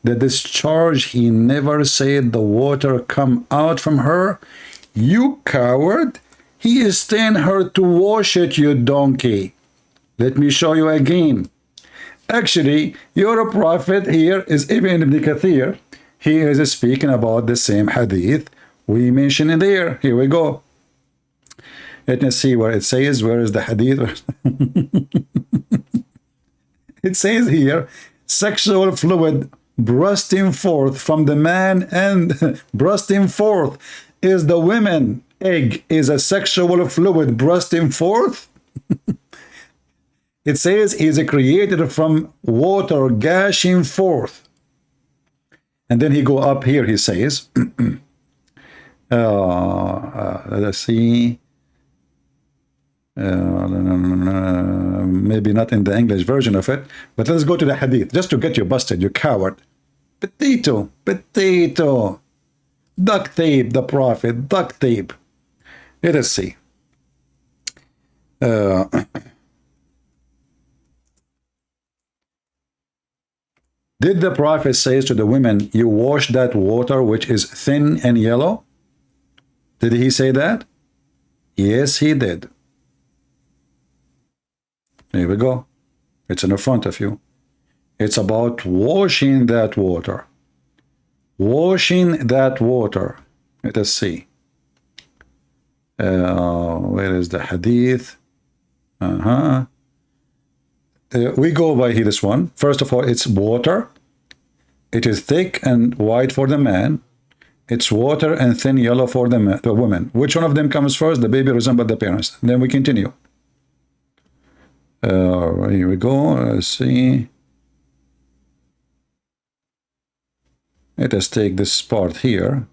the discharge. He never said the water come out from her. You coward. He is telling her to wash it, you donkey. Let me show you again. Actually, your prophet here is Ibn Kathir. He is speaking about the same hadith we mentioned in there. Here we go. Let me see where it says. Where is the hadith? It says here, sexual fluid bursting forth from the man, and bursting forth is the woman. Egg is a sexual fluid bursting forth. It says he is created from water gushing forth. And then he go up here, he says, let's see, maybe not in the English version of it, but let's go to the hadith, just to get you busted, you coward. Potato, potato, duct tape, the prophet, duct tape. Let us see. Did the prophet say to the women, you wash that water which is thin and yellow? Did he say that? Yes, he did. Here we go. It's in the front of you. It's about washing that water. Washing that water. Let us see. Where is the hadith? We go by this one. First of all, it's water. It is thick and white for the man. It's water and thin yellow for the woman. Which one of them comes first? The baby resembles the parents. Then we continue. Here we go. Let's see. Let us take this part here.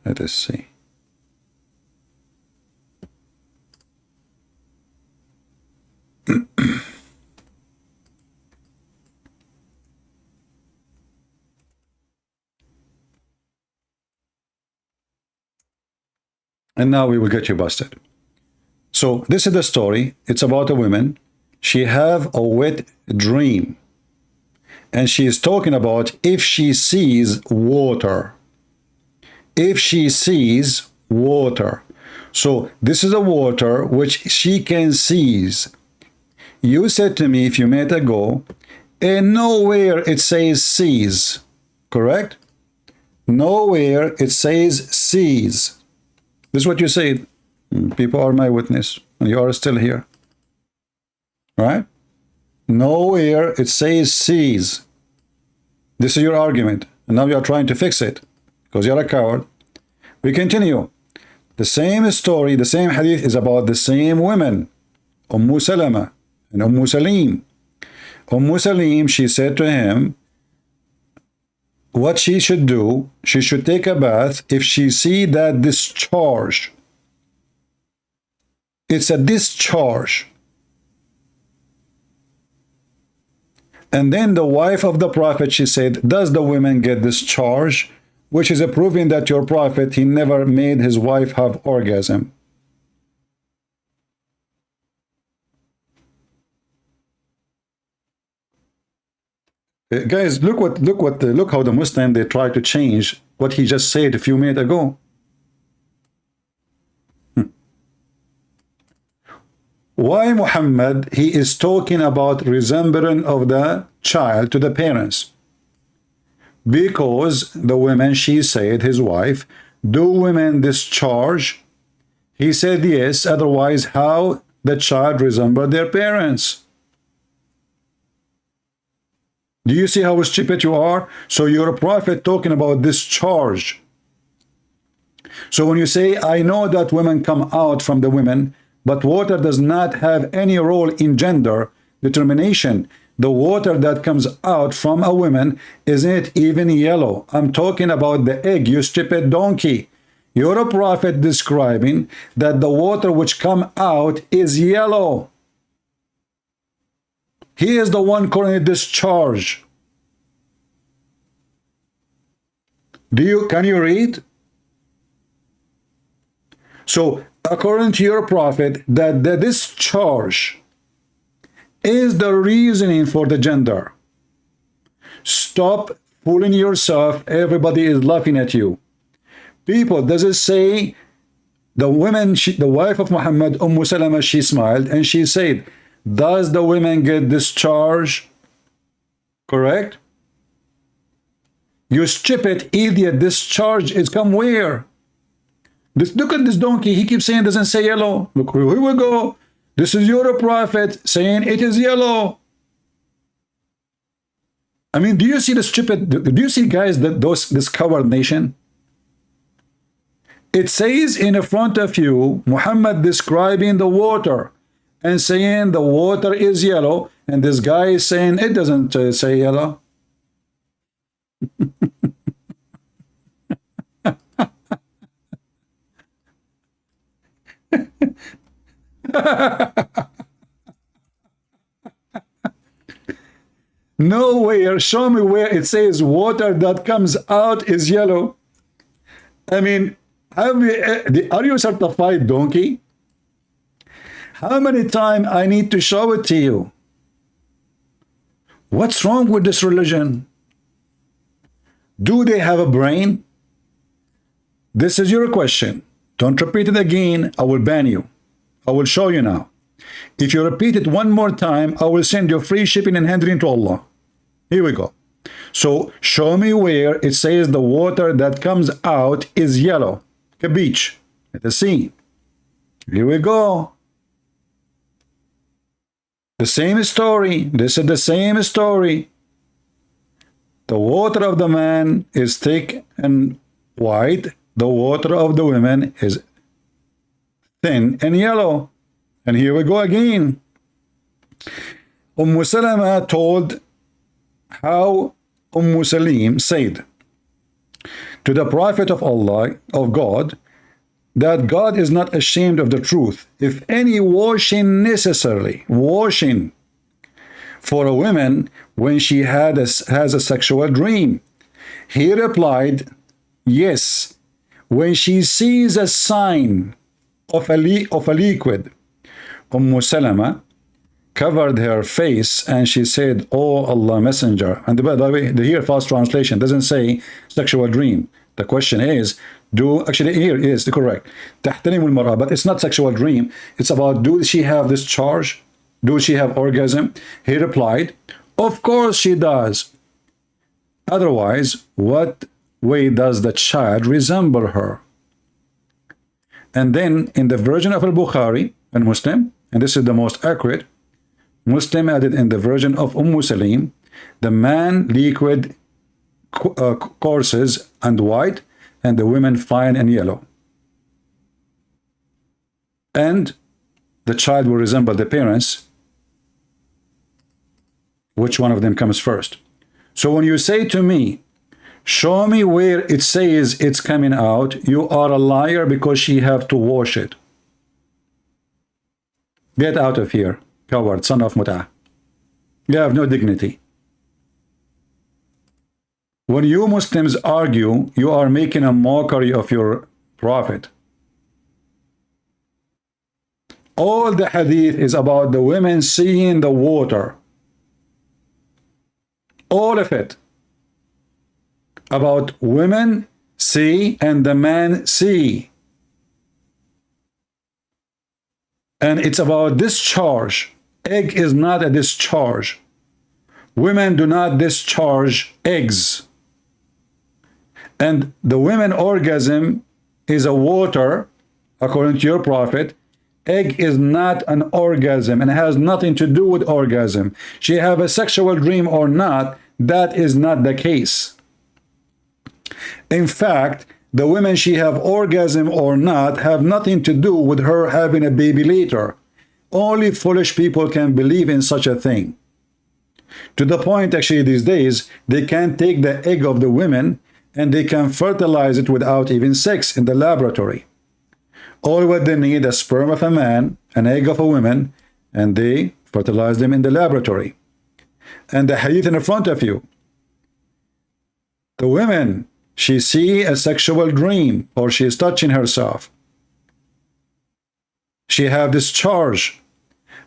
Let us see. And now we will get you busted. So this is the story. It's about a woman. She have a wet dream. And she is talking about if she sees water. If she sees water. So this is a water which she can seize. You said to me a few minutes ago, and nowhere it says seize. Correct? Nowhere it says seize. This is what you said. People are my witness, and you are still here. Right? Nowhere it says seize. This is your argument, and now you are trying to fix it because you're a coward. We continue. The same story, the same hadith is about the same women, Salama and Salim. Salim, she said to him, what she should do, she should take a bath if she see that discharge. It's a discharge. And then the wife of the prophet, she said, does the women get discharge? Which is a proving that your prophet, he never made his wife have orgasm. Guys, look how the Muslim, they try to change what he just said a few minutes ago. Why Muhammad, he is talking about resemblance of the child to the parents? Because the women, she said, his wife, do women discharge? He said yes, otherwise how the child resemble their parents? Do you see how stupid you are? So you're a prophet talking about discharge. So when you say, I know that women come out from the women, but water does not have any role in gender determination. The water that comes out from a woman isn't even yellow. I'm talking about the egg, you stupid donkey. You're a prophet describing that the water which come out is yellow. He is the one calling it discharge. Can you read? So according to your prophet, that the discharge is the reasoning for the gender. Stop fooling yourself. Everybody is laughing at you. People, does it say the women, the wife of Muhammad, Salama, she smiled and she said, does the women get discharged? Correct? You stupid idiot, discharge is come where? Look at this donkey. He keeps saying doesn't say yellow. Look, here we go. This is your prophet saying it is yellow. I mean, do you see the stupid, do you see, guys, that this coward nation? It says in front of you, Muhammad describing the water and saying the water is yellow, and this guy is saying it doesn't say yellow. Nowhere, show me where it says water that comes out is yellow. I mean, are you a certified donkey? How many times I need to show it to you? What's wrong with this religion? Do they have a brain? This is your question. Don't repeat it again. I will ban you. I will show you now. If you repeat it one more time, I will send you free shipping and handling to Allah. Here we go. So show me where it says the water that comes out is yellow. A beach at the sea. Here we go. The same story. This is the same story. The water of the man is thick and white. The water of the women is thin and yellow. And here we go again. Salama told how Salim said to the Prophet of Allah, of God, that God is not ashamed of the truth. If any washing necessarily, washing for a woman when she has a sexual dream. He replied, yes, when she sees a sign of a liquid. Salama covered her face and she said, oh Allah Messenger. And by the way, here false translation doesn't say sexual dream. The question is, actually here is the correct, but it's not sexual dream. It's about, do she have discharge? Do she have orgasm? He replied, of course she does. Otherwise, what way does the child resemble her? And then in the version of Al-Bukhari and Muslim, and this is the most accurate, Muslim added in the version of Salim, the man liquid courses and white, and the women fine and yellow. And the child will resemble the parents. Which one of them comes first? So when you say to me, show me where it says it's coming out, you are a liar because she have to wash it. Get out of here, coward, son of Mut'ah. You have no dignity. When you Muslims argue, you are making a mockery of your prophet. All the hadith is about the women seeing the water. All of it. About women see and the man see. And it's about discharge. Egg is not a discharge. Women do not discharge eggs. And the women orgasm is a water, according to your prophet. Egg is not an orgasm and has nothing to do with orgasm. She have a sexual dream or not, that is not the case. In fact, the women she have orgasm or not have nothing to do with her having a baby later. Only foolish people can believe in such a thing. To the point, actually, these days, they can take the egg of the women and they can fertilize it without even sex in the laboratory. All what they need, a sperm of a man, an egg of a woman, and they fertilize them in the laboratory. And the hadith in front of you. The women, she see a sexual dream or she is touching herself. she have discharge.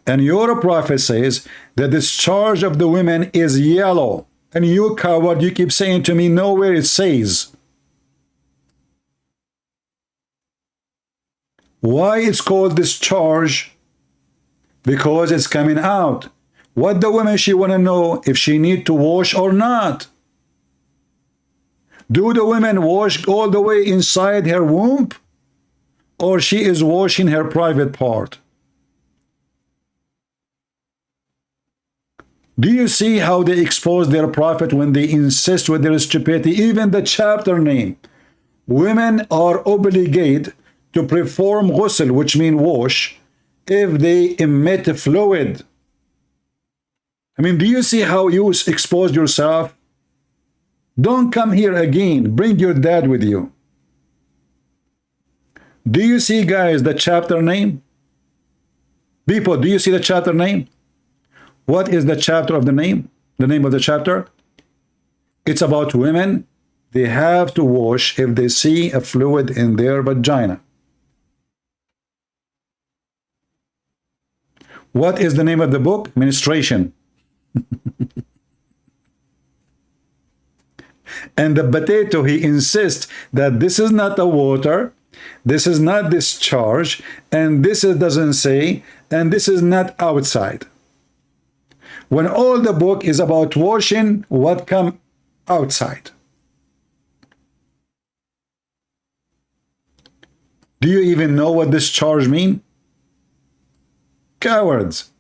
And your prophet says the discharge of the women is yellow. And you coward, you keep saying to me, nowhere it says. Why it's called discharge? Because it's coming out. What the woman, she want to know if she need to wash or not. Do the women wash all the way inside her womb? Or she is washing her private part? Do you see how they expose their prophet when they insist with their stupidity? Even the chapter name. Women are obligated to perform ghusl, which means wash, if they emit fluid. I mean, do you see how you expose yourself? Don't come here again. Bring your dad with you. Do you see, guys, the chapter name? People, do you see the chapter name? What is the chapter of the name? The name of the chapter? It's about women. They have to wash if they see a fluid in their vagina. What is the name of the book? Menstruation. And the potato, he insists that this is not a water, this is not discharge, and this doesn't say, and this is not outside. When all the book is about washing what come outside. Do you even know what discharge mean? Cowards.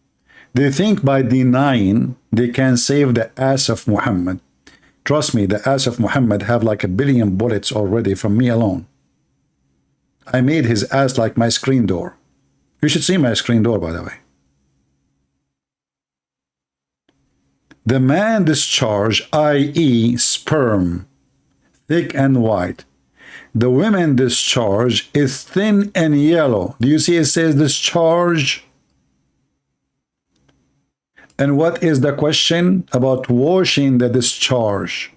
They think by denying they can save the ass of Muhammad. Trust me, the ass of Muhammad have like 1 billion bullets already from me alone. I made his ass like my screen door. You should see my screen door, by the way. The man discharge, i.e. sperm, thick and white. The women discharge is thin and yellow. Do you see it says discharge? And what is the question about washing the discharge?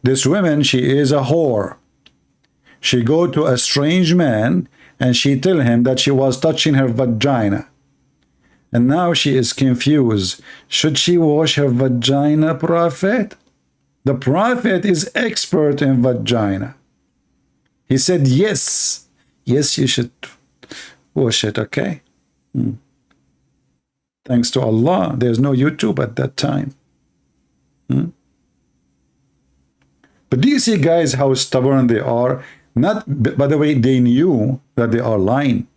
This woman, she is a whore. She go to a strange man and she tell him that she was touching her vagina. And now she is confused. Should she wash her vagina, prophet? The prophet is expert in vagina. He said, yes. Yes, you should wash it, okay? Thanks to Allah, there's no YouTube at that time. But do you see, guys, how stubborn they are? Not, by the way, they knew that they are lying.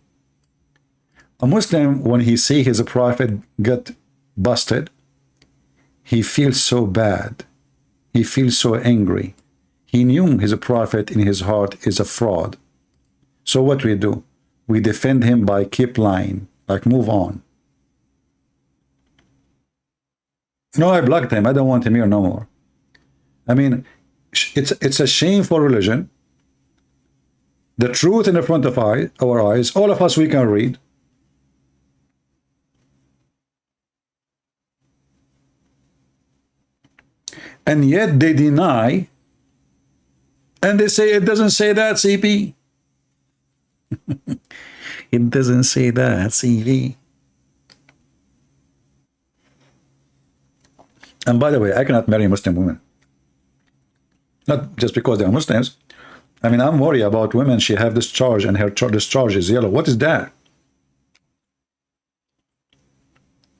A Muslim, when he see his prophet get busted, he feels so bad. He feels so angry. He knew his prophet in his heart is a fraud. So what we do? We defend him by keep lying, like move on. No, I blocked him. I don't want him here no more. I mean, it's a shameful religion. The truth in the front of our eyes, all of us, we can read. And yet they deny, and they say it doesn't say that, CP. It doesn't say that, CP. And by the way, I cannot marry Muslim women. Not just because they are Muslims. I mean, I'm worried about women. She have discharge and her discharge is yellow. What is that?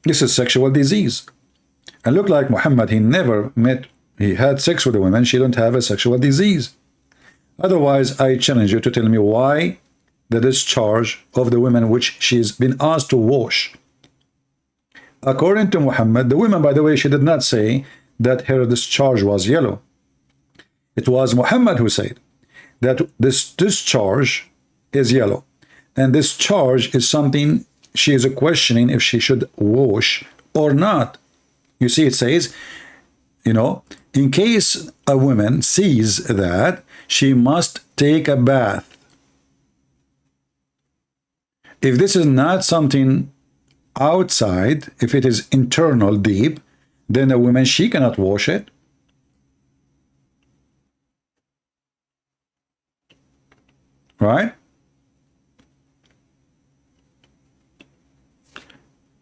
This is sexual disease. And look like Muhammad, he had sex with a woman. She don't have a sexual disease. Otherwise, I challenge you to tell me why the discharge of the women which she's been asked to wash. According to Muhammad, the woman, by the way, she did not say that her discharge was yellow. It was Muhammad who said that this discharge is yellow. And discharge is something she is questioning if she should wash or not. You see, it says, you know, in case a woman sees that, she must take a bath. If this is not something outside, if it is internal, deep, then a woman, she cannot wash it. Right?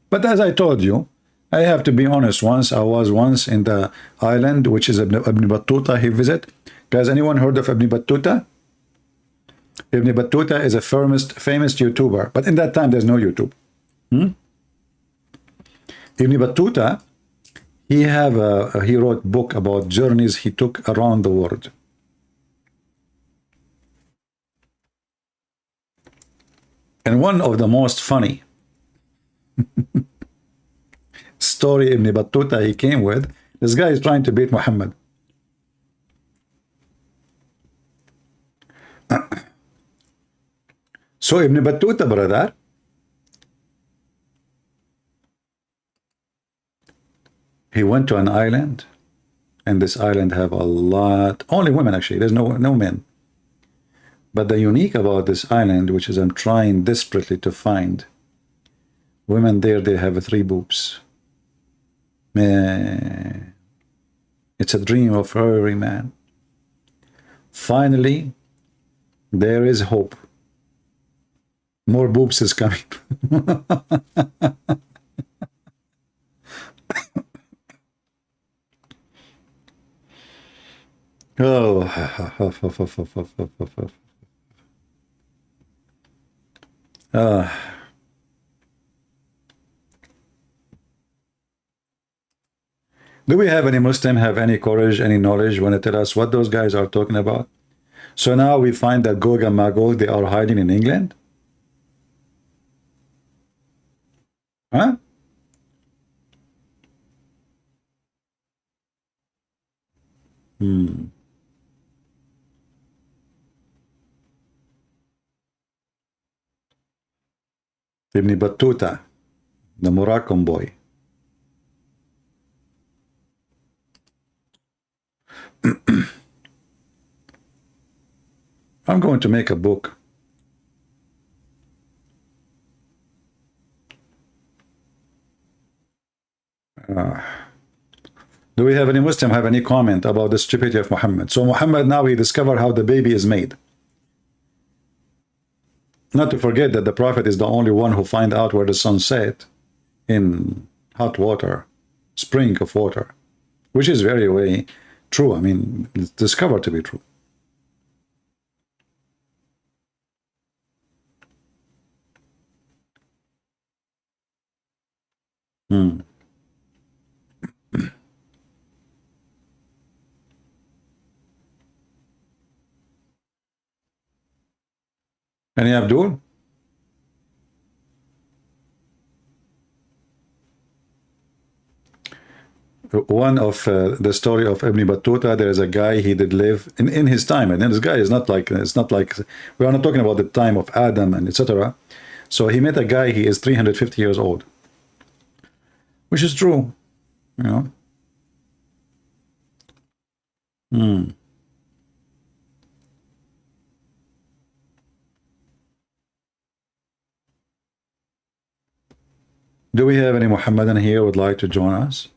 But as I told you, I have to be honest. I was once in the island, which is Ibn Battuta he visit. Guys, anyone heard of Ibn Battuta? Ibn Battuta is a famous YouTuber, but in that time there's no YouTube. Ibn Battuta, he wrote book about journeys he took around the world. And one of the most funny story Ibn Battuta he came with, this guy is trying to beat Muhammad. So Ibn Battuta, brother, he went to an island, and this island have a lot, only women actually, there's no men. But the unique about this island, which is I'm trying desperately to find, women there, they have 3 boobs. Man, it's a dream of every man. Finally, there is hope. More boobs is coming. Do we have any Muslim have any courage, any knowledge when they tell us what those guys are talking about? So now we find that Gog and Magog, they are hiding in England? Huh? Ibn Battuta, the Moroccan boy. I'm going to make a book. Do we have any Muslim have any comment about the stupidity of Muhammad? So Muhammad now he discovered how the baby is made. Not to forget that the Prophet is the only one who find out where the sun set in hot water, spring of water, which is very true. I mean, it's discovered to be true. Any Abdul? One of the story of Ibn Battuta, there is a guy he did live in his time, and this guy is not like, it's not like, we are not talking about the time of Adam and etc. So he met a guy, he is 350 years old, which is true, you know. Do we have any Muhammadan here who would like to join us?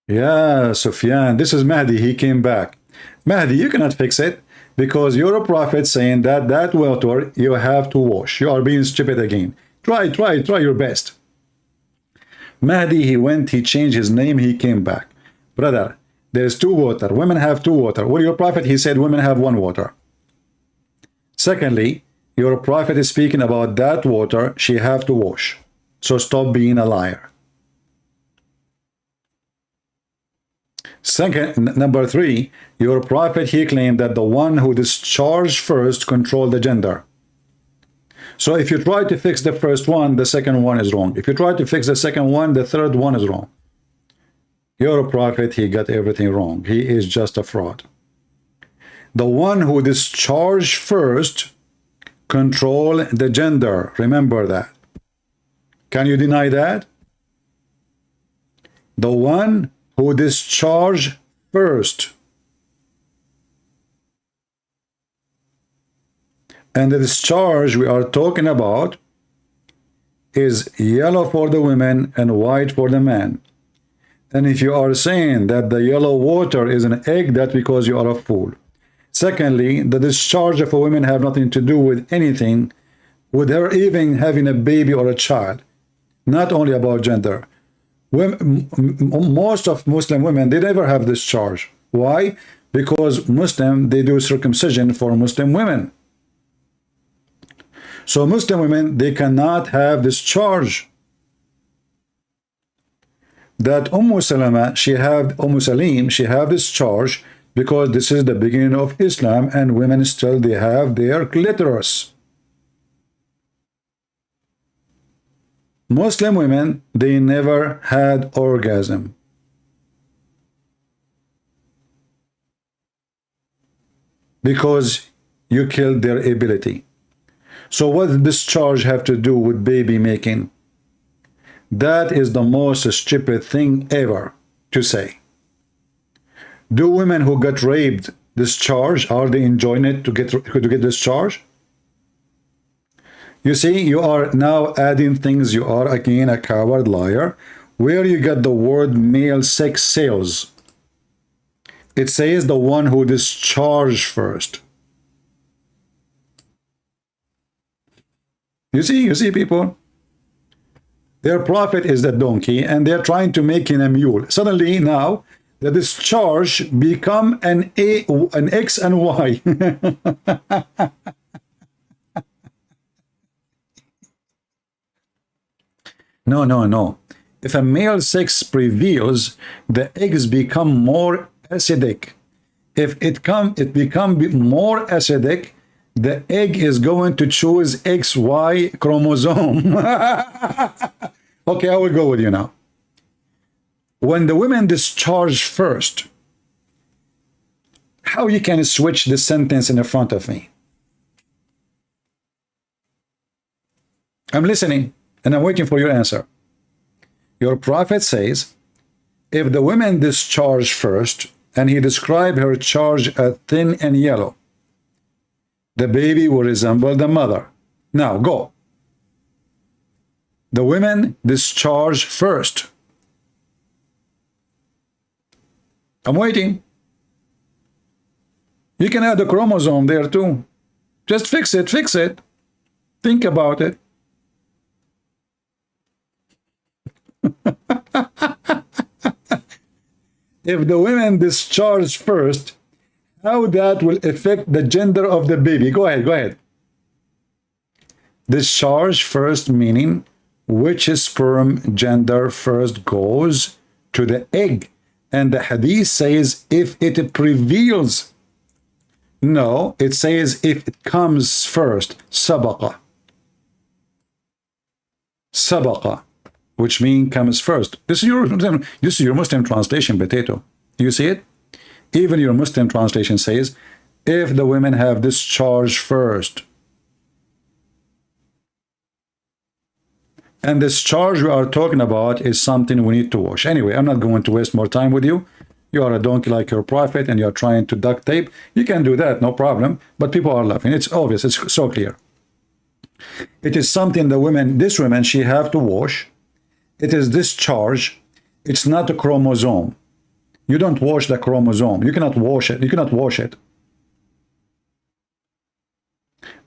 Yeah, Sufyan, this is Mahdi, he came back. Mahdi, you cannot fix it because you're a prophet saying that that water you have to wash. You are being stupid again. Try your best. Mahdi, he went, he changed his name, he came back. Brother, there's 2 water. Women have 2 water. Well, your prophet, he said women have 1 water. Secondly, your prophet is speaking about that water she have to wash. So stop being a liar. Second, number 3, your prophet, he claimed that the one who discharged first controlled the gender. So if you try to fix the first one, the second one is wrong. If you try to fix the second one, the third one is wrong. Your prophet, he got everything wrong. He is just a fraud. The one who discharged first control the gender. Remember that. Can you deny that? The one who discharged first. And the discharge we are talking about is yellow for the women and white for the man. And if you are saying that the yellow water is an egg, that's because you are a fool. Secondly, the discharge of a woman have nothing to do with anything, with her even having a baby or a child. Not only about gender. Most of Muslim women, they never have discharge. Why? Because Muslim, they do circumcision for Muslim women. So Muslim women, they cannot have discharge. That Salama, she have Salim, she have discharge because this is the beginning of Islam, and women still they have their clitoris. Muslim women, they never had orgasm. Because you killed their ability. So what does discharge have to do with baby making? That is the most stupid thing ever to say. Do women who got raped discharge? Are they enjoying it to get discharged? You see, you are now adding things. You are again a coward liar. Where you get the word male sex sales? It says the one who discharged first. You see, people. Their prophet is the donkey, and they're trying to make him a mule. Suddenly, now, the discharge become an X and Y. No. If a male sex prevails, the eggs become more acidic. If it become more acidic, the egg is going to choose XY chromosome. Okay, I will go with you now. When the women discharge first, how you can switch the sentence in front of me? I'm listening, and I'm waiting for your answer. Your prophet says, if the women discharge first, and he described her charge as thin and yellow, the baby will resemble the mother. Now, go. The women discharge first. I'm waiting. You can add a chromosome there too. Just fix it. Think about it. If the women discharge first, how that will affect the gender of the baby? Go ahead. Discharge first meaning which sperm gender first goes to the egg. And the hadith says if it prevails. No, it says if it comes first. Sabaqa, which means comes first. This is your Muslim translation, potato. Do you see it? Even your Muslim translation says, if the women have discharge first. And discharge we are talking about is something we need to wash. Anyway, I'm not going to waste more time with you. You are a donkey like your prophet, and you're trying to duct tape. You can do that, no problem. But people are laughing. It's obvious. It's so clear. It is something this woman, she have to wash. It is discharge. It's not a chromosome. You don't wash the chromosome. You cannot wash it.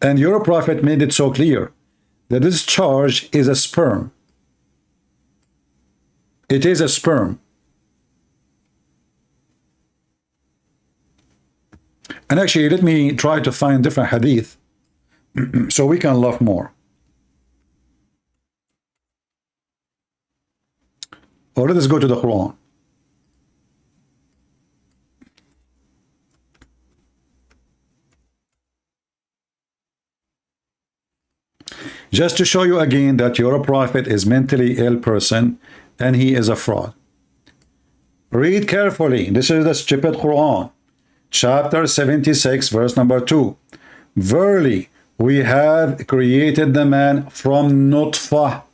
And your prophet made it so clear. The discharge is a sperm. It is a sperm. And actually, let me try to find different hadith so we can laugh more. Or let us go to the Quran. Just to show you again that your prophet is mentally ill person and he is a fraud. Read carefully. This is the stupid Quran. Chapter 76, verse number 2. Verily, we have created the man from nutfah.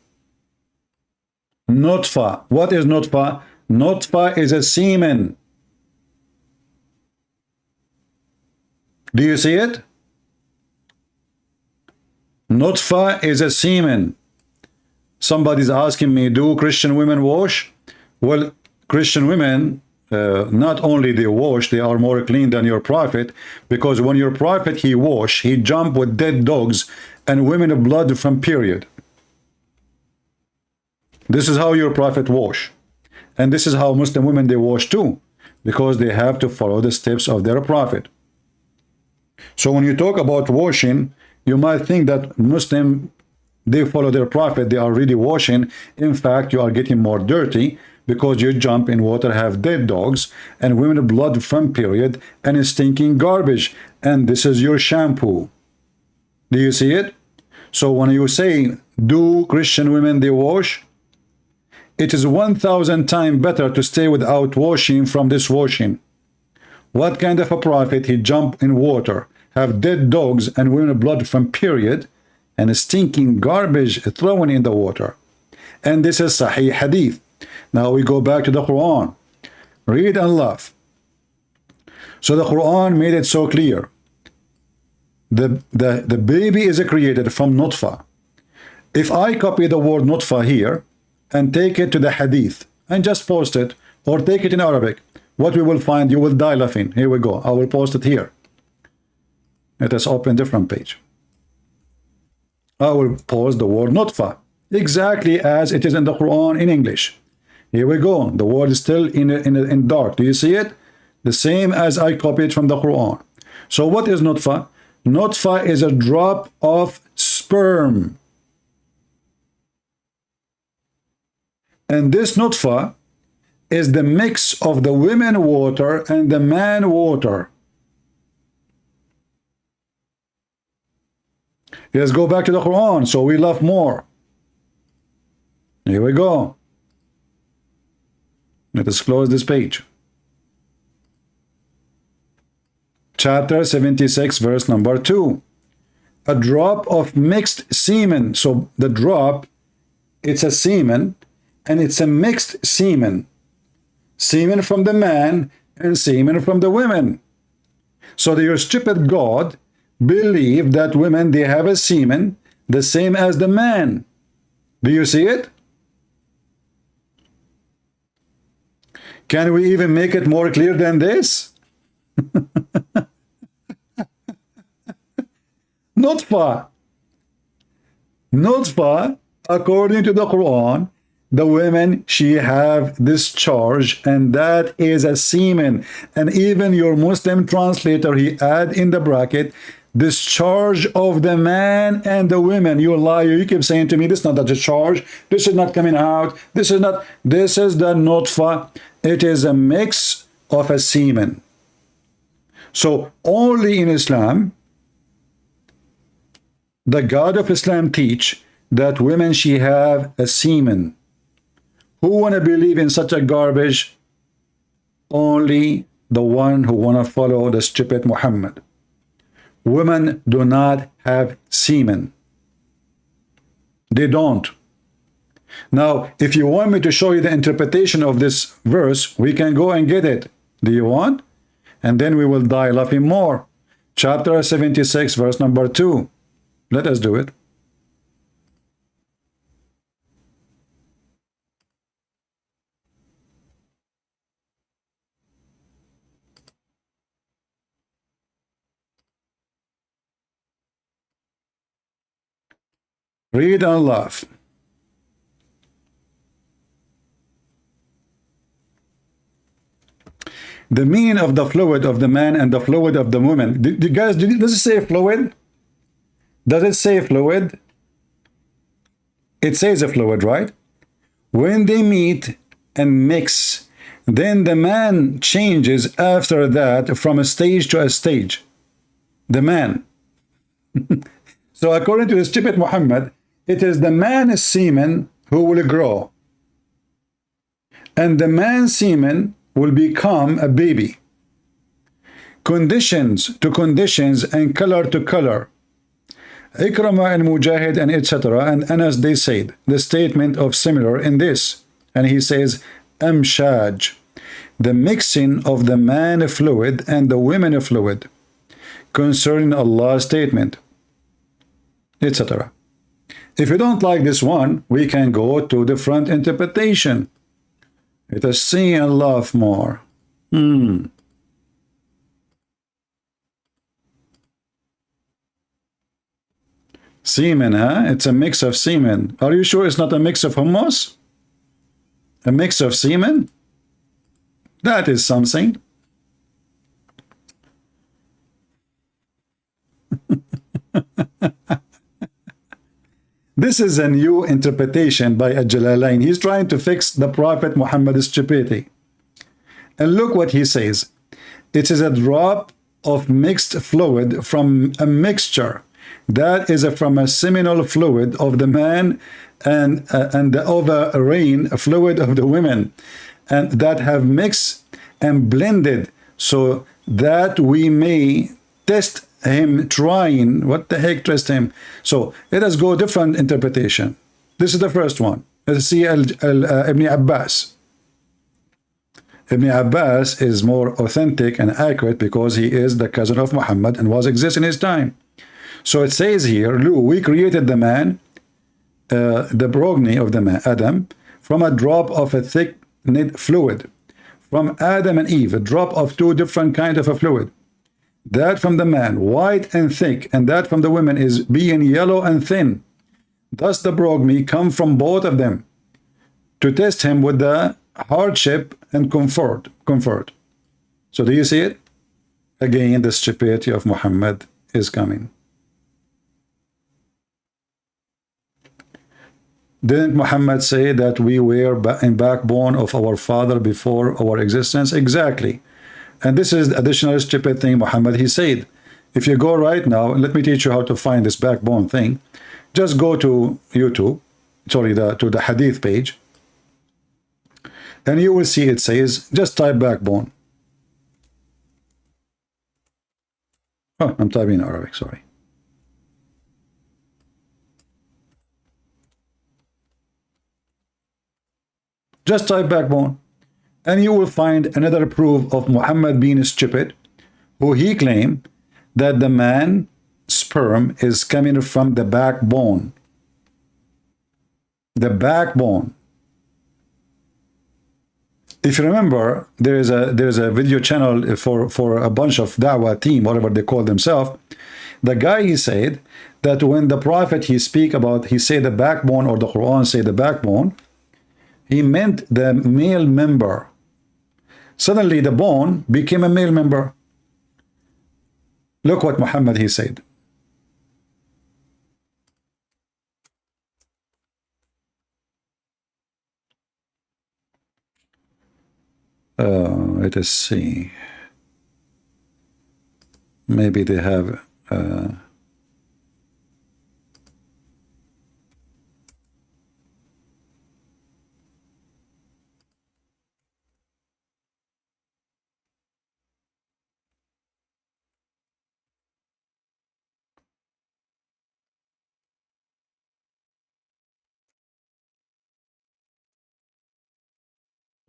Nutfah. What is nutfah? Nutfah is a semen. Do you see it? Nutfah is a semen. Somebody's asking me, do Christian women wash? Well, Christian women, not only they wash, they are more clean than your prophet, because when your prophet he wash, he jump with dead dogs and women of blood from period. This is how your prophet wash, and this is how Muslim women they wash too, because they have to follow the steps of their prophet. So when you talk about washing, you might think that Muslim they follow their prophet, they are really washing. In fact, you are getting more dirty, because you jump in water, have dead dogs and women blood from period and stinking garbage, and this is your shampoo. Do you see it? So when you say, do Christian women they wash, it is 1,000 times better to stay without washing from this washing. What kind of a prophet he jump in water, have dead dogs and women blood from period and stinking garbage thrown in the water? And this is Sahih Hadith. Now we go back to the Quran. Read and laugh. So the Quran made it so clear. The baby is created from nutfa. If I copy the word nutfa here and take it to the Hadith and just post it, or take it in Arabic, what we will find, you will die laughing. Here we go. I will post it here. Let us open different page. I will post the word nutfa exactly as it is in the Quran in English. Here we go. The word is still in dark. Do you see it? The same as I copied from the Quran. So what is nutfa? Nutfa is a drop of sperm. And this nutfa is the mix of the women water and the man water. Let's go back to the Quran so we laugh more. Here we go. Let us close this page. Chapter 76, verse number 2. A drop of mixed semen. So the drop, it's a semen, and it's a mixed semen. Semen from the man and semen from the women. So your stupid God believe that women, they have a semen the same as the man. Do you see it? Can we even make it more clear than this? Nutfa. Nutfa, according to the Quran, the women, she have discharge, and that is a semen. And even your Muslim translator, he add in the bracket, discharge of the man and the women. You liar, you keep saying to me, this is not the discharge, this is not coming out, this is not, this is the nutfa. It is a mix of a semen. So only in Islam, the God of Islam teach that women, she have a semen. Who want to believe in such a garbage? Only the one who want to follow the stupid Muhammad. Women do not have semen. They don't. Now, if you want me to show you the interpretation of this verse, we can go and get it. Do you want? And then we will die laughing more. Chapter 76, verse number 2. Let us do it. Read and laugh. The meaning of the fluid of the man and the fluid of the woman. Guys, does it say fluid? Does it say fluid? It says a fluid, right? When they meet and mix, then the man changes after that from a stage to a stage. The man. So according to the stupid Muhammad, it is the man's semen who will grow. And the man's semen will become a baby. Conditions to conditions and color to color. Ikramah and Mujahid and etc. and Anas, they said the statement of similar in this. And he says, Amshaj, the mixing of the man fluid and the women fluid concerning Allah's statement, etc. If you don't like this one, we can go to the front interpretation. It is see and love more. Semen, huh? It's a mix of semen. Are you sure it's not a mix of hummus? A mix of semen? That is something. This is a new interpretation by Al-Jalalain. He's trying to fix the Prophet Muhammad's stupidity. And look what he says. It is a drop of mixed fluid from a mixture. That is from a seminal fluid of the man and the ovarian fluid of the women. And that have mixed and blended so that we may test him trying. What the heck, test him? So let us go different interpretation. This is the first one. Let's see Ibn Abbas. Ibn Abbas is more authentic and accurate because he is the cousin of Muhammad and was exist in his time. So it says here, we created the man, the progeny of the man, Adam, from a drop of a thick knit fluid. From Adam and Eve, a drop of two different kinds of a fluid. That from the man, white and thick, and that from the woman is being yellow and thin. Thus the progeny come from both of them to test him with the hardship and comfort. So do you see it? Again, the stupidity of Muhammad is coming. Didn't Muhammad say that we were in backbone of our father before our existence? Exactly. And this is the additional stupid thing Muhammad, he said. If you go right now, let me teach you how to find this backbone thing. Just go to YouTube, sorry, to the hadith page. And you will see it says, just type backbone. Oh, I'm typing in Arabic, sorry. Just type backbone. And you will find another proof of Muhammad being stupid, who he claimed that the man's sperm is coming from the backbone. The backbone. If you remember, there is a video channel for a bunch of da'wah team, whatever they call themselves. The guy, he said that when the Prophet he speak about, he say the backbone, or the Quran say the backbone, he meant the male member. Suddenly the bone became a male member. Look what Muhammad he said. Let us see. Maybe they have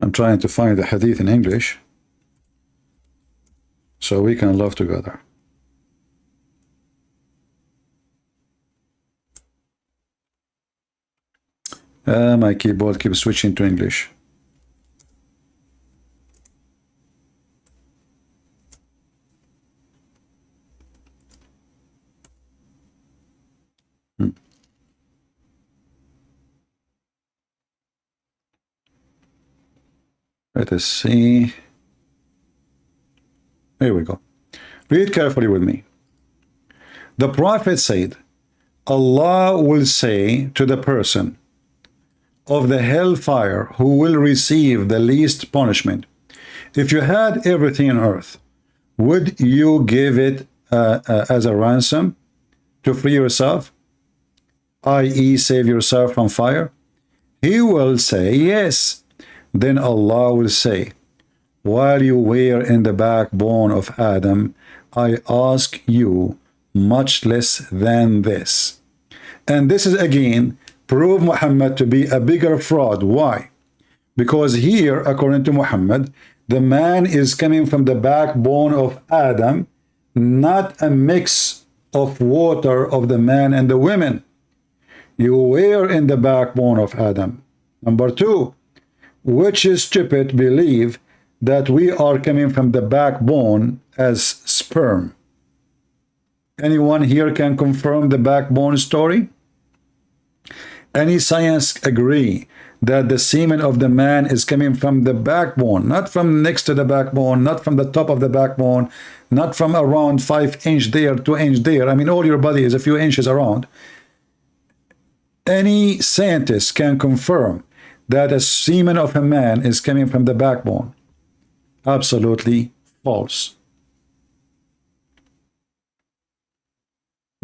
I'm trying to find the hadith in English so we can love together. My keyboard keeps switching to English. Let us see. Here we go. Read carefully with me. The Prophet said, Allah will say to the person of the hellfire who will receive the least punishment, if you had everything on earth, would you give it as a ransom to free yourself, i.e. save yourself from fire? He will say, yes. Then Allah will say, while you were in the backbone of Adam, I ask you much less than this. And this is again prove Muhammad to be a bigger fraud. Why? Because here, according to Muhammad, the man is coming from the backbone of Adam, not a mix of water of the man and the women. You were in the backbone of Adam. Number two, which is stupid, believe that we are coming from the backbone as sperm. Anyone here can confirm the backbone story? Any science agree that the semen of the man is coming from the backbone, not from next to the backbone, not from the top of the backbone, not from around 5 inch there, 2 inch there. I mean, all your body is a few inches around. Any scientist can confirm that a semen of a man is coming from the backbone. Absolutely false.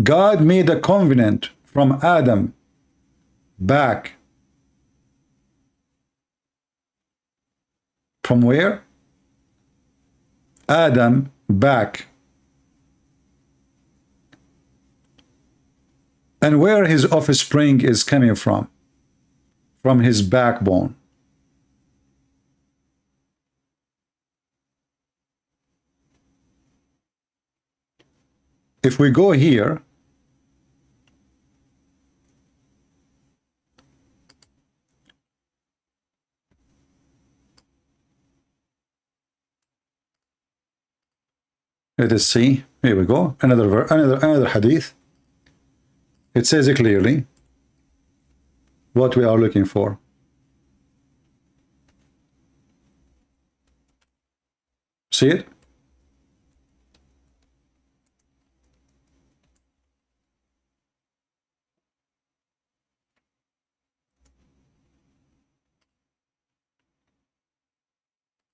God made a covenant from Adam back. From where? Adam back. And where his offspring is coming from? From his backbone. If we go here, let us see. Here we go. Another hadith. It says it clearly what we are looking for. See it?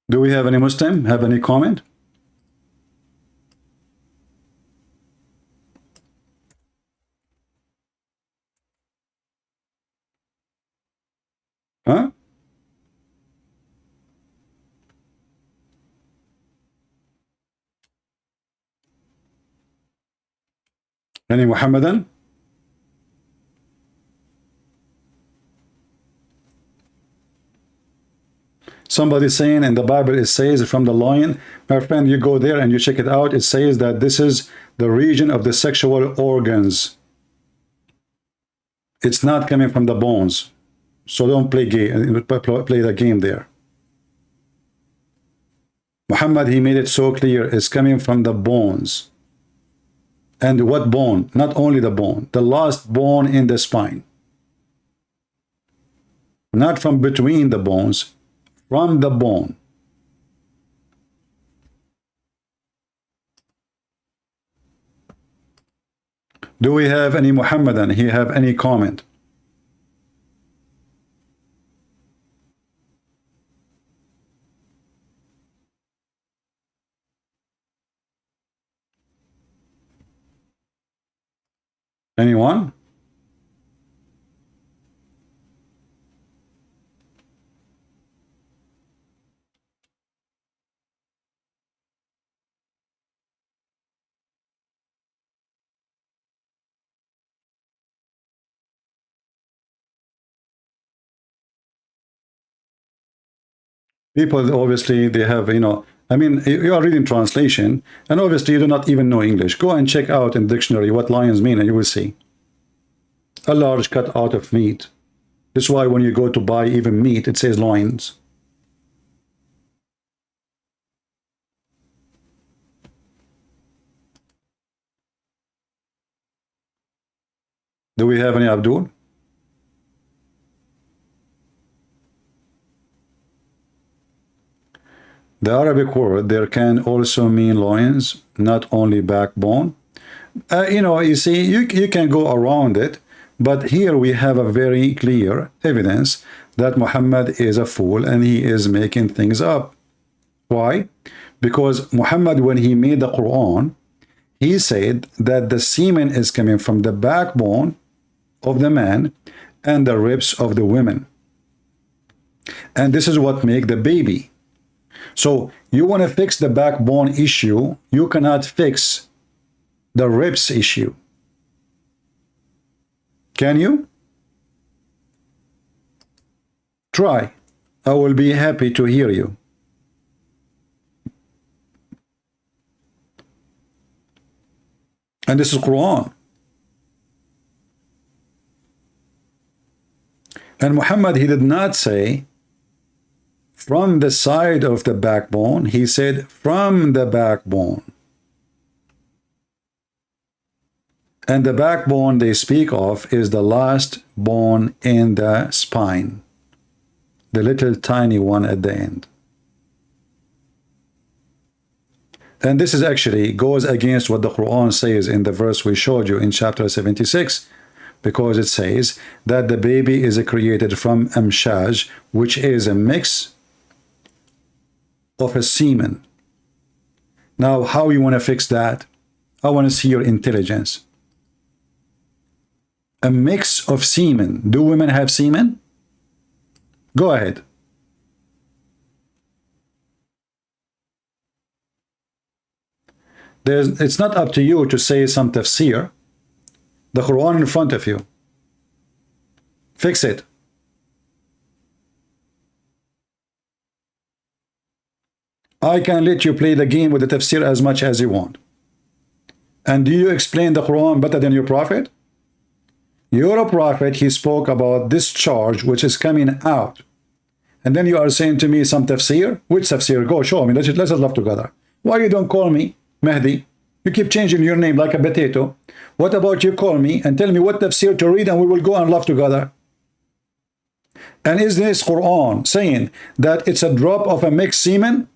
Do we have any Muslim? Have any comment? Huh? Any Muhammadan? Somebody saying in the Bible it says from the loin. My friend, you go there and you check it out. It says that this is the region of the sexual organs. It's not coming from the bones. So don't play the game there. Muhammad, he made it so clear, it's coming from the bones. And what bone? Not only the bone, the last bone in the spine. Not from between the bones, from the bone. Do we have any Muhammadan? He have any comment? Anyone? People, obviously, they have, I mean, you are reading translation, and obviously you do not even know English. Go and check out in dictionary what lions mean, and you will see. A large cut out of meat. That's why when you go to buy even meat, it says loins. Do we have any Abdul? The Arabic word there can also mean loins, not only backbone. You see, you can go around it, but here we have a very clear evidence that Muhammad is a fool and he is making things up. Why? Because Muhammad, when he made the Quran, he said that the semen is coming from the backbone of the man and the ribs of the women. And this is what make the baby. So you want to fix the backbone issue, you cannot fix the ribs issue. Can you? Try. I will be happy to hear you. And this is Quran. And Muhammad, he did not say from the side of the backbone. He said from the backbone. And the backbone they speak of is the last bone in the spine, the little tiny one at the end. And this is actually goes against what the Quran says in the verse we showed you in chapter 76, because it says that the baby is created from amshaj, which is a mix of a semen. Now, how you want to fix that? I want to see your intelligence. A mix of semen. Do women have semen? Go ahead. It's not up to you to say some tafsir. The Quran in front of you. Fix it. I can let you play the game with the tafsir as much as you want. And do you explain the Quran better than your prophet? Your prophet, he spoke about this charge which is coming out. And then you are saying to me some tafsir? Which tafsir? Go show me. Let's love together. Why you don't call me Mahdi? You keep changing your name like a potato. What about you call me and tell me what tafsir to read, and we will go and laugh together? And is this Quran saying that it's a drop of a mixed semen?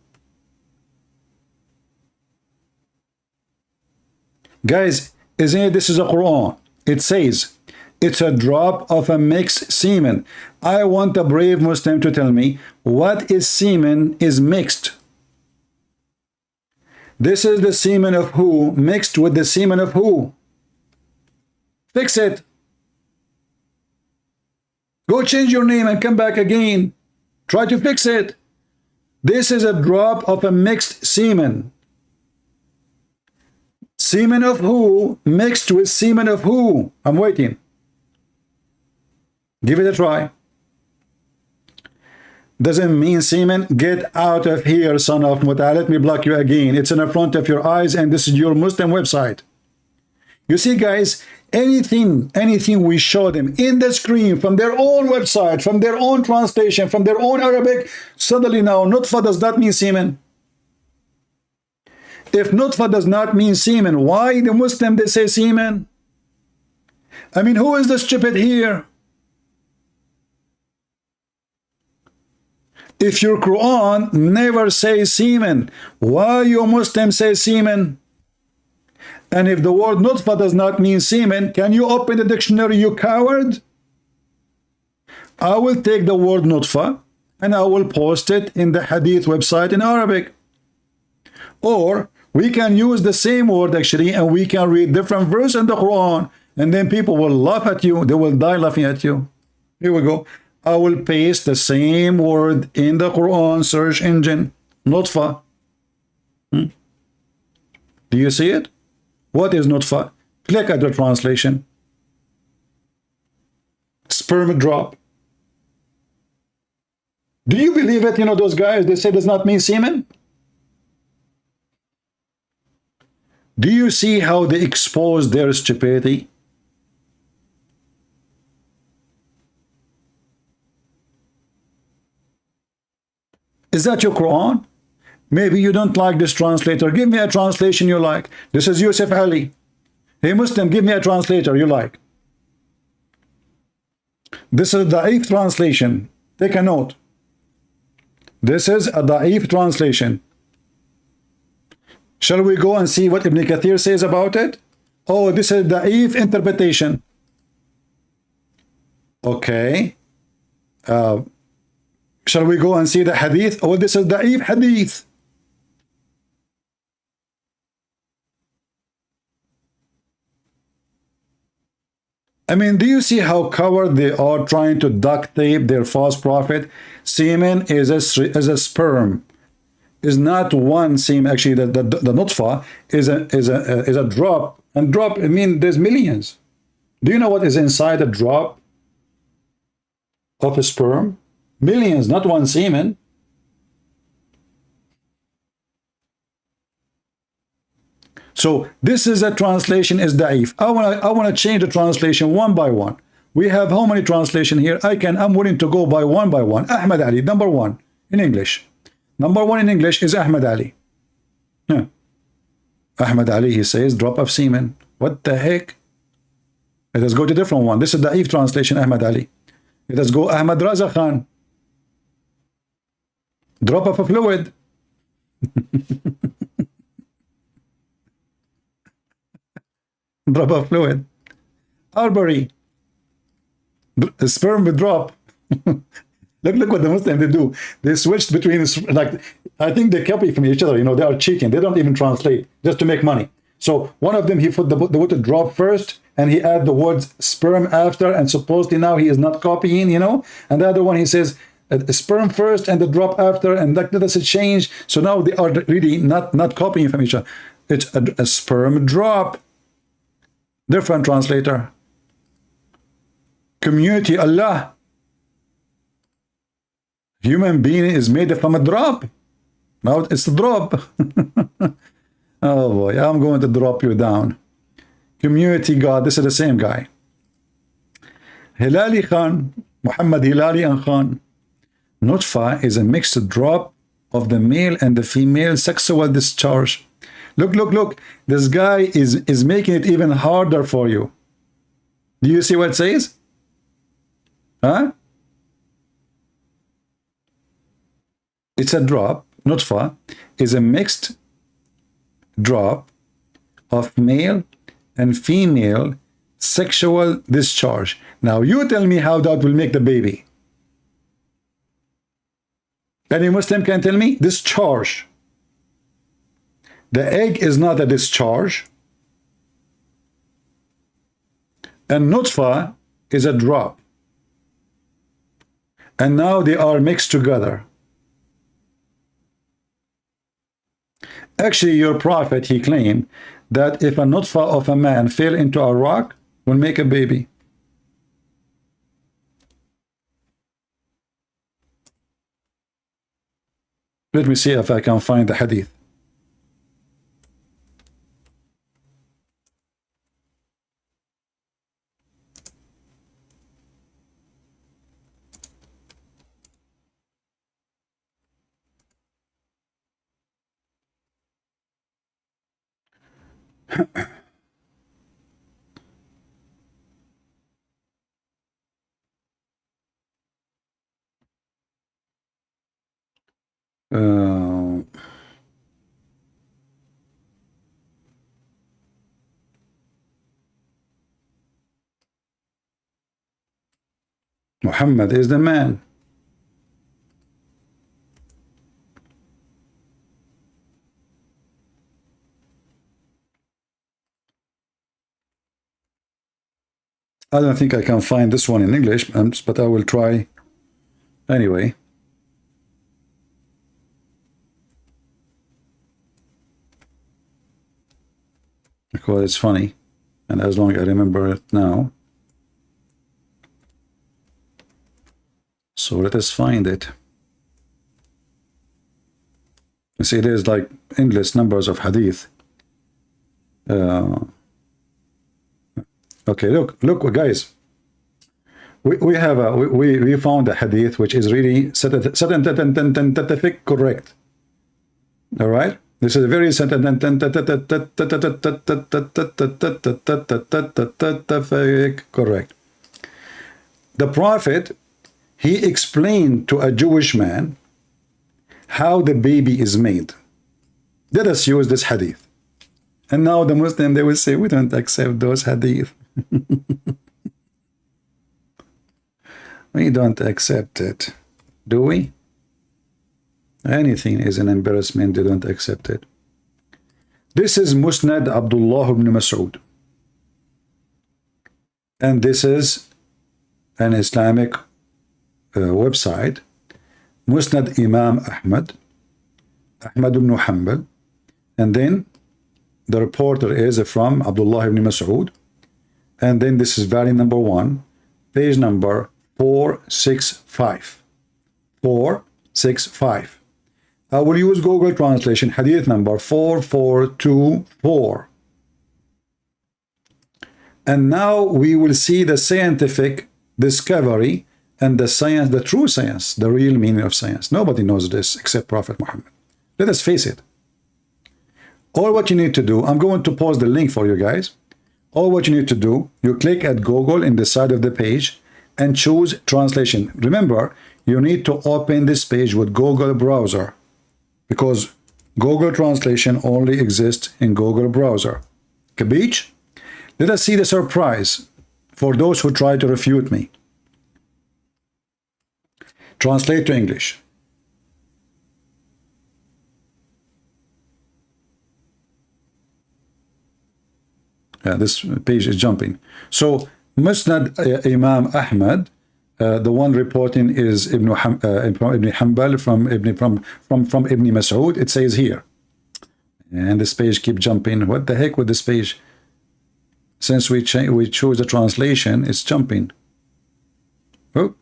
Guys, isn't it? This is a Quran. It says it's a drop of a mixed semen. I want a brave Muslim to tell me what is semen is mixed. This is the semen of who mixed with the semen of who? Fix it. Go change your name and come back again. Try to fix it. This is a drop of a mixed semen. Semen of who mixed with semen of who? I'm waiting. Give it a try. Doesn't mean semen. Get out of here, son of Muta. Let me block you again. It's in the front of your eyes, and this is your Muslim website. You see, guys, anything we show them in the screen from their own website, from their own translation, from their own Arabic, suddenly now nutfa does not mean semen. If nutfa does not mean semen, why the Muslim they say semen? I mean, who is the stupid here? If your Quran never says semen, why you Muslims say semen? And if the word nutfa does not mean semen, can you open the dictionary, you coward? I will take the word nutfa and I will post it in the hadith website in Arabic. Or we can use the same word actually, and we can read different verses in the Quran, and then people will laugh at you. They will die laughing at you. Here we go. I will paste the same word in the Quran search engine, nutfa. Do you see it? What is nutfa? Click at the translation. Sperm drop. Do you believe it? You know, those guys, they say does not mean semen. Do you see how they expose their stupidity? Is that your Quran? Maybe you don't like this translator. Give me a translation you like. This is Yusuf Ali. Hey Muslim, give me a translator you like. This is the Da'if translation. Take a note. This is a Da'if translation. Shall we go and see what Ibn Kathir says about it? Oh, this is Da'if interpretation. Okay. Shall we go and see the hadith? Oh, this is Da'if hadith. I mean, do you see how coward they are trying to duct tape their false prophet? Semen is a sperm. Is not one semen. Actually, the nutfa is a drop. And drop, I mean, there's millions. Do you know what is inside a drop of a sperm? Millions, not one semen. So this is a translation is da'if. I want to change the translation one by one. We have how many translation here? I'm willing to go by one by one. Ahmad Ali, number one. in English. Number one in English is Ahmad Ali. Yeah. Ahmad Ali, he says, drop of semen. What the heck? Let us go to a different one. This is the Eve translation, Ahmad Ali. Let us go Ahmad Raza Khan. Drop of a fluid. Drop of fluid. Arbery. Sperm with drop. Look what the Muslims they do. They switched between, like, I think they copy from each other. You know, they are cheating. They don't even translate just to make money. So one of them, he put the word drop first, and he add the words sperm after, and supposedly now he is not copying, you know. And the other one, he says sperm first and the drop after, and that's a change. So now they are really not copying from each other. It's a sperm drop. Different translator. Community Allah. Human being is made from a drop. Now it's a drop. Oh boy, I'm going to drop you down. Community God, this is the same guy. Hilali Khan, Muhammad Hilali and Khan. Nutfa is a mixed drop of the male and the female sexual discharge. Look. This guy is making it even harder for you. Do you see what it says? Huh? It's a drop. Nutfa is a mixed drop of male and female sexual discharge. Now you tell me how that will make the baby. Any Muslim can tell me? Discharge. The egg is not a discharge. And nutfa is a drop. And now they are mixed together. Actually, your prophet, he claimed that if a nutfa of a man fell into a rock, will make a baby. Let me see if I can find the hadith. Muhammad is the man. I don't think I can find this one in English, but I will try anyway. Because it's funny, and as long as I remember it now. So let us find it. You see, there's like endless numbers of hadith. Okay, look, guys. We found a hadith which is really scientific correct. All right. This is a very correct. The Prophet, he explained to a Jewish man how the baby is made. Let us use this hadith. And now the Muslim, they will say, we don't accept those hadith. We don't accept it. Do we? Anything is an embarrassment, they don't accept it. This is Musnad Abdullah ibn Mas'ud. And this is an Islamic website. Musnad Imam Ahmad ibn Hanbal. And then the reporter is from Abdullah ibn Mas'ud. And then this is volume number 1, page number 465. 465. I will use Google Translation, hadith number 4424. And now we will see the scientific discovery and the science, the true science, the real meaning of science. Nobody knows this except Prophet Muhammad. Let us face it. All what you need to do, I'm going to post the link for you guys. All what you need to do, you click at Google in the side of the page and choose translation. Remember, you need to open this page with Google browser, because Google translation only exists in Google browser. Capiche? Let us see the surprise for those who try to refute me. Translate to English. Yeah, this page is jumping. So Musnad Imam Ahmad, the one reporting is Ibn Hanbal from Ibn Mas'ud. It says here, and this page keep jumping. What the heck with this page? Since we choose the translation, it's jumping. Oh,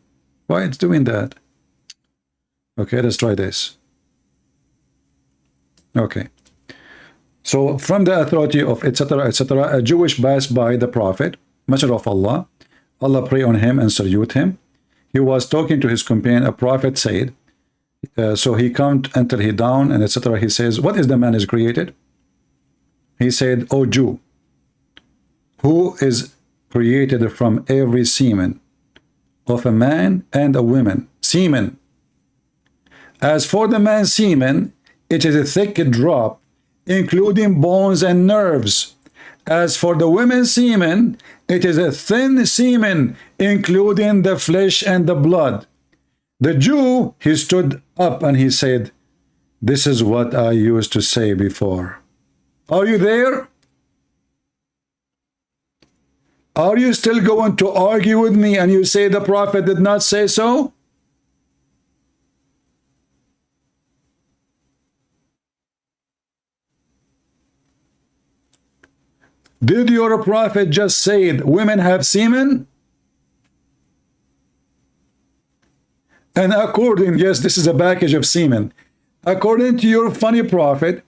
why it's doing that? Okay, let's try this. Okay. So from the authority of etc., etc., a Jewish passed by the Prophet, Messenger of Allah. Allah pray on him and salute him. He was talking to his companion. A prophet said, so he can't enter he down, and etc. He says, what is the man is created? He said, O Jew, who is created from every semen of a man and a woman. Semen. As for the man's semen, it is a thick drop, including bones and nerves. As for the women's semen, it is a thin semen, including the flesh and the blood. The Jew, he stood up and he said, this is what I used to say before. Are you there? Are you still going to argue with me and you say the Prophet did not say so? Did your Prophet just say women have semen? And according, yes, this is a package of semen. According to your funny Prophet,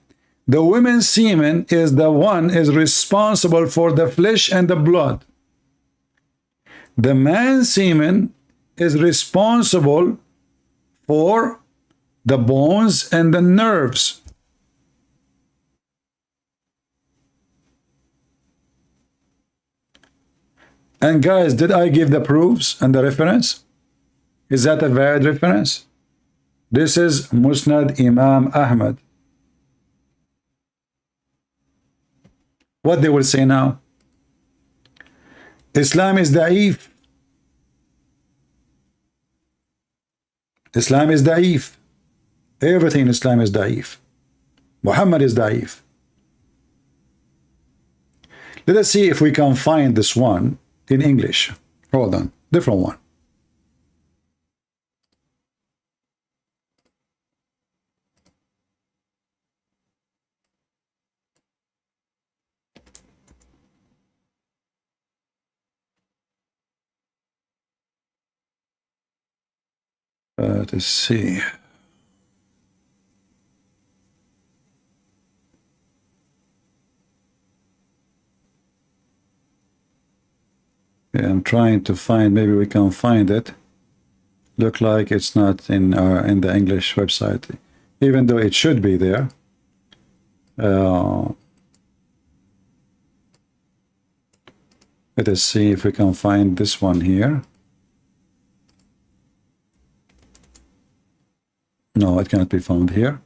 the women's semen is the one is responsible for the flesh and the blood. The man's semen is responsible for the bones and the nerves. And guys, did I give the proofs and the reference? Is that a valid reference? This is Musnad Imam Ahmad. What they will say now? Islam is da'if. Islam is da'if. Everything in Islam is da'if. Muhammad is da'if. Let us see if we can find this one in English. Hold on, different one. Let's see. Yeah, I'm trying to find, maybe we can find it. Look like it's not in the English website, even though it should be there. Let us see if we can find this one here. No, it cannot be found here.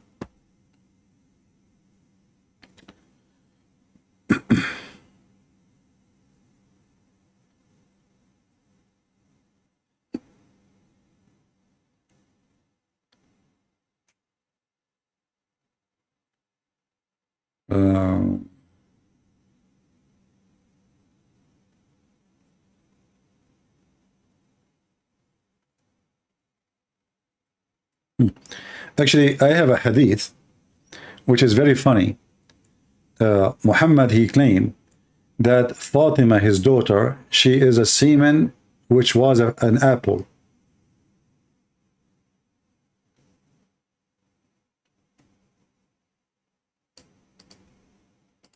Actually, I have a hadith which is very funny. Muhammad, he claimed that Fatima, his daughter, she is a semen which was an apple.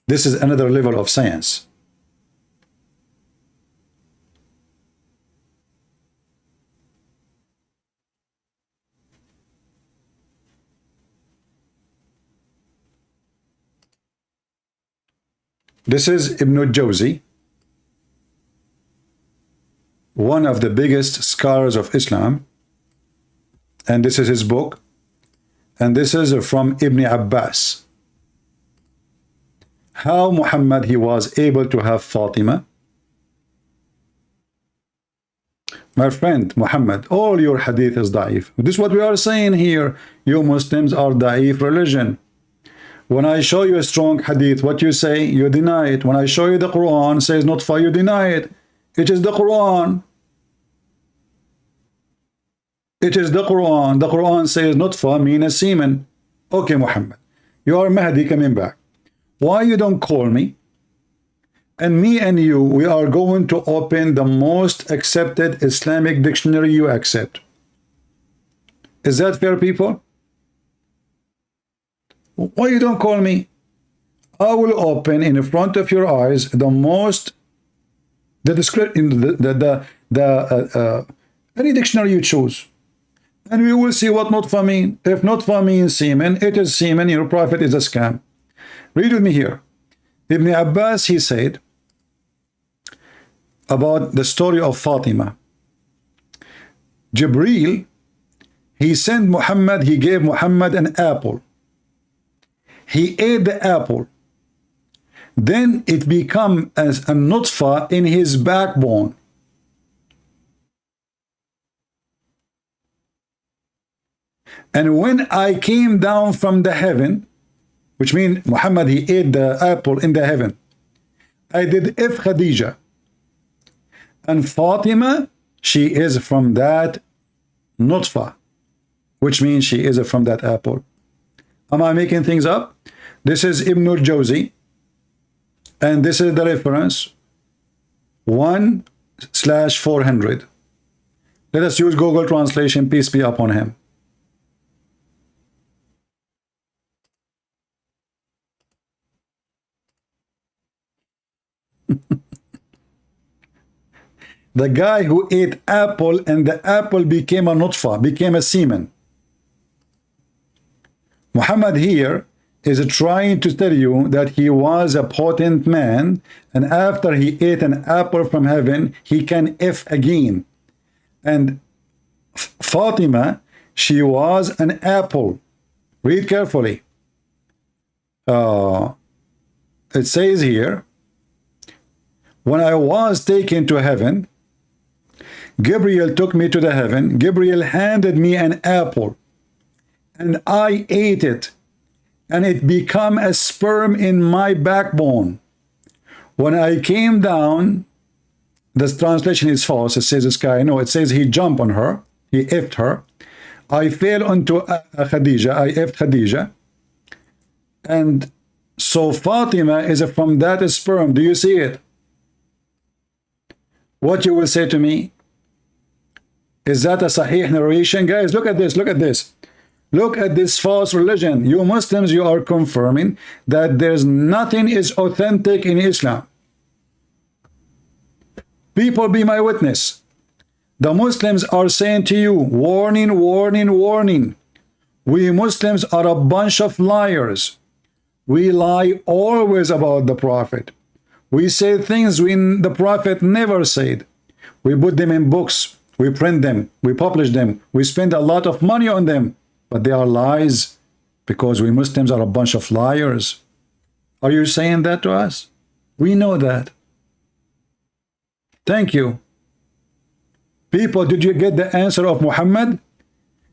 This is another level of science. This is Ibn Jawzi, one of the biggest scholars of Islam, and this is his book, and this is from Ibn Abbas. How Muhammad he was able to have Fatima. My friend Muhammad, all your hadith is da'if. This is what we are saying here. You Muslims are da'if religion. When I show you a strong hadith, what you say? You deny it. When I show you the Quran says not for, you deny it. It is the Quran. It is the Quran. The Quran says not for mean a semen. Okay, Muhammad, you are Mahdi coming back. Why you don't call me? And me and you, we are going to open the most accepted Islamic dictionary you accept. Is that fair, people? Why you don't call me? I will open in front of your eyes the most, the description, any dictionary you choose, and we will see what not for mean. If not for mean semen, it is semen. Your prophet is a scam. Read with me here. Ibn Abbas, he said about the story of Fatima. Jibreel, he sent Muhammad, he gave Muhammad an apple. He ate the apple. Then it became as a nutfa in his backbone. And when I came down from the heaven, which means Muhammad, he ate the apple in the heaven, I did if Khadija. And Fatima, she is from that nutfa, which means she is from that apple. Am I making things up? This is Ibn Jawzi, and this is the reference 1/400. Let us use Google Translation, peace be upon him. The guy who ate apple and the apple became a nutfa, became a semen. Muhammad here is trying to tell you that he was a potent man, and after he ate an apple from heaven, he can F again. And Fatima, she was an apple. Read carefully. It says here, when I was taken to heaven, Gabriel took me to the heaven. Gabriel handed me an apple, and I ate it, and it became a sperm in my backbone. When I came down, this translation is false. It says this guy. No, it says he jumped on her. He effed her. I fell onto Khadija. I effed Khadija. And so Fatima is from that sperm. Do you see it? What you will say to me? Is that a sahih narration? Guys, look at this. Look at this. Look at this false religion. You Muslims, you are confirming that there's nothing is authentic in Islam. People, be my witness. The Muslims are saying to you, warning, warning, warning. We Muslims are a bunch of liars. We lie always about the Prophet. We say things when the Prophet never said. We put them in books. We print them, we publish them, we spend a lot of money on them, but they are lies because we Muslims are a bunch of liars. Are you saying that to us? We know that. Thank you. People, did you get the answer of Muhammad?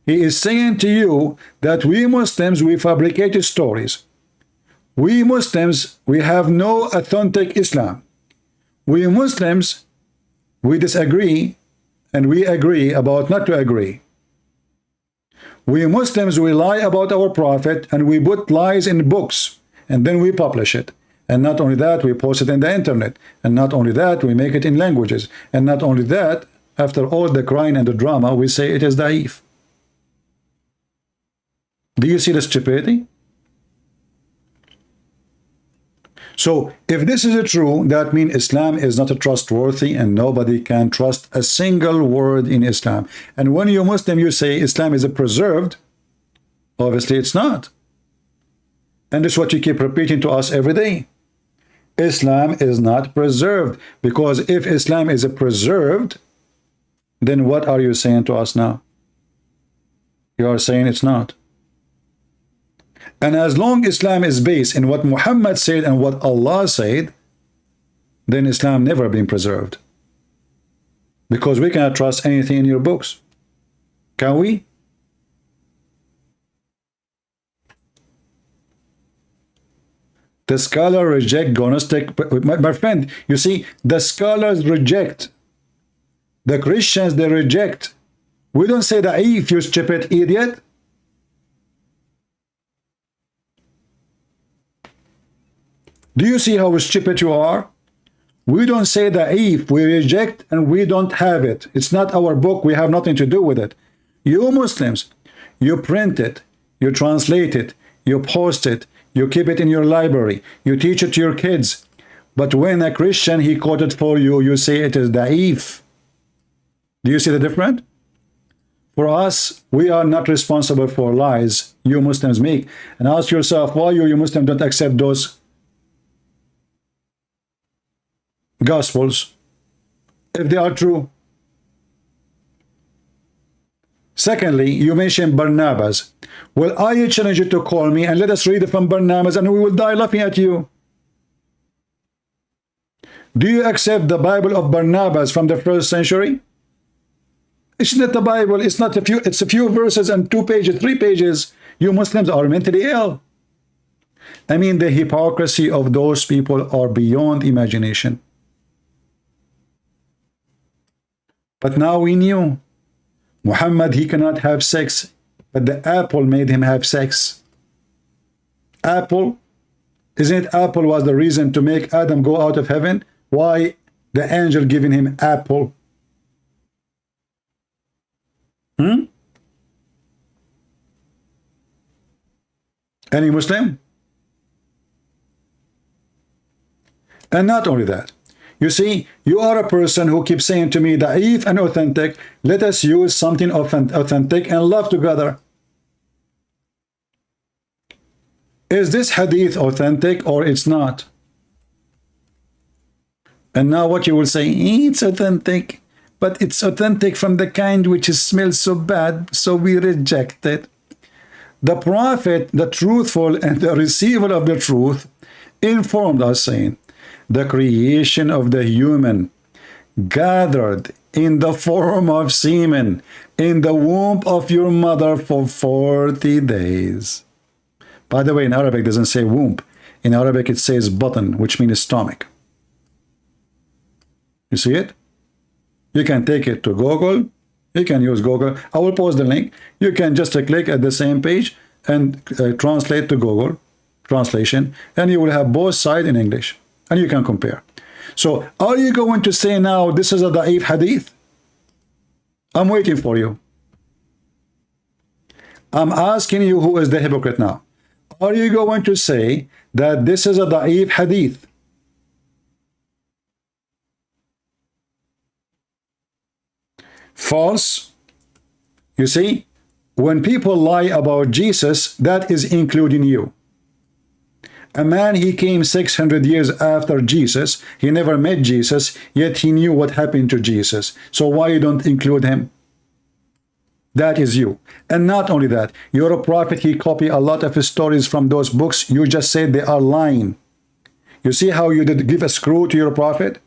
He is saying to you that we Muslims, we fabricate stories. We Muslims, we have no authentic Islam. We Muslims, we disagree, and we agree about not to agree. We Muslims, we lie about our prophet, and we put lies in books, and then we publish it. And not only that, we post it in the internet. And not only that, we make it in languages. And not only that, after all the crying and the drama, we say it is da'if. Do you see the stupidity? So if this is true, that means Islam is not trustworthy and nobody can trust a single word in Islam. And when you're Muslim, you say Islam is preserved. Obviously, it's not. And this is what you keep repeating to us every day. Islam is not preserved. Because if Islam is preserved, then what are you saying to us now? You are saying it's not. And as long Islam is based in what Muhammad said and what Allah said, then Islam never been preserved. Because we cannot trust anything in your books. Can we? The scholar reject gnostic. My friend, you see, the scholars reject. The Christians, they reject. We don't say that if you stupid idiot. Do you see how stupid you are? We don't say that if we reject and we don't have it. It's not our book. We have nothing to do with it. You Muslims, you print it, you translate it, you post it, you keep it in your library, you teach it to your kids. But when a Christian, he quoted for you, you say it is da'if. Do you see the difference? For us, we are not responsible for lies you Muslims make. And ask yourself, why you Muslims don't accept those Gospels if they are true? Secondly, you mentioned Barnabas. Well, I challenge you to call me and let us read it from Barnabas and we will die laughing at you. Do you accept the Bible of Barnabas from the 1st century? It's not the Bible. It's not it's a few verses and 2 pages, 3 pages. You Muslims are mentally ill. I mean, the hypocrisy of those people are beyond imagination. But now we knew Muhammad, he cannot have sex, but the apple made him have sex. Apple, isn't it apple was the reason to make Adam go out of heaven? Why the angel giving him apple? Any Muslim? And not only that, you see, you are a person who keeps saying to me that if and authentic, let us use something authentic and love together. Is this hadith authentic or it's not? And now what you will say, it's authentic, but it's authentic from the kind which smells so bad, so we reject it. The prophet, the truthful and the receiver of the truth, informed us saying, the creation of the human gathered in the form of semen in the womb of your mother for 40 days. By the way, in Arabic it doesn't say womb. In Arabic it says button, which means stomach. You see it? You can take it to Google. You can use Google. I will post the link. You can just click at the same page and translate to Google translation, and you will have both sides in English. And you can compare. So, are you going to say now this is a da'if hadith? I'm waiting for you. I'm asking you who is the hypocrite now. Are you going to say that this is a da'if hadith? False. You see, when people lie about Jesus, that is including you. A man, he came 600 years after Jesus. He never met Jesus, yet he knew what happened to Jesus. So why you don't include him? That is you. And not only that, you're a prophet. He copied a lot of his stories from those books. You just said they are lying. You see how you did give a screw to your prophet?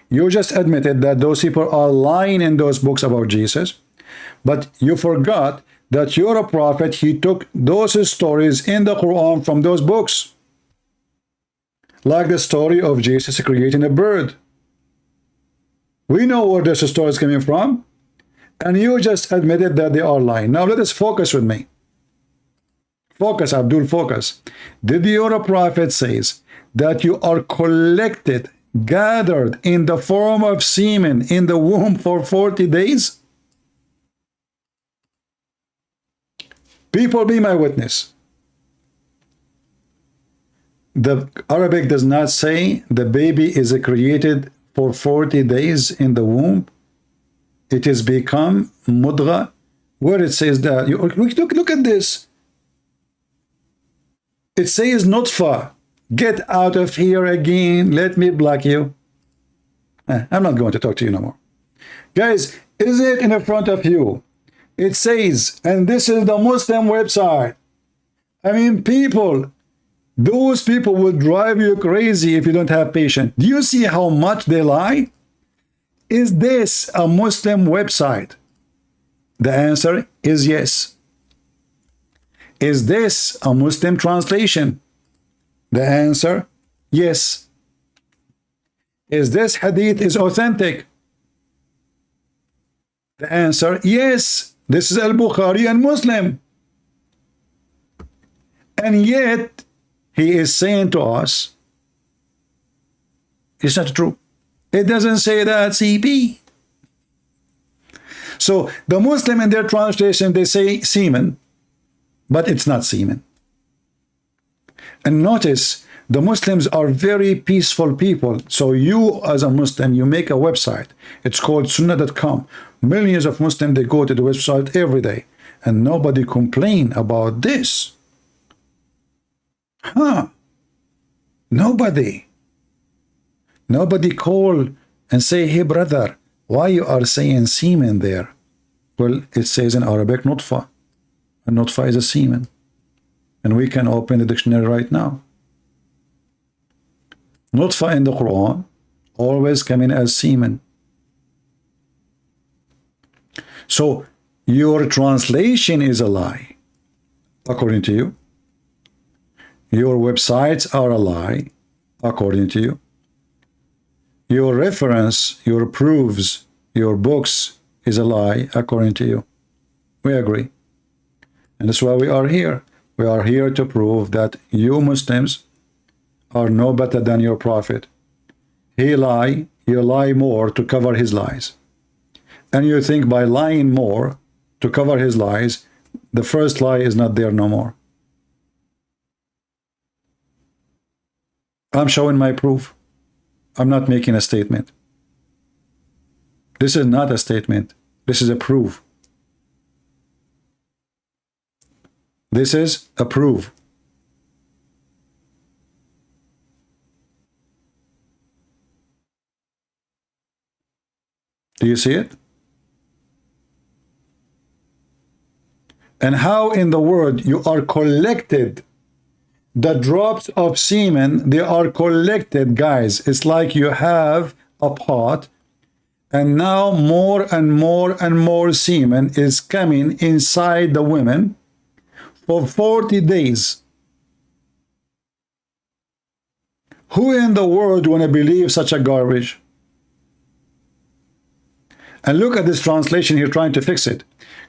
You just admitted that those people are lying in those books about Jesus. But you forgot that you're a prophet. He took those stories in the Quran from those books. Like the story of Jesus creating a bird. We know where this story is coming from. And you just admitted that they are lying. Now let us focus with me. Focus, Abdul, focus. Did your prophet says that you are collected, gathered in the form of semen in the womb for 40 days? People, be my witness. The Arabic does not say the baby is created for 40 days in the womb. It is become mudgha, where it says that. Look at this. It says nutfa. Get out of here again. Let me block you. I'm not going to talk to you no more. Guys, is it in front of you? It says, and this is the Muslim website. I mean, people, those people will drive you crazy if you don't have patience. Do you see how much they lie? Is this a Muslim website? The answer is yes. Is this a Muslim translation? The answer, yes. Is this hadith is authentic? The answer, yes. This is Al-Bukhari and Muslim. And yet, he is saying to us, it's not true. It doesn't say that, CP. So, the Muslim in their translation, they say semen, but it's not semen. And notice, the Muslims are very peaceful people. So you, as a Muslim, you make a website. It's called Sunnah.com. Millions of Muslims, they go to the website every day. And nobody complain about this. Nobody. Nobody call and say, hey, brother, why you are saying semen there? Well, it says in Arabic, nutfa. And nutfa is a semen. And we can open the dictionary right now. Nutfa in the Quran always come in as semen. So your translation is a lie, according to you. Your websites are a lie, according to you. Your reference, your proofs, your books is a lie, according to you. We agree. And that's why we are here. We are here to prove that you Muslims are no better than your prophet. He lie, you lie more to cover his lies. And you think by lying more to cover his lies, the first lie is not there no more. I'm showing my proof. I'm not making a statement. This is not a statement. This is a proof. This is a proof. Do you see it? And how in the world you are collected, the drops of semen, they are collected, guys. It's like you have a pot, and now more and more and more semen is coming inside the women for 40 days. Who in the world want to believe such a garbage? And look at this translation here trying to fix it.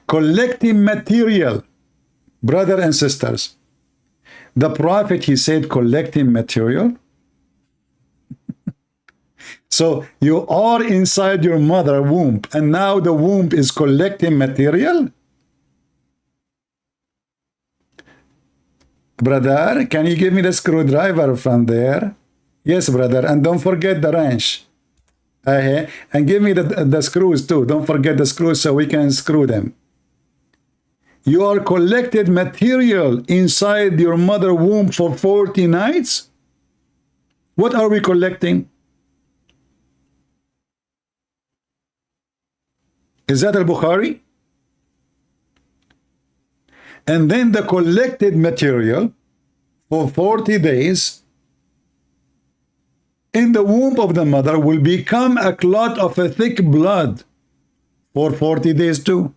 Collecting material, brother and sisters. The prophet, he said collecting material. So you are inside your mother womb, and now the womb is collecting material? Brother, can you give me the screwdriver from there? Yes, brother, and don't forget the wrench. And give me the screws too. Don't forget the screws so we can screw them. You are collected material inside your mother womb for 40 nights? What are we collecting? Is that al-Bukhari? And then the collected material for 40 days in the womb of the mother will become a clot of a thick blood for 40 days too.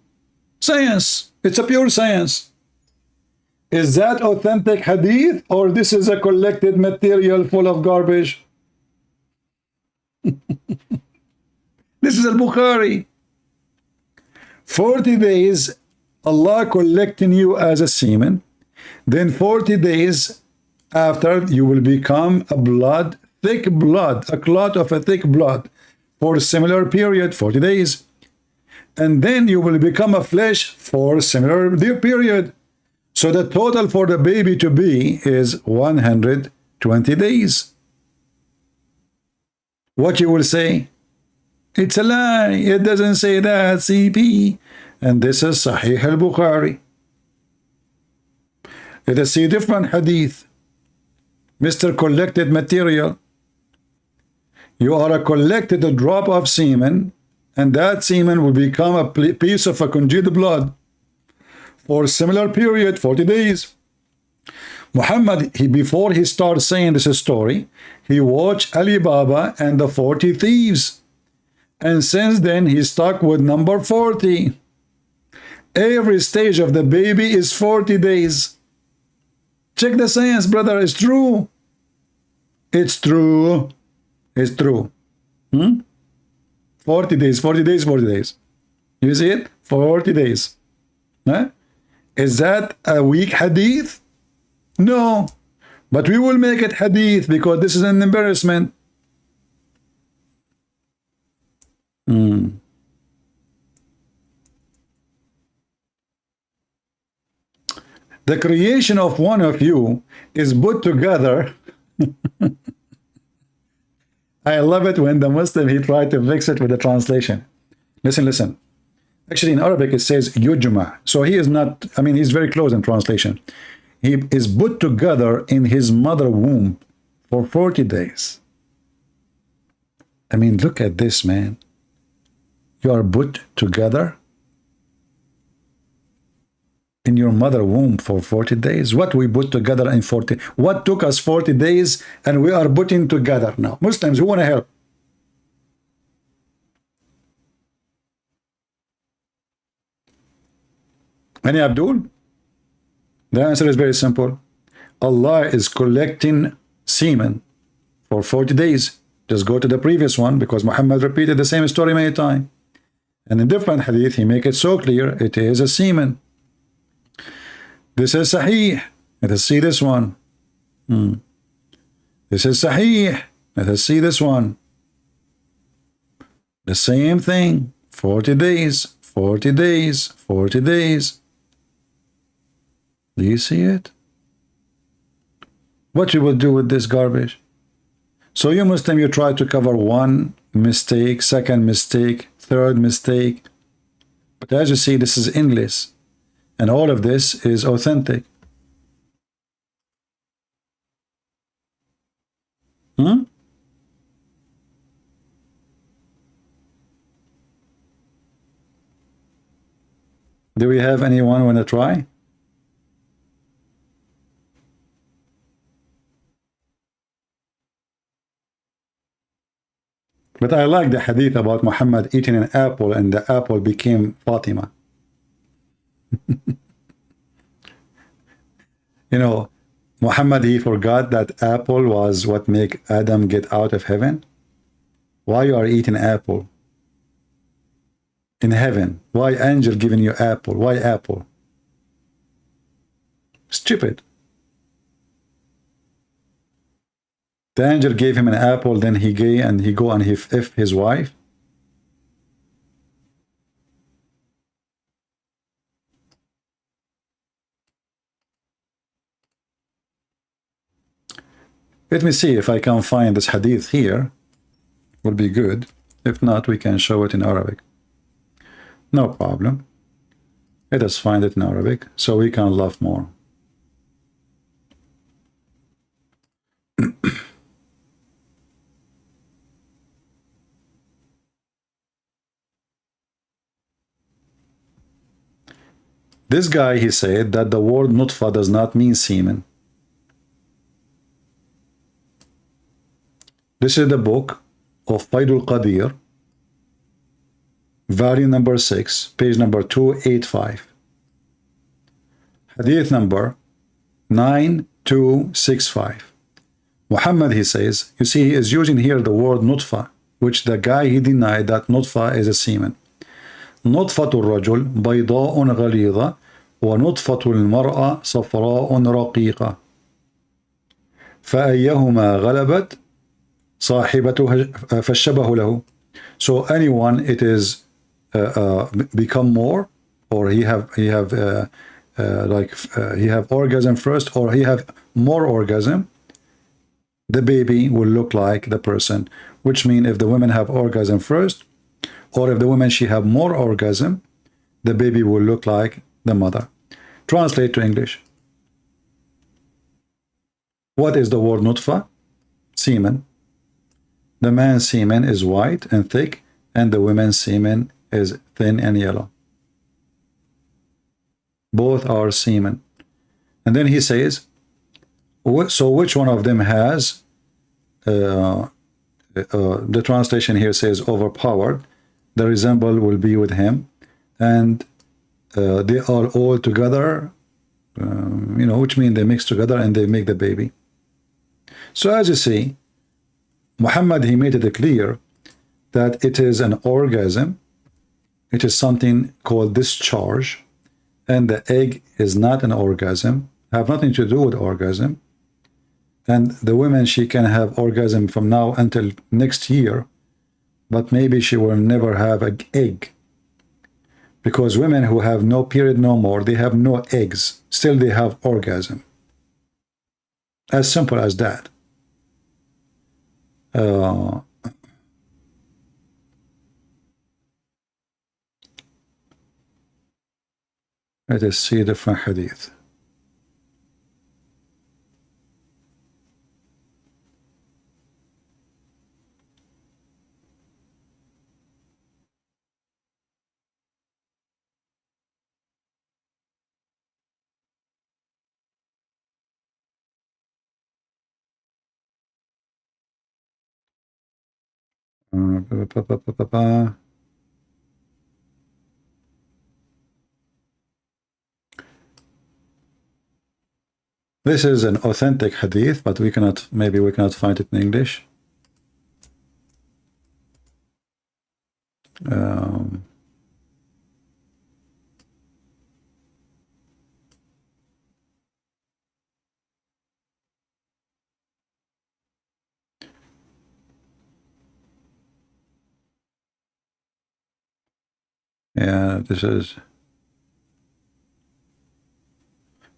Science. It's a pure science. Is that authentic hadith, or this is a collected material full of garbage? This is al-Bukhari. 40 days, Allah collecting you as a semen. Then 40 days after, you will become a blood, thick blood, a clot of a thick blood for a similar period, 40 days. And then you will become a flesh for a similar period. So the total for the baby to be is 120 days. What you will say? It's a lie. It doesn't say that, CP. And this is Sahih al-Bukhari. Let us see different hadith. Mr. Collected material. You are a collected drop of semen, and that semen will become a piece of a congealed blood for a similar period, 40 days. Muhammad, before he starts saying this story, he watched Ali Baba and the 40 thieves. And since then, he's stuck with number 40. Every stage of the baby is 40 days. Check the science, brother. It's true. It's true. It's true. 40 days, 40 days, 40 days. You see it? 40 days. Huh? Is that a weak hadith? No. But we will make it hadith because this is an embarrassment. The creation of one of you is put together. I love it when the Muslim, he tried to mix it with the translation. Listen, listen. Actually, in Arabic, it says yujma. So he is not, I mean, he's very close in translation. He is put together in his mother womb for 40 days. I mean, look at this, man. You are put together in your mother womb for 40 days. What we put together in 40? What took us 40 days and we are putting together now? Muslims, who want to help? Any Abdul? The answer is very simple. Allah is collecting semen for 40 days. Just go to the previous one because Muhammad repeated the same story many times. And in different hadith, he make it so clear it is a semen. This is Sahih. Let us see this one. This is Sahih. Let us see this one. The same thing. 40 days, 40 days, 40 days. Do you see it? What you will do with this garbage? So you Muslim, you try to cover one mistake, second mistake, third mistake. But as you see, this is English. And all of this is authentic. Do we have anyone want to try? But I like the hadith about Muhammad eating an apple and the apple became Fatima. You know, Muhammad, he forgot that apple was what make Adam get out of heaven. Why you are eating apple? In heaven. Why angel giving you apple? Why apple? Stupid. The angel gave him an apple, then he gay and he go and he f his wife. Let me see if I can find this hadith here. Will be good. If not, we can show it in Arabic. No problem. Let us find it in Arabic so we can laugh more. This guy, he said that the word nutfa does not mean semen. This is the book of Faidul Qadir, volume number 6, page number 285. Hadith number 9265. Muhammad, he says, you see, he is using here the word nutfa, which the guy, he denied that nutfa is a semen. نطفة الرجل بيضاء غليظة ونطفة المرأة صفراء رقيقة فأيهما غلبت صاحبته فالشبه له. So anyone it is become more, or he have orgasm first, or he have more orgasm, the baby will look like the person. Which means if the women have orgasm first, or if the woman she have more orgasm, the baby will look like the mother. Translate to English. What is the word nutfa? Semen. The man's semen is white and thick, and the woman's semen is thin and yellow. Both are semen. And then he says, so which one of them has, the translation here says overpowered, the resemble will be with him, and they are all together, which means they mix together and they make the baby. So as you see, Muhammad, he made it clear that it is an orgasm. It is something called discharge, and the egg is not an orgasm, have nothing to do with orgasm. And the woman, she can have orgasm from now until next year, but maybe she will never have an egg. Because women who have no period no more, they have no eggs, still they have orgasm. As simple as that. Let us see different hadith. This is an authentic hadith, but maybe we cannot find it in English. Yeah, this is.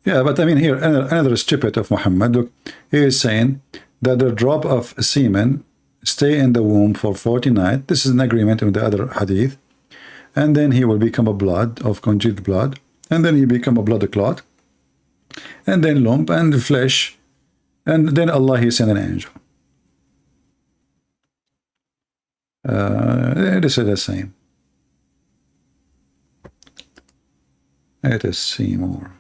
Yeah, but I mean here, another stupid of Muhammad. Look, he is saying that the drop of semen stay in the womb for 40 nights. This is an agreement with the other hadith. And then he will become a blood of congealed blood. And then he become a blood clot. And then lump and flesh. And then Allah, he sent an angel. This is the same. Let us see more.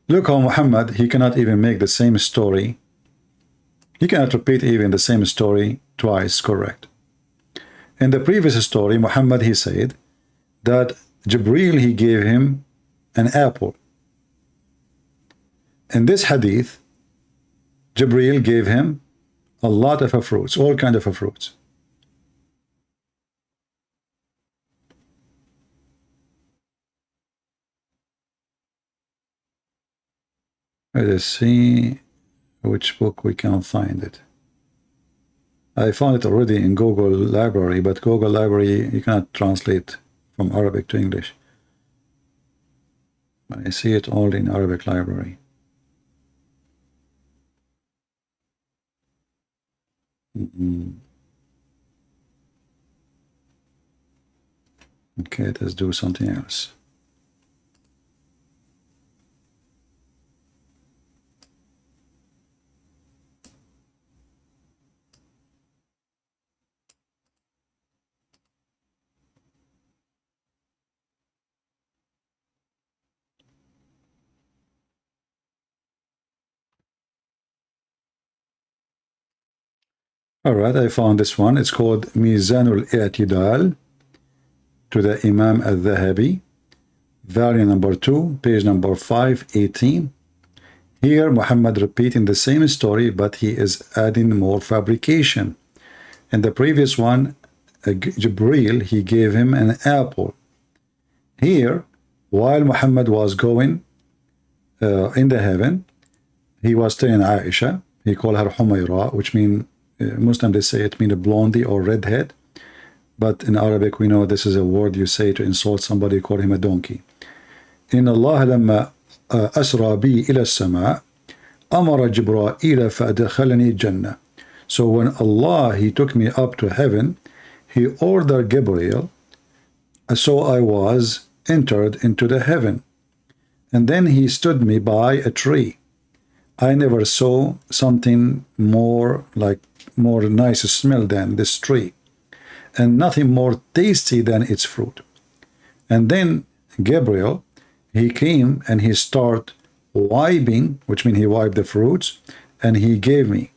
Look how Muhammad, he cannot even make the same story. He cannot repeat even the same story twice correct. In the previous story, Muhammad, he said that Jibreel, he gave him an apple. In this hadith, Jibreel gave him a lot of fruits, all kind of fruits. Let us see which book we can find it. I found it already in Google Library, but Google Library, you cannot translate from Arabic to English. I see it only in Arabic Library. Okay, let's do something else. All right, I found this one. It's called Mizanul I'tidal to the Imam al-Dhahabi, volume number 2, page number 518. Here, Muhammad repeating the same story, but he is adding more fabrication. In the previous one, Jibreel, he gave him an apple. Here, while Muhammad was going in the heaven, he was telling Aisha, he called her Humayra, which means Muslim, they say it means a blondie or redhead, but in Arabic we know this is a word you say to insult somebody, call him a donkey. إن الله لما أسرى بي إلى السماء أمر جبرائيل فأدخلني الجنة. So when Allah, He took me up to heaven, He ordered Gabriel, so I was entered into the heaven. And then He stood me by a tree. I never saw something more nice smell than this tree, and nothing more tasty than its fruit. And then Gabriel, he came and he started wiping, which means he wiped the fruits, and he gave me.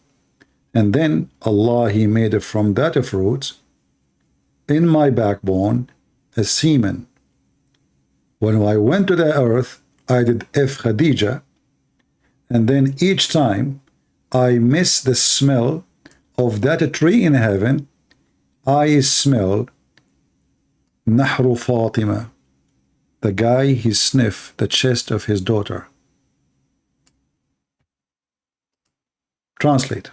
And then Allah, He made from that fruits in my backbone a semen. When I went to the earth, I did F Khadija, and then each time I miss the smell of that tree in heaven, I smell Nahru Fatima, the guy he sniffed the chest of his daughter. Translate.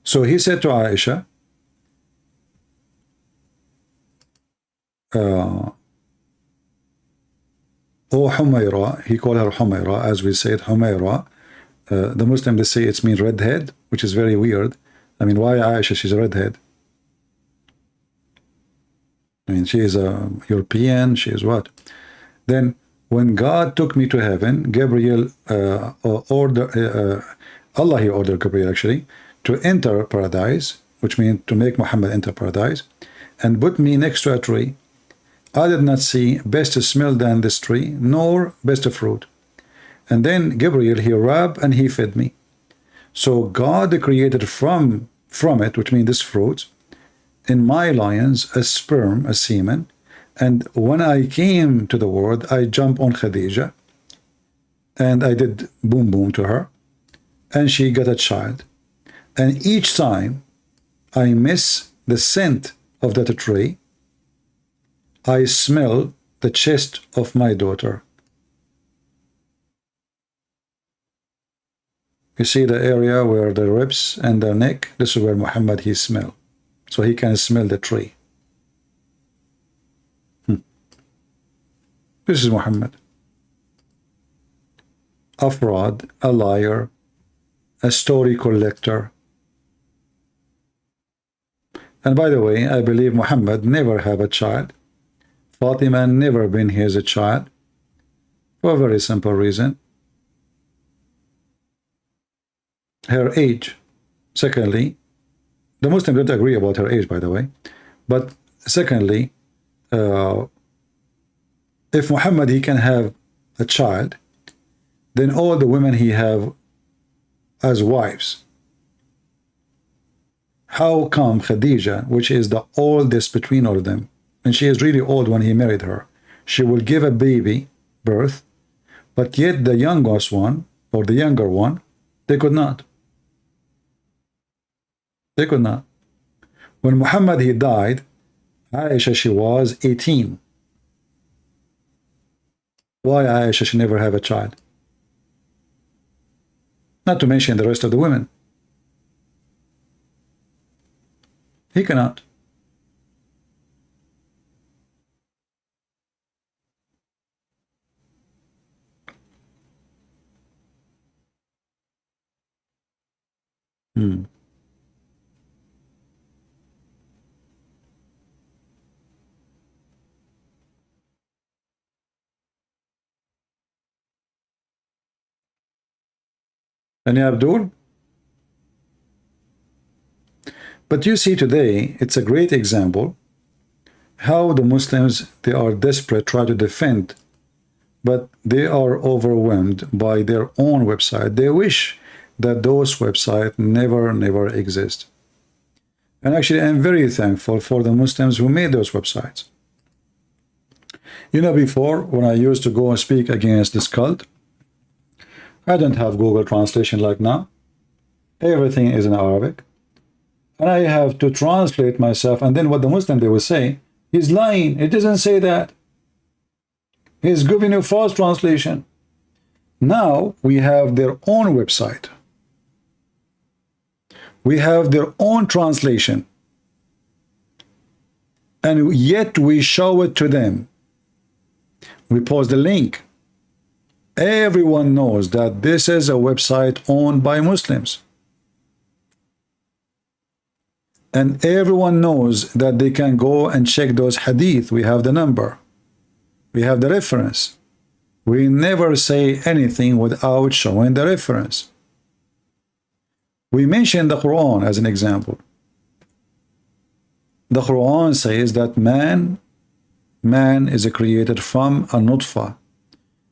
So he said to Aisha, O Humayra, he called her Humayra, as we say it, Humayra. The Muslims, they say it's mean redhead, which is very weird. I mean, why Aisha, she's a redhead? I mean, she is a European, she is what? Then, when God took me to heaven, Gabriel Allah, He ordered Gabriel actually, to enter paradise, which means to make Muhammad enter paradise, and put me next to a tree. I did not see best smell than this tree, nor best fruit. And then Gabriel, he rubbed and he fed me. So God created from it, which means this fruit, in my lions a sperm, a semen. And when I came to the world, I jumped on Khadija, and I did boom boom to her, and she got a child. And each time I miss the scent of that tree, I smell the chest of my daughter. You see the area where the ribs and the neck, this is where Muhammad, he smell. So he can smell the tree. This is Muhammad. A fraud, a liar, a story collector. And by the way, I believe Muhammad never have a child. Fatima never been his child, for a very simple reason. Her age. Secondly, the Muslims don't agree about her age, by the way. But secondly, if Muhammad, he can have a child, then all the women he have as wives. How come Khadija, which is the oldest between all of them, and she is really old when he married her, she will give a baby birth, but yet the youngest one, or the younger one, they could not. They could not. When Muhammad, he died, Aisha, she was 18. Why Aisha, she never have a child? Not to mention the rest of the women. He cannot. And Abdul? But you see today, it's a great example how the Muslims, they are desperate, try to defend, but they are overwhelmed by their own website. They wish that those websites never exist. And actually, I'm very thankful for the Muslims who made those websites. You know, before, when I used to go and speak against this cult, I didn't have Google translation like now. Everything is in Arabic. And I have to translate myself. And then what the Muslim, they will say, he's lying. It doesn't say that. He's giving you false translation. Now we have their own website. We have their own translation. and yet we show it to them. We post the link. Everyone knows that this is a website owned by Muslims. And everyone knows that they can go and check those hadith. We have the number. We have the reference. We never say anything without showing the reference. We mentioned the Quran as an example. The Quran says that man is created from a nutfa.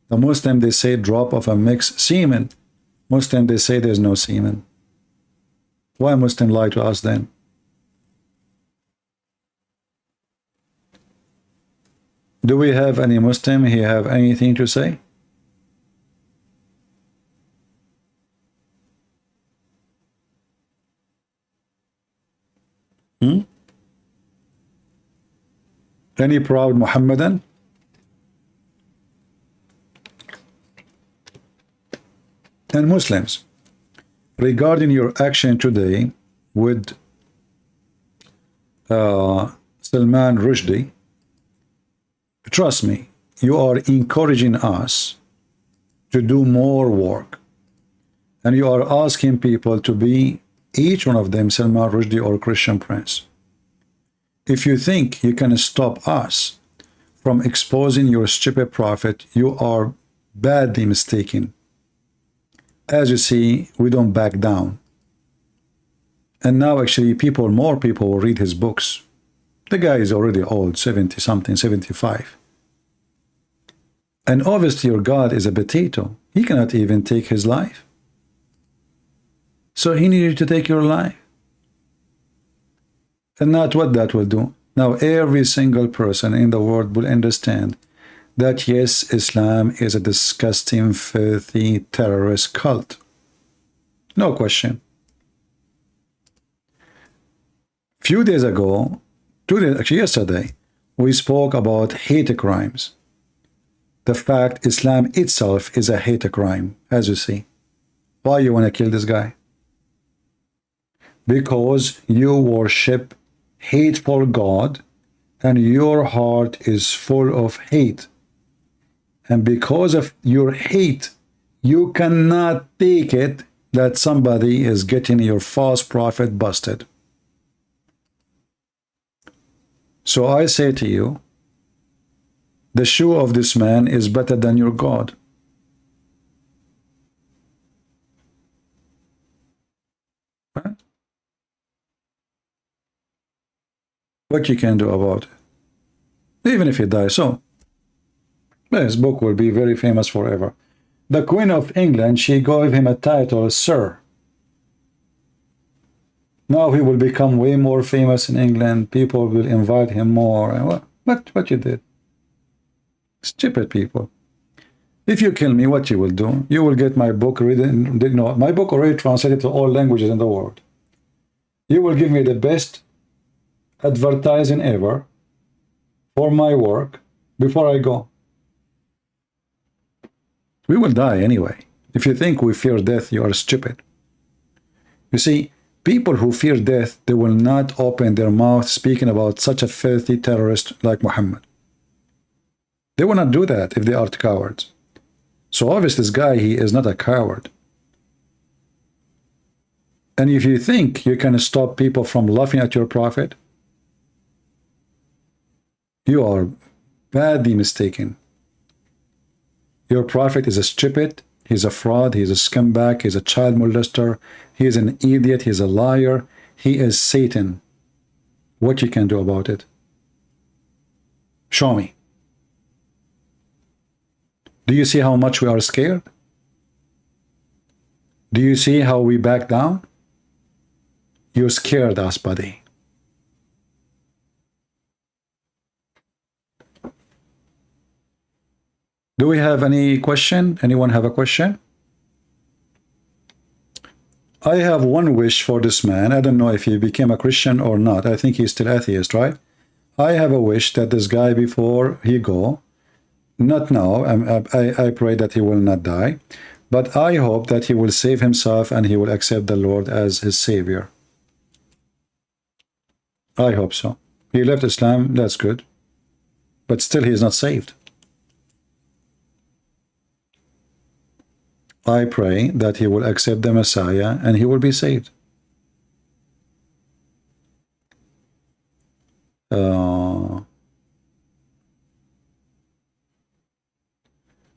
The Muslim, they say drop of a mixed semen. Muslim, they say there's no semen. Why Muslim lie to us then? Do we have any Muslim here have anything to say? Any proud Muhammadan? And Muslims, regarding your action today with Salman Rushdie, trust me, you are encouraging us to do more work. And you are asking people to be, each one of them, Salman Rushdie or Christian Prince. If you think you can stop us from exposing your stupid prophet, you are badly mistaken. As you see, we don't back down. And now actually more people will read his books. The guy is already old, 70 something, 75. And obviously your God is a potato. He cannot even take his life. So he needed to take your life. And not what that will do. Now every single person in the world will understand that yes, Islam is a disgusting, filthy, terrorist cult. No question. Few days ago, 2 days, actually yesterday, we spoke about hate crimes. The fact Islam itself is a hate crime, as you see. Why you want to kill this guy? Because you worship hateful God and your heart is full of hate. And because of your hate, you cannot take it that somebody is getting your false prophet busted. So I say to you, the shoe of this man is better than your God. Right? What you can do about it? Even if he dies, so his book will be very famous forever. The Queen of England, she gave him a title, Sir. Now he will become way more famous in England. People will invite him more. And what you did? Stupid people. If you kill me, what you will do? You will get my book written. No, my book already translated to all languages in the world. You will give me the best advertising ever for my work before I go. We will die anyway. If you think we fear death, you are stupid. You see, people who fear death, they will not open their mouth speaking about such a filthy terrorist like Muhammad. They will not do that if they are cowards. So obviously this guy, he is not a coward. And if you think you can stop people from laughing at your prophet, you are badly mistaken. Your prophet is a stupid, he's a fraud, he's a scumbag, he's a child molester, he is an idiot, he's a liar, he is Satan. What you can do about it? Show me. Do you see how much we are scared? Do you see how we back down? You scared us, buddy. Do we have any question? Anyone have a question? I have one wish for this man. I don't know if he became a Christian or not. I think he's still atheist, right? I have a wish that this guy, before he go, not now, I pray that he will not die, but I hope that he will save himself and he will accept the Lord as his Savior. I hope so. He left Islam, that's good. But still he is not saved. I pray that he will accept the Messiah and he will be saved.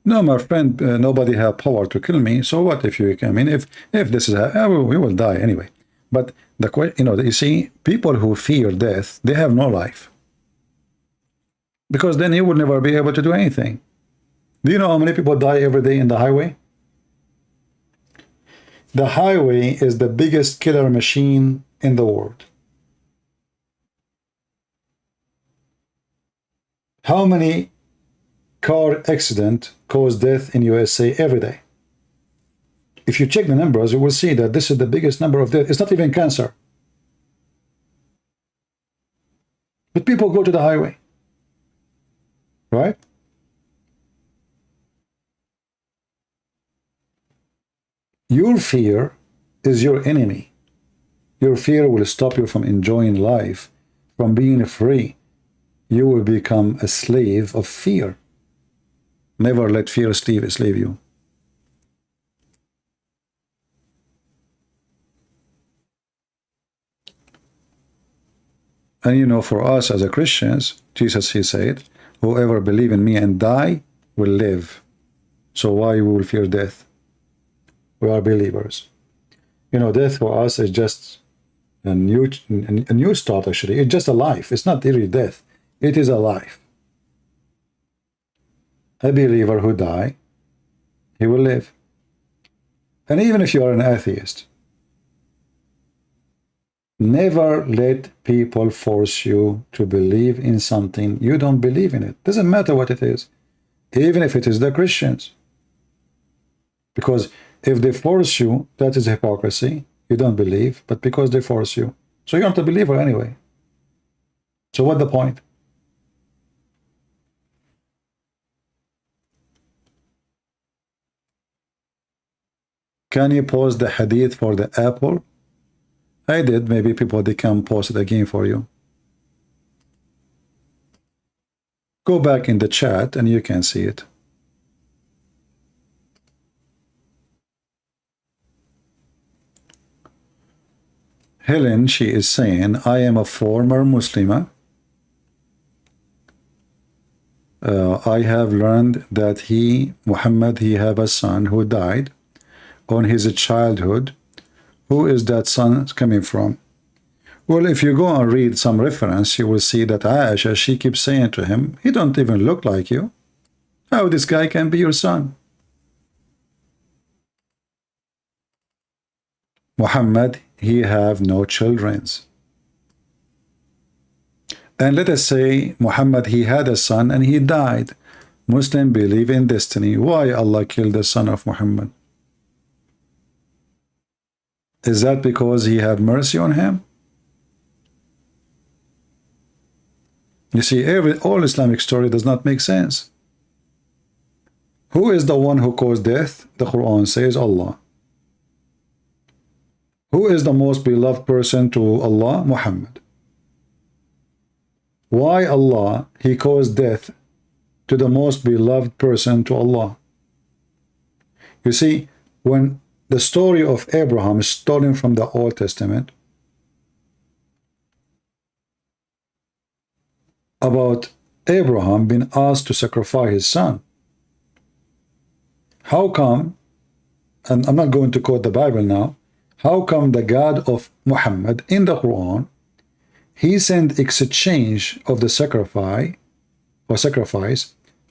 No, my friend, nobody have power to kill me. So what if you? I mean, if this is, we will die anyway. But the question, you know, you see, people who fear death, they have no life, because then you will never be able to do anything. Do you know how many people die every day in the highway? The highway is the biggest killer machine in the world. How many car accidents cause death in USA every day? If you check the numbers, you will see that this is the biggest number of deaths. It's not even cancer. But people go to the highway, right? Your fear is your enemy. Your fear will stop you from enjoying life, from being free. You will become a slave of fear. Never let fear slave you. And you know, for us as a Christians, Jesus, he said, whoever believe in me and die will live. So why we will fear death? We are believers. You know, death for us is just a new start, actually. It's just a life. It's not really death. It is a life. A believer who die, he will live. And even if you are an atheist, never let people force you to believe in something you don't believe in. It doesn't matter what it is, even if it is the Christians. Because if they force you, that is hypocrisy. You don't believe, but because they force you. So you're not a believer anyway. So what's the point? Can you post the hadith for the apple? I did. Maybe people, they can post it again for you. Go back in the chat and you can see it. Helen, she is saying, I am a former Muslimah. I have learned that Muhammad, he have a son who died on his childhood. Who is that son coming from? Well, if you go and read some reference, you will see that Aisha, she keeps saying to him, he don't even look like you. How this guy can be your son? Muhammad, he have no children. And let us say Muhammad, he had a son and he died. Muslim believe in destiny. Why Allah killed the son of Muhammad? Is that because he have mercy on him? You see, all Islamic story does not make sense. Who is the one who caused death? The Quran says Allah. Who is the most beloved person to Allah? Muhammad. Why Allah, he caused death to the most beloved person to Allah? You see, when the story of Abraham is stolen from the Old Testament about Abraham being asked to sacrifice his son, how come, and I'm not going to quote the Bible now, how come the God of Muhammad in the Quran, he sent exchange of the sacrifice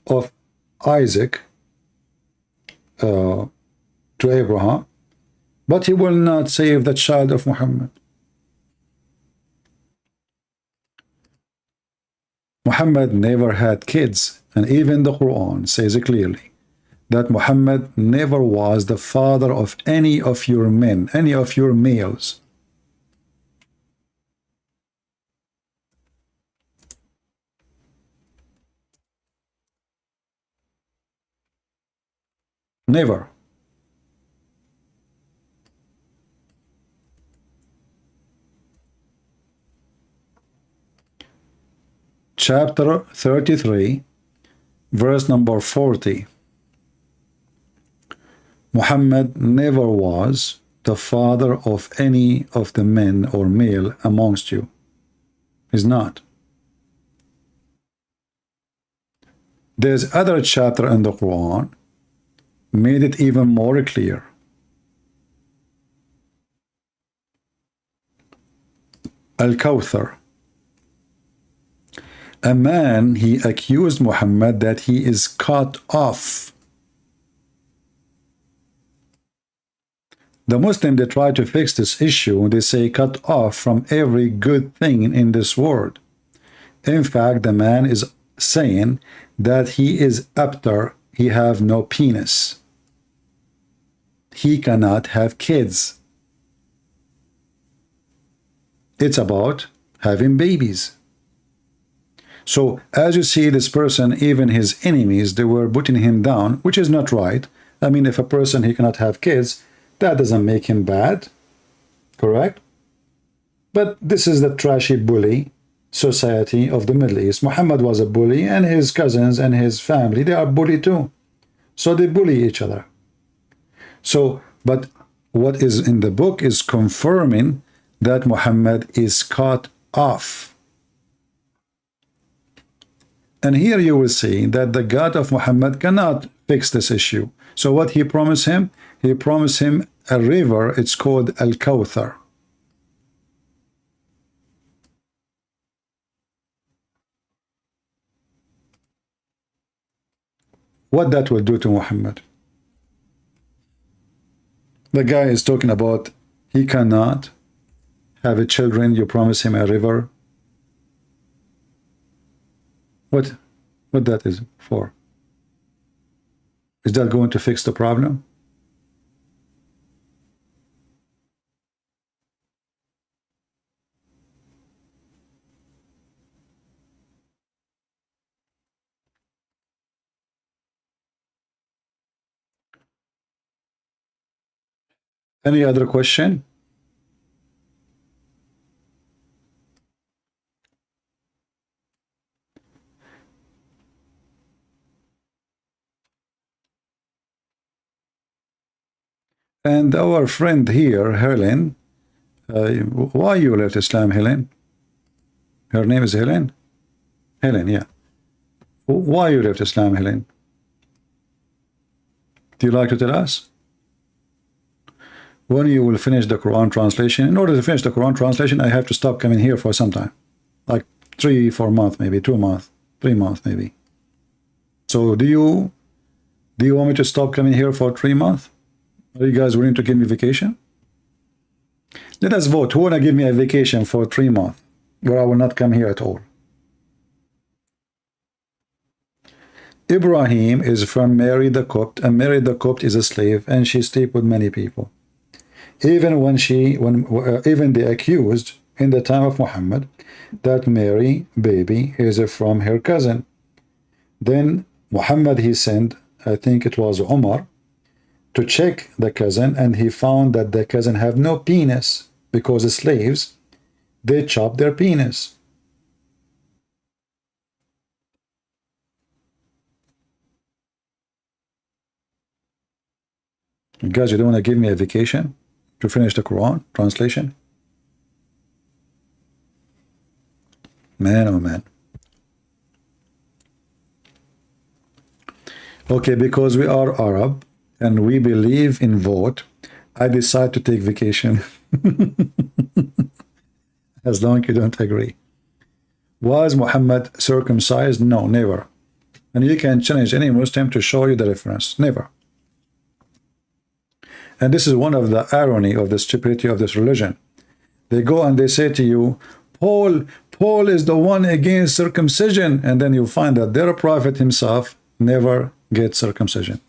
of Isaac to Abraham, but he will not save the child of Muhammad? Muhammad never had kids, and even the Quran says clearly that Muhammad never was the father of any of your men, any of your males. Never. chapter 33, verse number 40. Muhammad never was the father of any of the men or male amongst you. He's not. There's other chapter in the Quran made it even more clear. Al-Kawthar. A man, he accused Muhammad that he is cut off. The Muslim, they try to fix this issue. They say cut off from every good thing in this world. In fact, the man is saying that he is after he have no penis. He cannot have kids. It's about having babies. So as you see, this person, even his enemies, they were putting him down, which is not right. I mean, if a person, he cannot have kids, that doesn't make him bad, correct? But this is the trashy bully society of the Middle East. Muhammad was a bully, and his cousins and his family, they are bully too. So they bully each other. So, but what is in the book is confirming that Muhammad is cut off. And here you will see that the God of Muhammad cannot fix this issue. So what he promised him? He promised him a river. It's called Al-Kawthar. What that will do to Muhammad? The guy is talking about he cannot have a children. You promise him a river. What that is for? Is that going to fix the problem? Any other question? And our friend here, Helen, why you left Islam, Helen? Her name is Helen? Helen, yeah. Why you left Islam, Helen? Do you like to tell us? When you will finish the Quran translation? In order to finish the Quran translation, I have to stop coming here for some time. Like 3-4 months, maybe 2 months, 3 months, maybe. So do you want me to stop coming here for 3 months? Are you guys willing to give me vacation? Let us vote. Who want to give me a vacation for 3 months where I will not come here at all? Ibrahim is from Mary the Copt, and Mary the Copt is a slave, and she slept with many people. Even even they accused in the time of Muhammad that Mary baby is from her cousin. Then Muhammad, he sent, I think it was Umar, to check the cousin, and he found that the cousin have no penis because the slaves, they chop their penis. You guys, you don't want to give me a vacation to finish the Quran translation? Man, oh man. Okay, because we are Arab and we believe in vote, I decide to take vacation. As long as you don't agree. Was Muhammad circumcised? No, never. And you can challenge any Muslim to show you the reference. Never. And this is one of the irony of the stupidity of this religion. They go and they say to you, Paul is the one against circumcision, and then you find that their prophet himself never gets circumcision.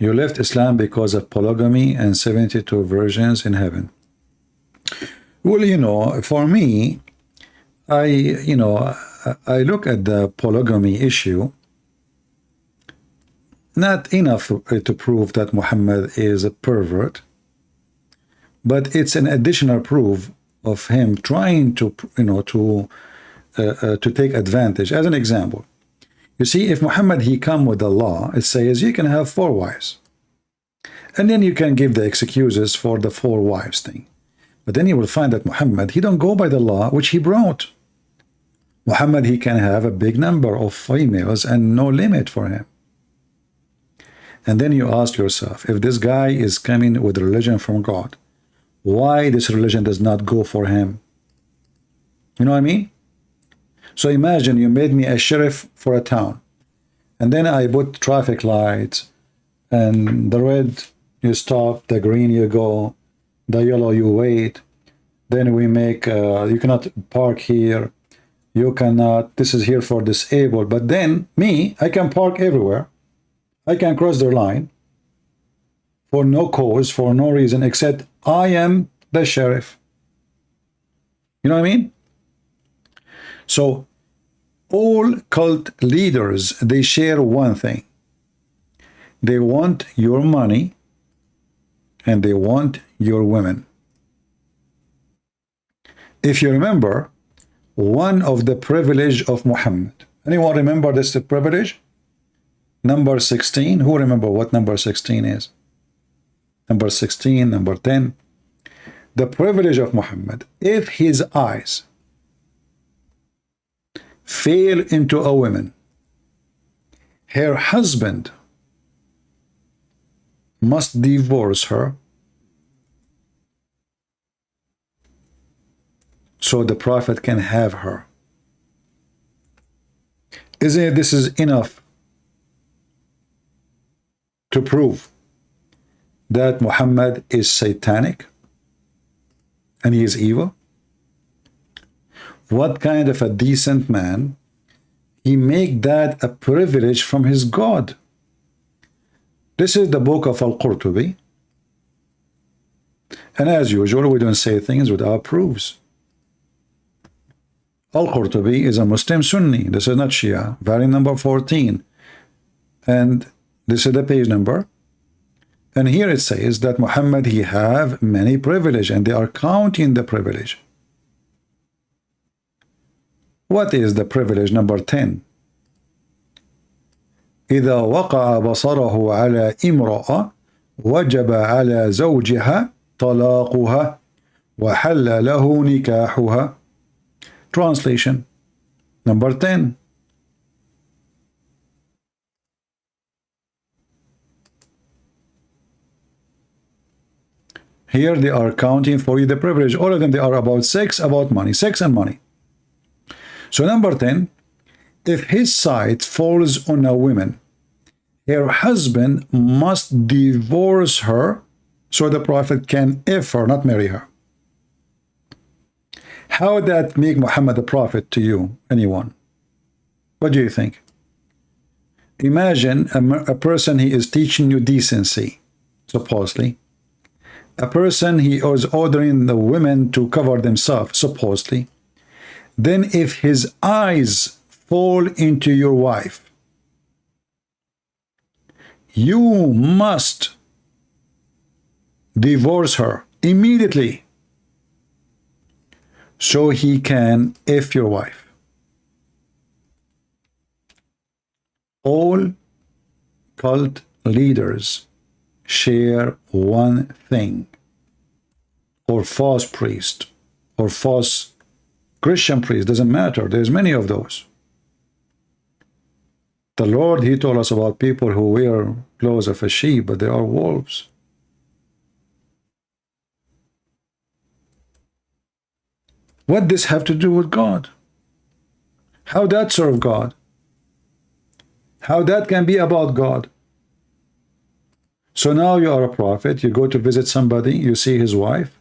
You left Islam because of polygamy and 72 virgins in heaven. Well, you know, for me, I look at the polygamy issue, not enough to prove that Muhammad is a pervert, but it's an additional proof of him trying to, to take advantage. As an example, you see, if Muhammad, he come with a law, it says you can have 4 wives. And then you can give the excuses for the 4 wives thing. But then you will find that Muhammad, he don't go by the law which he brought. Muhammad, he can have a big number of females and no limit for him. And then you ask yourself, if this guy is coming with religion from God, why this religion does not go for him? You know what I mean? So imagine you made me a sheriff for a town, and then I put traffic lights, and the red you stop, the green you go, the yellow you wait. Then we make you cannot park here, you cannot, this is here for disabled. But then me, I can park everywhere, I can cross their line for no cause, for no reason, except I am the sheriff. You know what I mean? So all cult leaders, they share one thing. They want your money and they want your women. If you remember, one of the privilege of Muhammad, anyone remember this privilege? Number 16. Who remember what number 16 is? Number 16, number 10. The privilege of Muhammad, if his eyes fail into a woman, her husband must divorce her, so the Prophet can have her. Isn't it, this is enough to prove that Muhammad is satanic and he is evil? What kind of a decent man, he make that a privilege from his God? This is the book of Al-Qurtubi, and as usual we don't say things without proofs. Al-Qurtubi is a Muslim Sunni. This is not Shia. Volume number 14, and this is the page number. And here it says that Muhammad, he have many privilege, and they are counting the privilege. What is the privilege number 10? إذا وقع بصره على امرأة وجب على زوجها طلاقها وحل له نكاحها. Translation, number 10. Here they are counting for you the privilege. All of them, they are about sex, about money, sex and money. So number 10, if his sight falls on a woman, her husband must divorce her so the Prophet can ever not marry her. How would that make Muhammad a prophet to you, anyone? What do you think? Imagine a person, he is teaching you decency, supposedly. A person, he is ordering the women to cover themselves, supposedly. Then if his eyes fall into your wife, you must divorce her immediately so he can F your wife. All cult leaders share one thing, or false priest, or false Christian priest, doesn't matter. There's many of those. The Lord, he told us about people who wear clothes of a sheep, but they are wolves. What does this have to do with God? How that serve God? How that can be about God? So now you are a prophet, you go to visit somebody, you see his wife.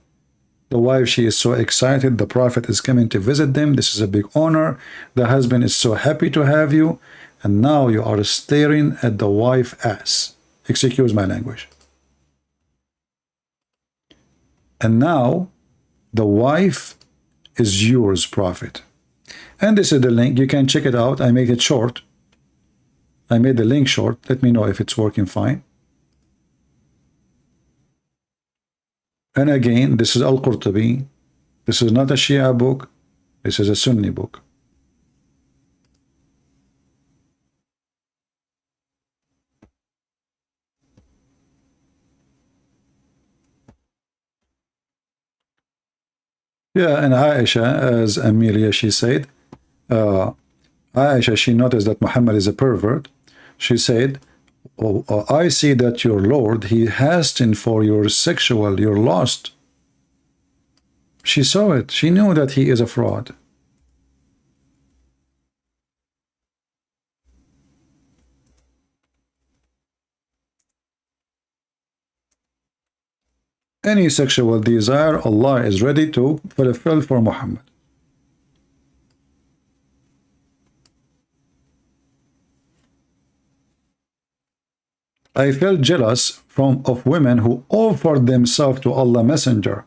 The wife, she is so excited, the Prophet is coming to visit them. This is a big honor. The husband is so happy to have you. And now you are staring at the wife ass. Excuse my language. And now the wife is yours, Prophet. And this is the link. You can check it out. I made it short. I made the link short. Let me know if it's working fine. And again, this is Al-Qurtubi. This is not a Shia book. This is a Sunni book. Yeah, and Aisha, as Amelia, she said, Aisha, she noticed that Muhammad is a pervert. She said, oh, I see that your Lord, he hastened for your sexual, your lust. She saw it. She knew that he is a fraud. Any sexual desire, Allah is ready to fulfill for Muhammad. I felt jealous of women who offered themselves to Allah Messenger.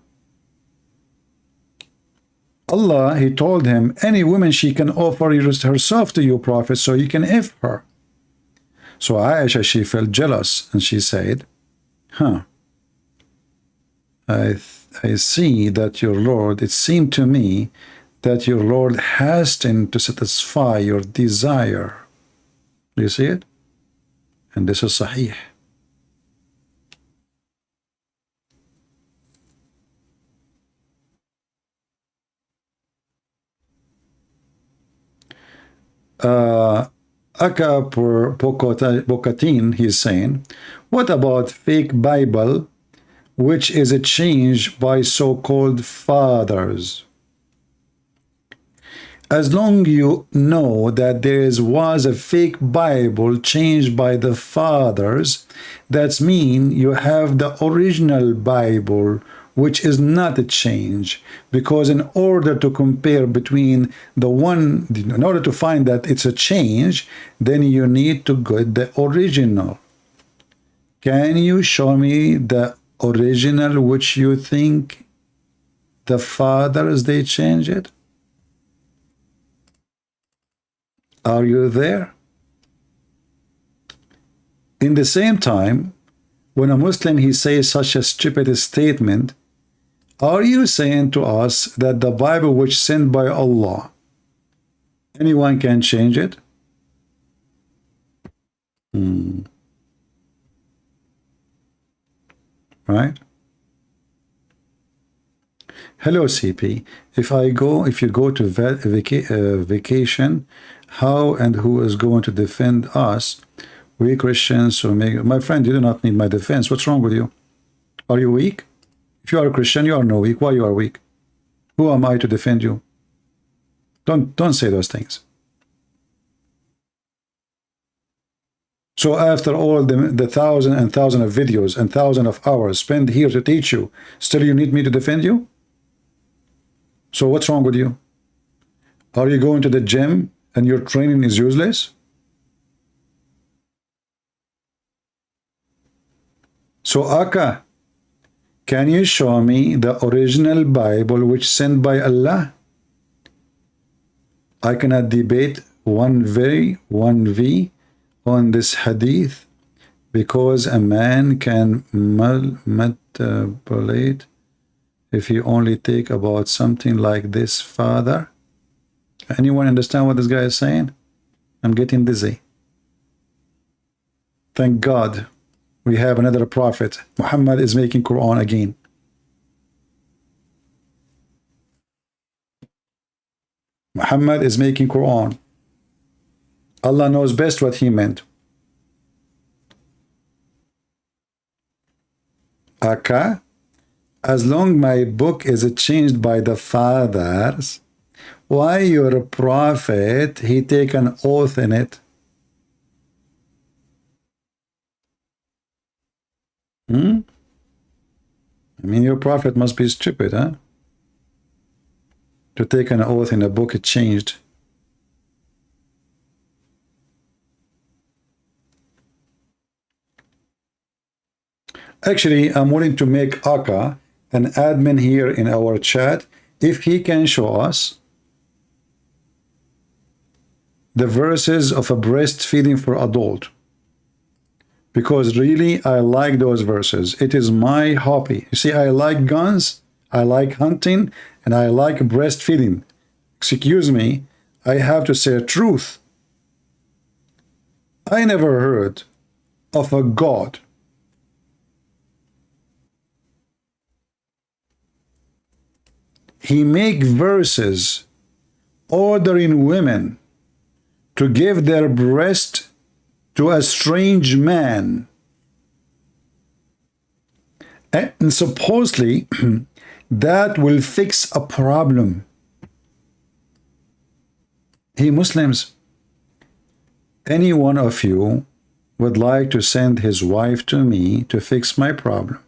Allah, he told him, any woman she can offer herself to you, Prophet, so you can if her. So Aisha, she felt jealous and she said, I see that your Lord, it seemed to me that your Lord hastened to satisfy your desire. Do you see it? And this is Sahih. Aka Pokatin, he's saying, what about fake Bible, which is a change by so-called fathers? As long you know that there was a fake Bible changed by the fathers, that means you have the original Bible, which is not a change. Because in order to compare between the one, in order to find that it's a change, then you need to get the original. Can you show me the original which you think the fathers, they change it? Are you there? In the same time, when a Muslim, he says such a stupid statement, are you saying to us that the Bible which sent by Allah, anyone can change it? Right? Hello, CP. If you go to vacation, how and who is going to defend us? We Christians, so my friend, you do not need my defense. What's wrong with you? Are you weak? If you are a Christian, you are no weak. Why you are weak? Who am I to defend you? Don't say those things. So after all the thousand and thousand of videos and thousand of hours spent here to teach you, still you need me to defend you? So what's wrong with you? Are you going to the gym and your training is useless? So Aka, can you show me the original Bible which sent by Allah? I cannot debate 1v on this hadith because a man can manipulate if you only think about something like this, Father. Anyone understand what this guy is saying? I'm getting dizzy. Thank God we have another prophet. Muhammad is making Quran again. Muhammad is making Quran. Allah knows best what he meant. Aka, as long my book is changed by the fathers, why your prophet, he take an oath in it? I mean, your prophet must be stupid, huh? To take an oath in a book it changed. Actually, I'm willing to make Aka an admin here in our chat if he can show us the verses of a breastfeeding for adult, because really I like those verses. It is my hobby. You see, I like guns, I like hunting, and I like breastfeeding. Excuse me, I have to say a truth. I never heard of a God he make verses ordering women to give their breast to a strange man, and supposedly that will fix a problem. Hey Muslims, any one of you would like to send his wife to me to fix my problem?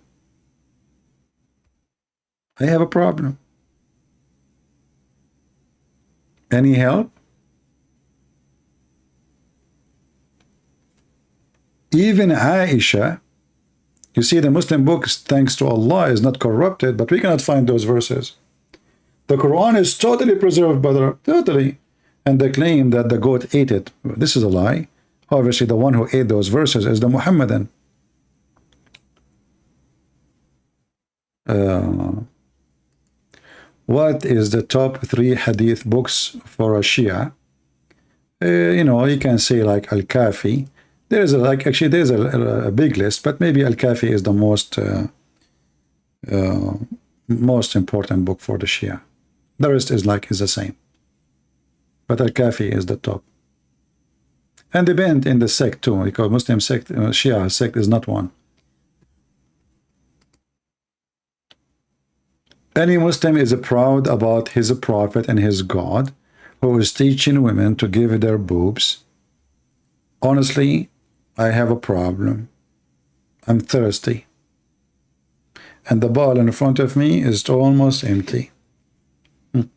I have a problem. Any help? Even Aisha, you see, the Muslim books, thanks to Allah, is not corrupted, but we cannot find those verses. The Quran is totally preserved, brother, totally. And they claim that the goat ate it. This is a lie. Obviously, the one who ate those verses is the Muhammadan. What is the top 3 hadith books for a Shia? You know, you can say like Al-Kafi. There's there's a big list, but maybe Al-Kafi is the most important book for the Shia. The rest is the same. But Al-Kafi is the top. And depend in the sect too, because Muslim sect, Shia sect is not one. Any Muslim is proud about his prophet and his God, who is teaching women to give their boobs. Honestly, I have a problem. I'm thirsty. And the bottle in front of me is almost empty.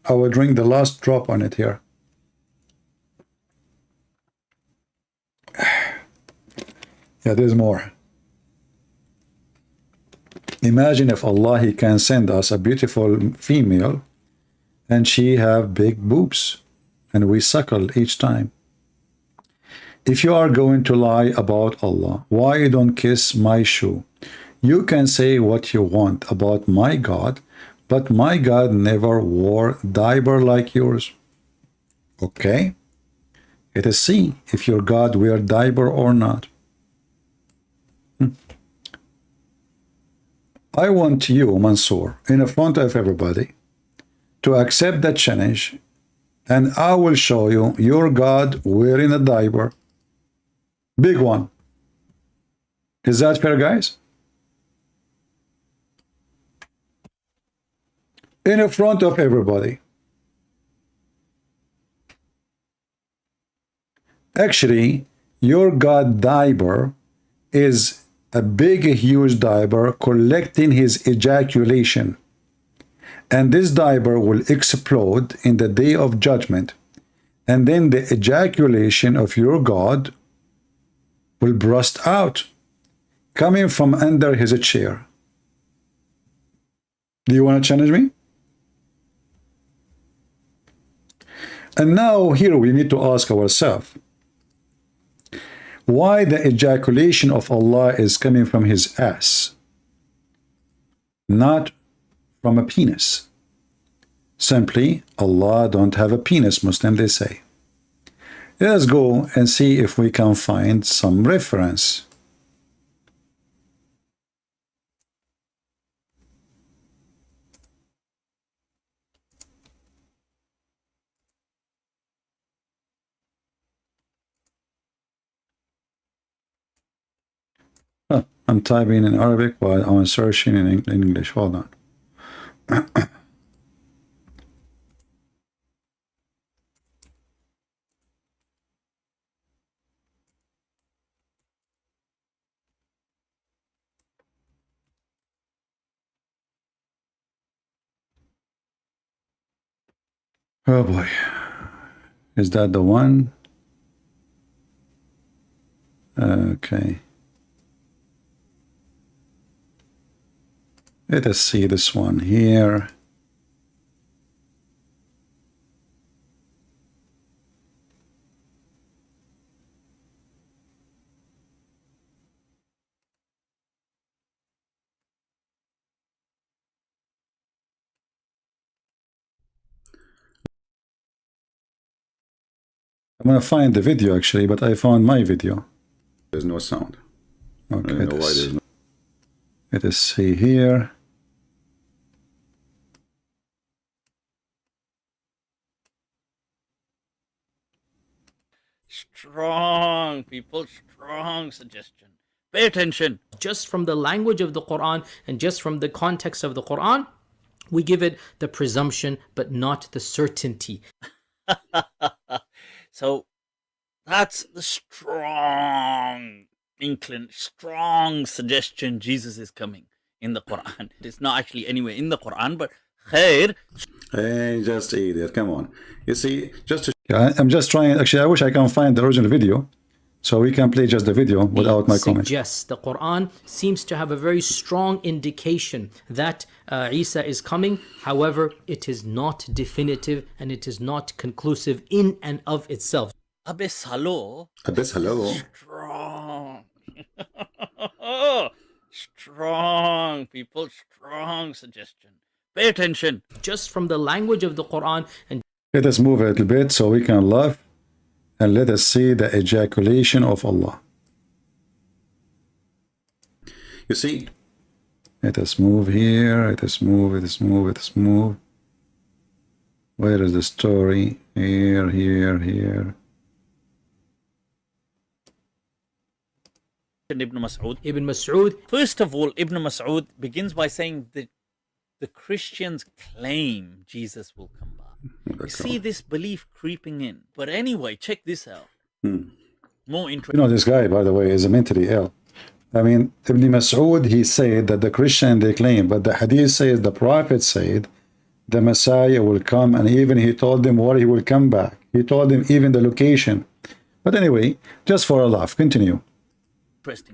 I will drink the last drop on it here. Yeah, there's more. Imagine if Allah, he can send us a beautiful female and she have big boobs and we suckle each time. If you are going to lie about Allah, why you don't kiss my shoe? You can say what you want about my God, but my God never wore diaper like yours. Okay? Let us see if your God wear diaper or not. I want you, Mansour, in front of everybody, to accept that challenge, and I will show you your God wearing a diaper. Big one. Is that fair, guys? In front of everybody. Actually, your God diaper is a big, huge diaper collecting his ejaculation. And this diaper will explode in the day of judgment. And then the ejaculation of your God will burst out, coming from under his chair. Do you want to challenge me? And now here we need to ask ourselves, why the ejaculation of Allah is coming from his ass, not from a penis? Simply, Allah don't have a penis, Muslim, they say. Let's go and see if we can find some reference. I'm typing in Arabic while I'm searching in English. Hold on. Oh boy. Is that the one? Okay. Let us see this one here. I'm gonna find the video actually, but I found my video. There's no sound. Okay, I don't know why there's no. let us see here. Strong, people, strong suggestion. Pay attention. Just from the language of the Qur'an and just from the context of the Qur'an, we give it the presumption but not the certainty. So that's the strong strong suggestion Jesus is coming in the Quran. It's not actually anywhere in the Quran, but khair. Hey, just eat it. Come on. You see, just to. Yeah, I'm just trying. Actually, I wish I can find the original video, so we can play just the video without my comment. Suggests the Quran seems to have a very strong indication that Isa is coming. However, it is not definitive and it is not conclusive in and of itself. Abyss hello. Abyss hello. Strong. Strong, people, strong suggestion. Pay attention. Just from the language of the Quran and Let us move a little bit so we can laugh, and let us see the ejaculation of Allah. You see, Let us move here. Let us move. Let us move. Let us move. Where is the story? Here, here, here. Ibn Mas'ud. Ibn Mas'ud. First of all, Ibn Mas'ud begins by saying that the Christians claim Jesus will come back. You see this belief creeping in. But anyway, check this out. More interesting. You know, this guy, by the way, is mentally ill. I mean, Ibn Mas'ud, he said that the Christian, they claim, but the hadith says, the prophet said, the Messiah will come, and even he told them where he will come back. He told them even the location. But anyway, just for a laugh, continue.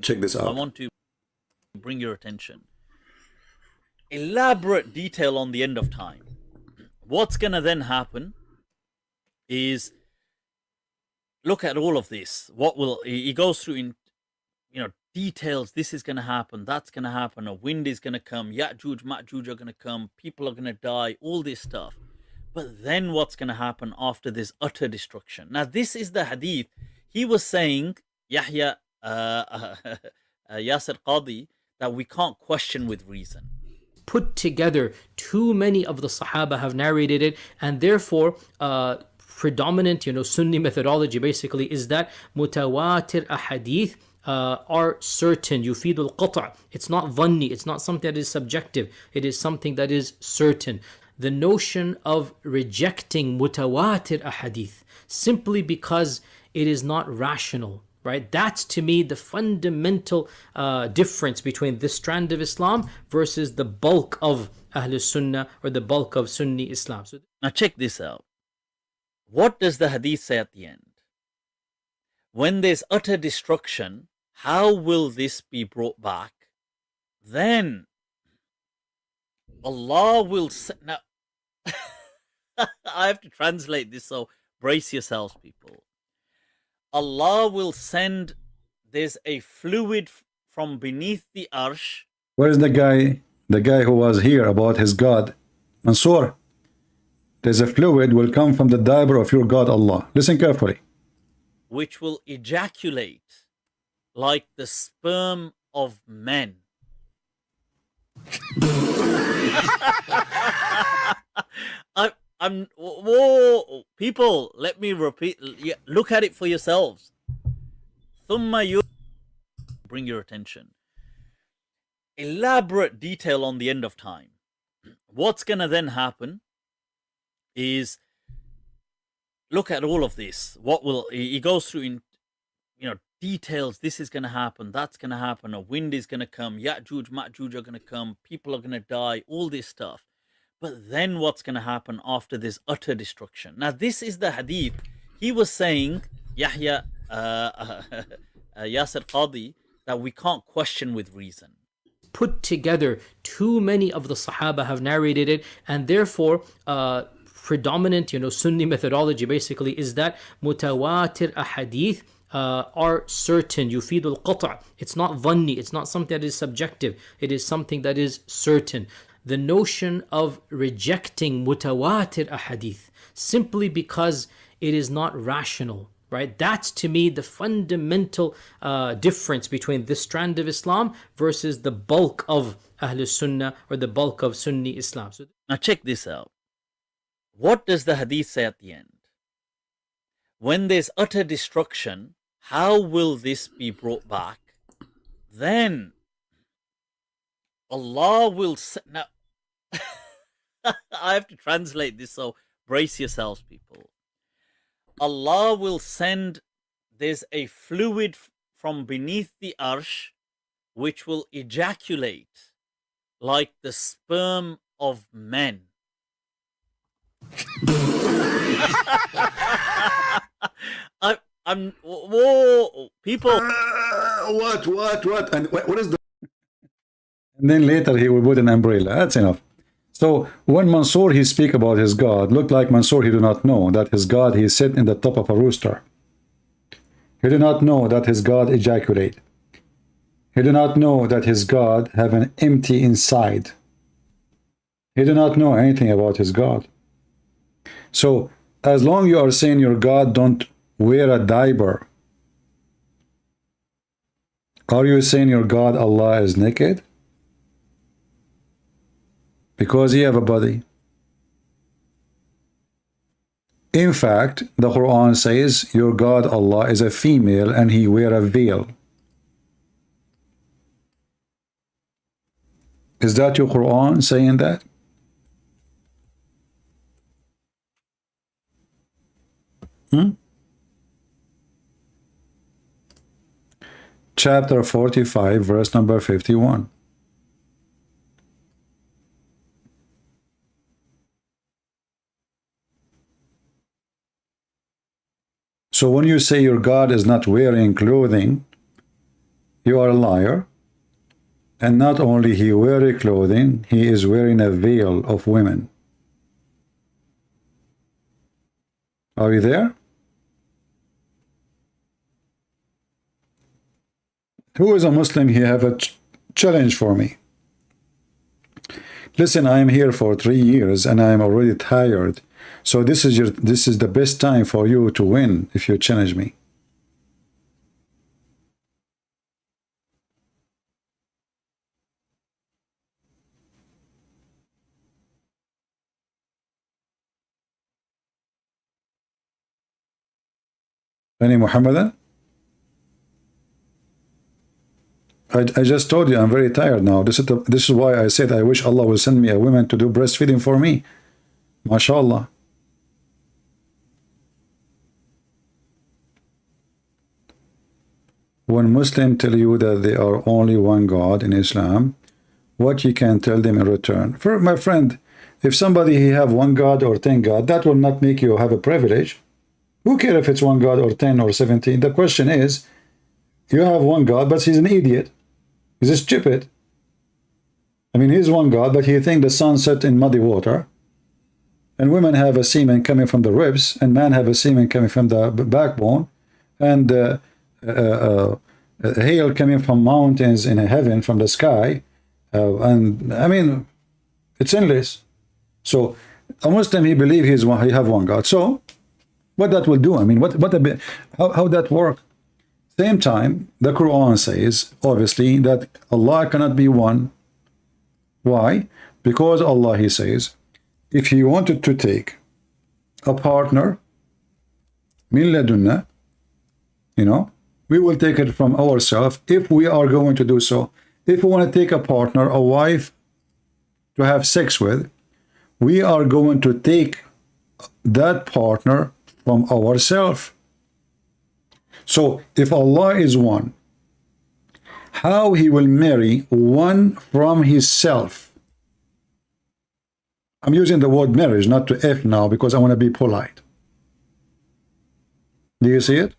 check this out. I want to bring your attention. Elaborate detail on the end of time. What's going to then happen is, look at all of this. What will, he goes through in, details. This is going to happen. That's going to happen. A wind is going to come. Ya'juj, Ma'juj are going to come. People are going to die. All this stuff. But then what's going to happen after this utter destruction? Now, this is the hadith. He was saying, Yahya, Yasir Qadi, that we can't question with reason. Put together, too many of the Sahaba have narrated it, and therefore predominant Sunni methodology basically is that mutawatir ahadith are certain. Yufidul qata'. It's not dhanni, it's not something that is subjective, it is something that is certain. The notion of rejecting mutawatir ahadith simply because it is not rational, right? That's to me the fundamental difference between this strand of Islam versus the bulk of Ahlul Sunnah or the bulk of Sunni Islam. So now check this out. What does the hadith say at the end? When there's utter destruction, how will this be brought back? Then Allah will say, now I have to translate this, so brace yourselves, people. Allah will send, there's a fluid from beneath the arsh. Where is the guy who was here about his God? Mansoor, there's a fluid will come from the diaper of your God Allah. Listen carefully. Which will ejaculate like the sperm of men. Whoa, people, let me repeat. Look at it for yourselves. Bring your attention. Elaborate detail on the end of time. What's going to then happen is, look at all of this. What will, he goes through in, details. This is going to happen. That's going to happen. A wind is going to come. Ya'juj, Ma'juj are going to come. People are going to die. All this stuff. But then what's going to happen after this utter destruction? Now, this is the hadith. He was saying, Yahya, Yasir Qadi, that we can't question with reason. put together, too many of the Sahaba have narrated it, and therefore predominant Sunni methodology basically is that mutawatir ahadith are certain. Yufidul qata'. It's not dhanni, it's not something that is subjective, it is something that is certain. The notion of rejecting mutawatir ahadith simply because it is not rational, right? That's to me the fundamental difference between this strand of Islam versus the bulk of Ahlul Sunnah or the bulk of Sunni Islam. So Now check this out. What does the hadith say at the end? When there's utter destruction, how will this be brought back? Then Allah will now I have to translate this, so brace yourselves, people. Allah will send, there's a fluid from beneath the arsh which will ejaculate like the sperm of men. Whoa, people. What? And what is the... And then later he will put an umbrella. That's enough. So when Mansour he speak about his God, look like Mansour he do not know that his God he sit in the top of a rooster. He do not know that his God ejaculate. He do not know that his God have an empty inside. He do not know anything about his God. So as long you are saying your God don't wear a diaper, are you saying your God Allah is naked? Because he have a body. In fact, the Quran says your God Allah is a female and he wear a veil. Is that your Quran saying that? Chapter 45, verse number 51. So when you say your God is not wearing clothing, you are a liar. And not only he wearing clothing, he is wearing a veil of women. Are we there? Who is a Muslim? He have a challenge for me. Listen, I am here for 3 years and I am already tired. So this is the best time for you to win if you challenge me. Any Muhammadan? I just told you I'm very tired now. This is why I said I wish Allah will send me a woman to do breastfeeding for me. MashaAllah. When Muslims tell you that they are only one God in Islam, what you can tell them in return? For my friend, if somebody he have one God or 10 God, that will not make you have a privilege. Who cares if it's one God or 10 or 17? The question is, you have one God, but he's an idiot. He's stupid. I mean, he's one God, but he thinks the sun set in muddy water. And women have a semen coming from the ribs, and men have a semen coming from the backbone, and hail coming from mountains in heaven, from the sky. And I mean, it's endless. So a Muslim, he believes he have one God. So what that will do? I mean, how that work? Same time, the Quran says, obviously, that Allah cannot be one. Why? Because Allah, he says, if he wanted to take a partner, min ladunna, we will take it from ourselves if we are going to do so. If we want to take a partner, a wife to have sex with, we are going to take that partner from ourselves. So if Allah is one, how he will marry one from his self? I'm using the word marriage, not to F now, because I want to be polite. Do you see it?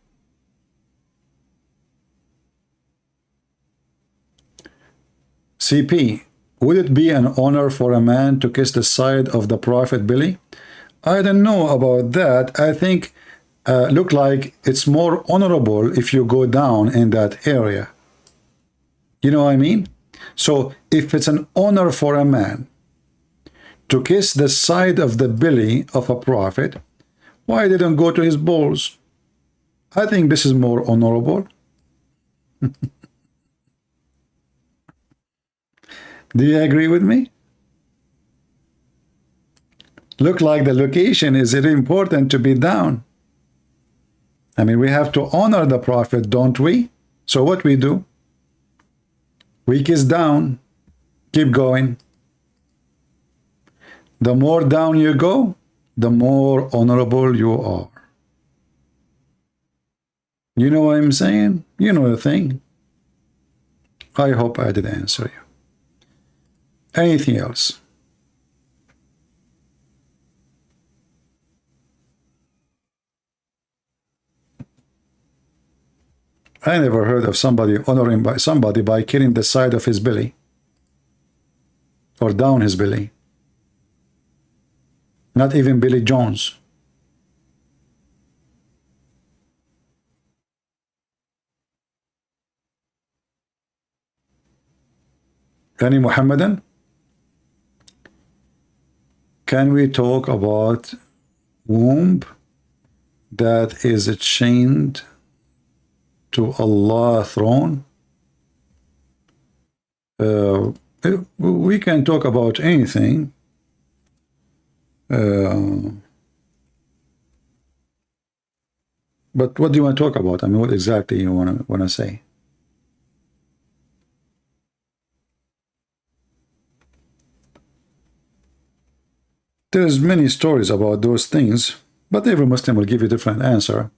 CP, would it be an honor for a man to kiss the side of the Prophet belly? I don't know about that. I think look like it's more honorable if you go down in that area. You know what I mean? So if it's an honor for a man to kiss the side of the belly of a prophet, why didn't go to his balls? I think this is more honorable. Do you agree with me? Look like the location is it important to be down. I mean, we have to honor the Prophet, don't we? So what we do? Weak is down. Keep going. The more down you go, the more honorable you are. You know what I'm saying? You know the thing. I hope I did answer you. Anything else? I never heard of somebody honoring by somebody by killing the side of his belly or down his belly. Not even Billy Jones. Any Muhammadan? Can we talk about womb that is chained to Allah's throne? We can talk about anything. But what do you want to talk about? I mean, what exactly you want to say? There's many stories about those things, but every Muslim will give you a different answer.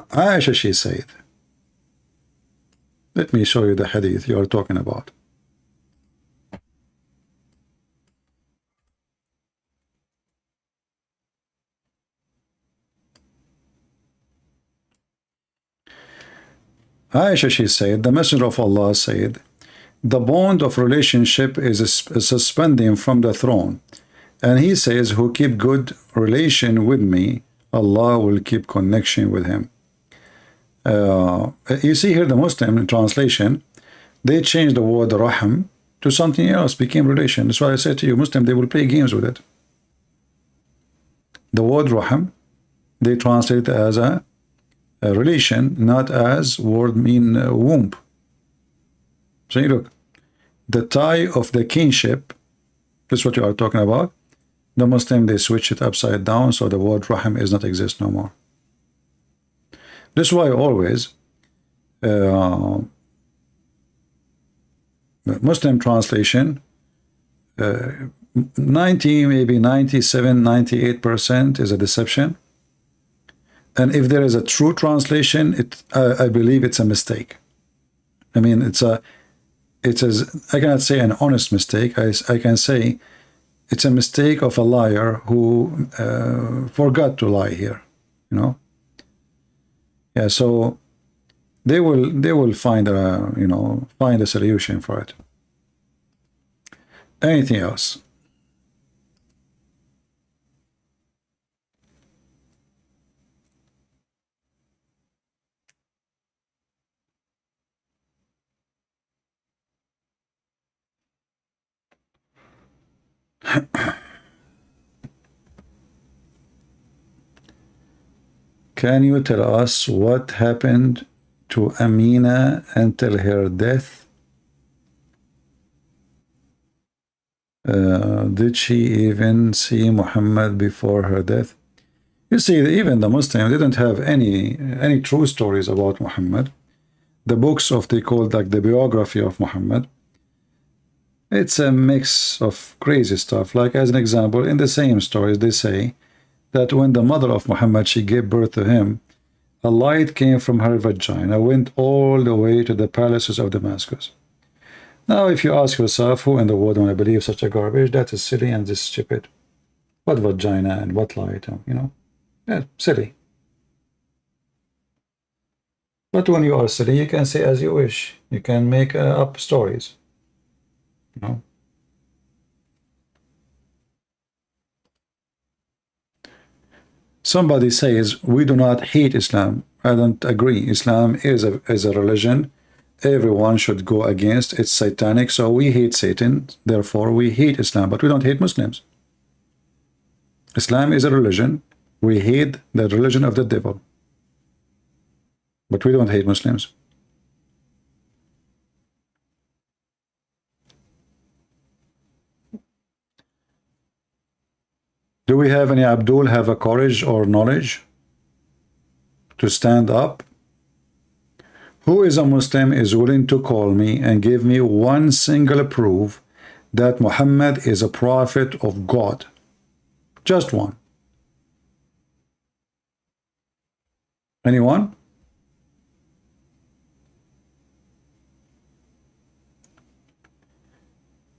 Aisha, she said, let me show you the hadith you are talking about. Aisha, she said, the Messenger of Allah said, the bond of relationship is suspending from the throne. And he says, who keep good relation with me, Allah will keep connection with him. You see here the Muslim translation, they changed the word raham to something else, became relation. That's why I said to you, Muslim, they will play games with it. The word raham, they translate it as a relation, not as word mean womb. So you look, the tie of the kinship, this is what you are talking about. The Muslim, they switch it upside down, so the word rahim is not exist no more. This is why always Muslim translation 90, maybe 97, 98% is a deception. And if there is a true translation, I believe it's a mistake. I mean, I cannot say an honest mistake. I can say it's a mistake of a liar who forgot to lie here, you know. Yeah, so they will find find a solution for it. Anything else? Can you tell us what happened to Amina until her death? Did she even see Muhammad before her death? You see, even the Muslims didn't have any true stories about Muhammad. The books they called like the biography of Muhammad, it's a mix of crazy stuff. Like as an example, in the same stories they say that when the mother of Muhammad, she gave birth to him, a light came from her vagina, went all the way to the palaces of Damascus. Now, if you ask yourself, who in the world want to believe such a garbage? That is silly and just stupid. What vagina and what light, you know? Yeah, silly. But when you are silly, you can say as you wish. You can make up stories. You know? Somebody says, we do not hate Islam. I don't agree. Islam is a religion. everyone should go against. It's satanic, so we hate Satan, therefore we hate Islam, but we don't hate Muslims. Islam is a religion. We hate the religion of the devil, but we don't hate Muslims. Do we have any Abdul have a courage or knowledge to stand up? Who is a Muslim is willing to call me and give me one single proof that Muhammad is a prophet of God? Just one. Anyone?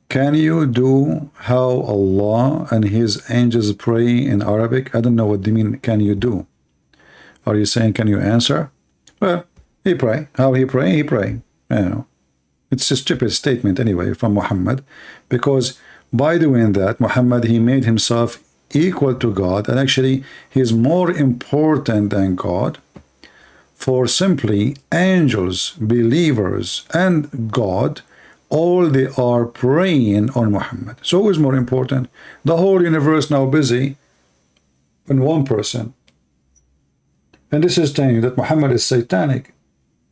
Can you do how Allah and his angels pray in Arabic? I don't know what they mean, can you do? Are you saying, can you answer? Well, he pray. How he pray? He pray. You know, it's a stupid statement anyway from Muhammad, because by doing that, Muhammad, he made himself equal to God, and actually he is more important than God. For simply angels, believers, and God, all they are praying on Muhammad. So who is more important? The whole universe now busy in one person. And this is telling you that Muhammad is satanic.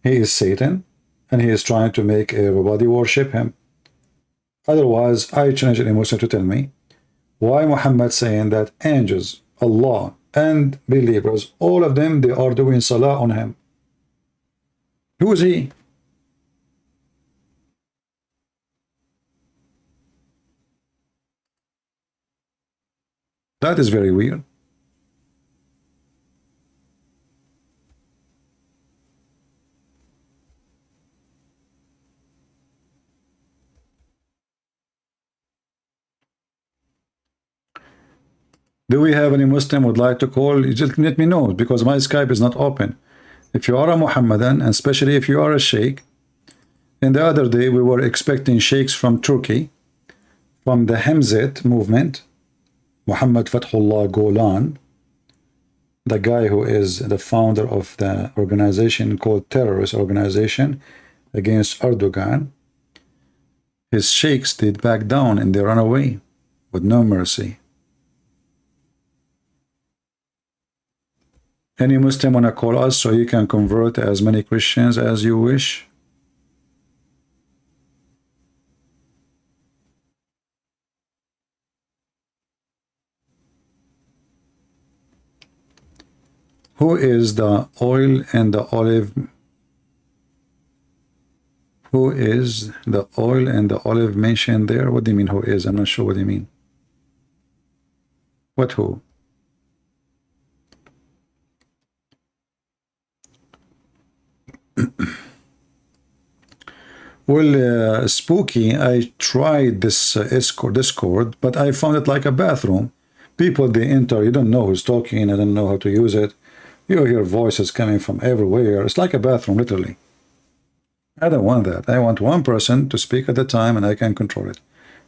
He is Satan, and he is trying to make everybody worship him. Otherwise, I challenge any Muslim to tell me why Muhammad saying that angels, Allah, and believers, all of them, they are doing salah on him. Who is he? That is very weird. Do we have any Muslim would like to call? You just let me know, because my Skype is not open. If you are a Muhammadan, and especially if you are a sheikh, and the other day we were expecting sheikhs from Turkey, from the Hemzat movement, Muhammad Fathullah Golan, the guy who is the founder of the organization called terrorist organization against Erdogan. His sheikhs did back down and they run away with no mercy. Any Muslim wanna call us so you can convert as many Christians as you wish? Who is the oil and the olive? Who is the oil and the olive mentioned there? What do you mean who is? I'm not sure what you mean. What who? Well, spooky, I tried this Discord, but I found it like a bathroom. People, they enter, you don't know who's talking, I don't know how to use it. You hear voices coming from everywhere. It's like a bathroom, literally. I don't want that. I want one person to speak at a time and I can control it.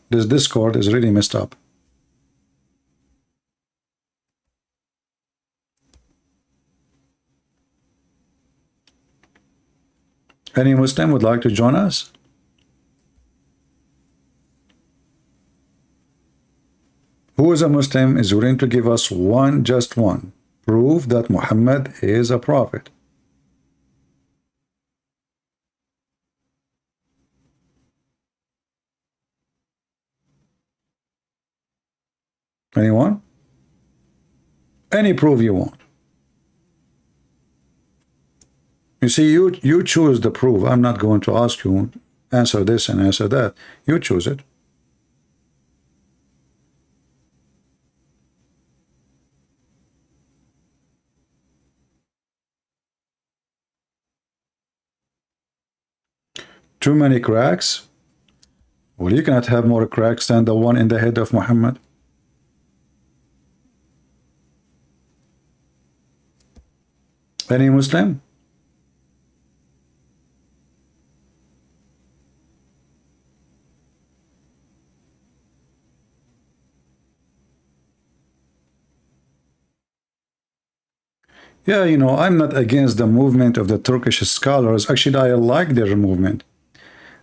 This Discord is really messed up. Any Muslim would like to join us? Who is a Muslim is willing to give us one, just one, proof that Muhammad is a prophet? Anyone? Any proof you want. You see, you choose the proof. I'm not going to ask you, answer this and answer that. You choose it. Too many cracks? Well, you cannot have more cracks than the one in the head of Muhammad. Any Muslim? Yeah, you know, I'm not against the movement of the Turkish scholars. Actually, I like their movement.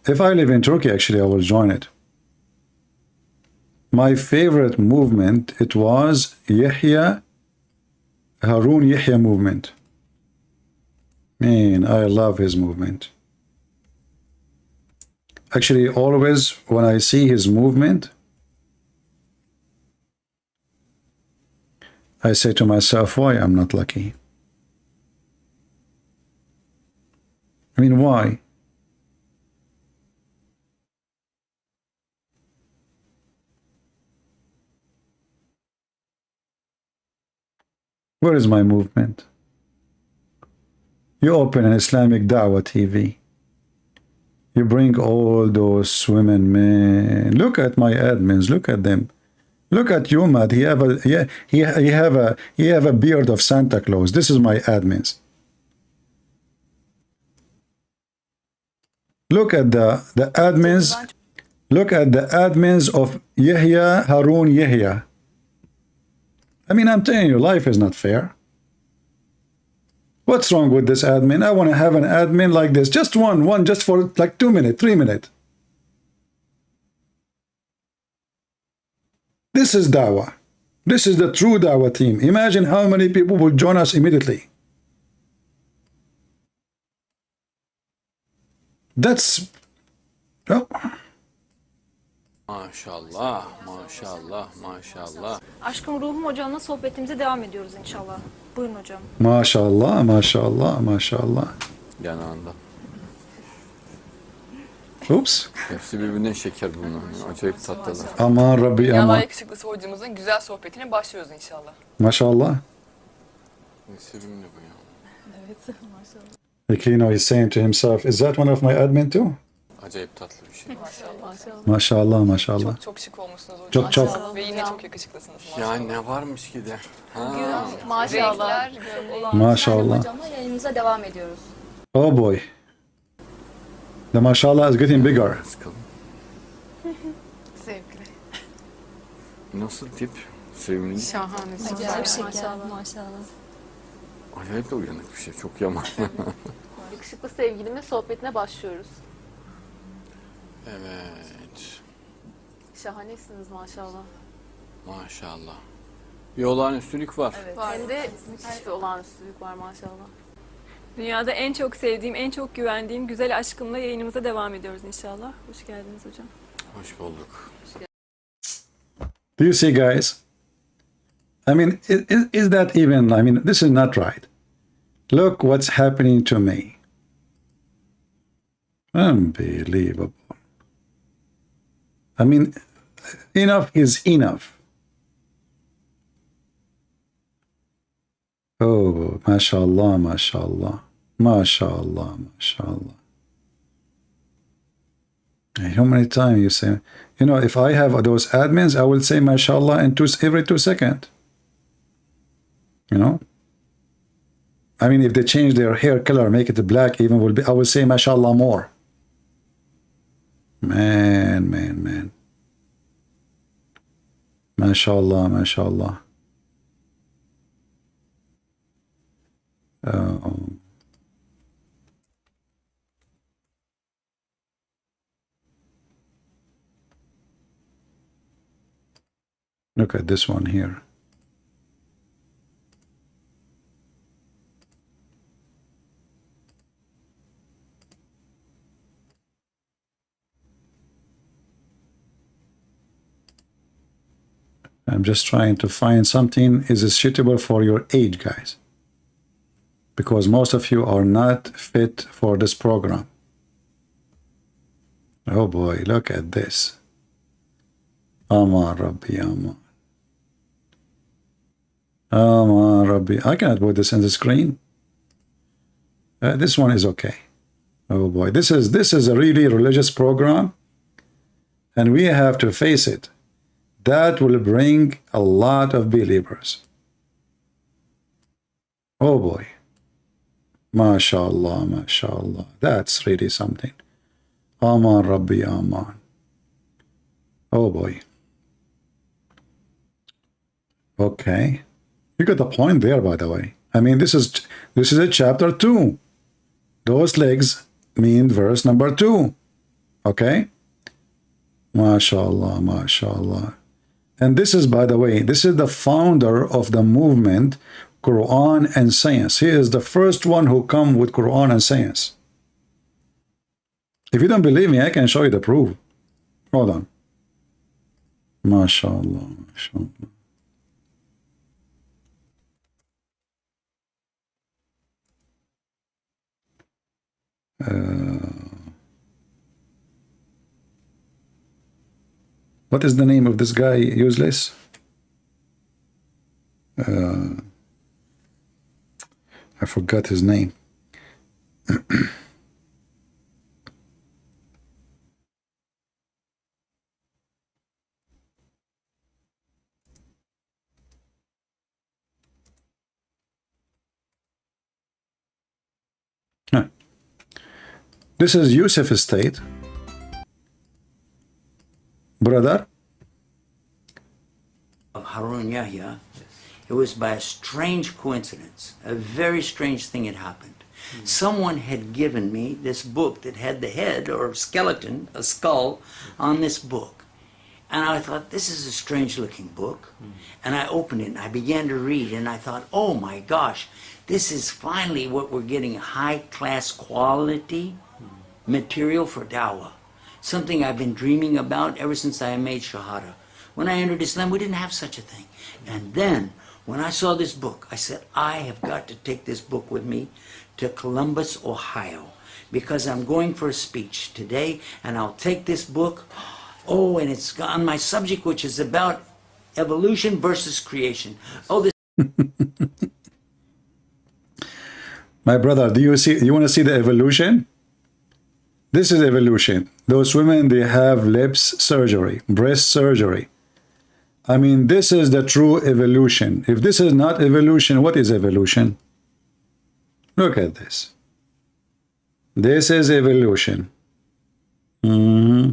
If I live in Turkey, actually, I will join it. My favorite movement, it was Harun Yahya movement. Man, I love his movement. Actually, always when I see his movement, I say to myself, why I'm not lucky? I mean, why? Where is my movement? You open an Islamic Dawah TV. You bring all those women, man. Look at my admins. Look at them. Look at you, Matt. He have a beard of Santa Claus. This is my admins. Look at the admins. Look at the admins of Harun Yahya. I mean, I'm telling you, life is not fair. What's wrong with this admin? I want to have an admin like this. Just one, just for like 2 minutes, 3 minutes. This is Dawah. This is the true Dawah team. Imagine how many people will join us immediately. That's... Oh. Maşallah, maşallah, maşallah. Aşkım ruhum hocamla sohbetimize devam ediyoruz inşallah. Buyurun hocam. Maşallah, maşallah, maşallah. Yanağında. Oops. Hepsi birbirinden şeker bunlar. Acayip tatlılar. Aman Rabbi Dünyalar aman. yakışıklısı hocamızın güzel sohbetine başlıyoruz inşallah. Maşallah. Ne sevimli bu ya. Evet maşallah. Like, you know, he's saying to himself, is that one of my admin too? Acayip tatlı bir şey. Maşallah. Maşallah, maşallah. Çok şık olmuşsunuz hocam. Çok çok. Maşallah. Ve yine çok yakışıklısınız. Ya ne varmış ki de. Ha. Maşallah. Maşallah. Hocamla yayınımıza devam ediyoruz. Oh boy. The mashallah is getting bigger. Sıkalım. Sevgili. Nasıl tip? Sevimli. Şahane. Acayip maşallah. Maşallah. Acayip de uyanık bir şey. Çok yaman. Yakışıklı sevgilimin sohbetine başlıyoruz. Evet. Şahanesiniz maşallah. Maşallah. Bir olağanüstülük var. Evet. Hem de müthiş bir olağanüstülük var maşallah. Dünyada en çok sevdiğim, en çok güvendiğim güzel aşkımla yayınımıza devam ediyoruz inşallah. Hoş geldiniz hocam. Hoş bulduk. Do you see, guys? I mean, is that even, I mean, this is not right. Look what's happening to me. Unbelievable. I mean, enough is enough. Oh, mashallah, mashallah, mashallah, mashallah. How many times you say, you know, if I have those admins, I will say mashallah in every 2 seconds. You know? I mean, if they change their hair color, make it black, even I will say mashallah more. Man, man, man. Mashallah, mashallah. Look at this one here. I'm just trying to find something is suitable for your age, guys, because most of you are not fit for this program. Oh boy, look at this. Aman Rabbi, Aman. Aman Rabbi. I cannot put this in the screen. This one is okay. Oh boy, this is a really religious program, and we have to face it. That will bring a lot of believers. Oh boy. MashaAllah, MashaAllah. That's really something. Aman Rabbi, Aman. Oh boy. Okay. You got the point there, by the way. I mean, this is a chapter 2. Those legs mean verse number 2. Okay? MashaAllah, MashaAllah. And this is, by the way, this is the founder of the movement Qur'an and Science. He is the first one who come with Qur'an and Science. If you don't believe me, I can show you the proof. Hold on. MashaAllah, MashaAllah. What is the name of this guy? Useless? I forgot his name. This is Yusuf Estate. Brother? Of Harun Yahya, it was by a strange coincidence. A very strange thing had happened. Someone had given me this book that had the head or skeleton, a skull, on this book. And I thought, this is a strange looking book. And I opened it and I began to read and I thought, oh my gosh, this is finally what we're getting, high class quality material for dawah. Something I've been dreaming about ever since I made Shahada. When I entered Islam, we didn't have such a thing. And then, when I saw this book, I said, I have got to take this book with me to Columbus, Ohio, because I'm going for a speech today, and I'll take this book. Oh, and it's on my subject, which is about evolution versus creation. Oh, this. My brother, do you see? You want to see the evolution? This is evolution. Those women, they have lips surgery, breast surgery. I mean, this is the true evolution. If this is not evolution, what is evolution? Look at this. This is evolution. Yeah.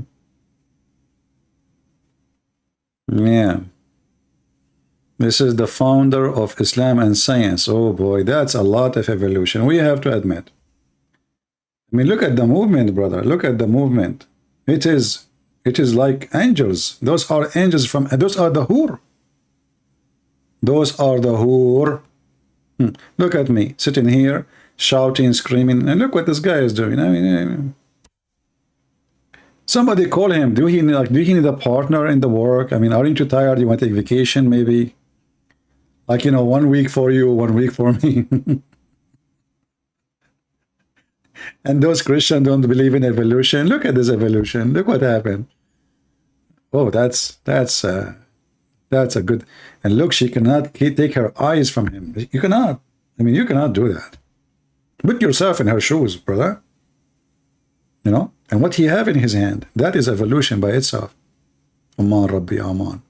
This is the founder of Islam and Science. Oh boy, that's a lot of evolution. We have to admit. I mean, look at the movement, brother. Look at the movement. It is like angels. Those are angels from, those are the hur. Those are the hur. Look at me, sitting here, shouting, screaming, and look what this guy is doing. I mean, somebody call him. Do he need a partner in the work? I mean, aren't you tired? You want to take vacation, maybe? Like, 1 week for you, 1 week for me. And those Christians don't believe in evolution. Look at this evolution. Look what happened. Oh, that's a good. And look, she cannot take her eyes from him. You cannot. I mean, you cannot do that. Put yourself in her shoes, brother. And what he have in his hand, that is evolution by itself. Aman Rabbi Aman.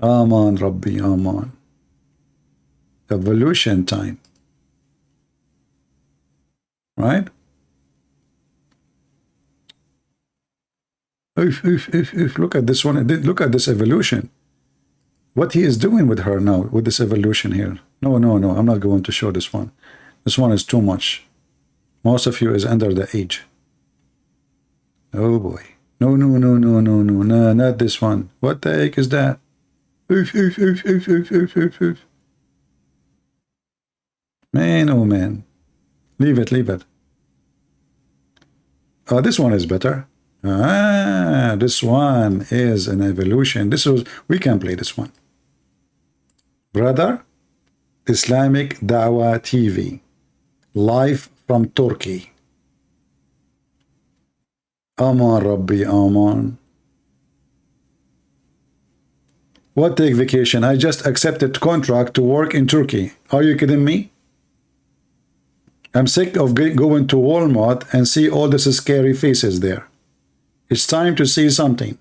Aman Rabbi Aman. Evolution time. Right? Look at this one. Look at this evolution. What he is doing with her now, with this evolution here. No. I'm not going to show this one. This one is too much. Most of you is under the age. Oh boy. No, not this one. What the heck is that? Man, oh man. Leave it. Oh, this one is better. This one is an evolution. We can play this one. Brother, Islamic Dawah TV, live from Turkey. Aman Rabbi Aman. What take vacation? I just accepted contract to work in Turkey. Are you kidding me? I'm sick of going to Walmart and see all these scary faces there. It's time to see something.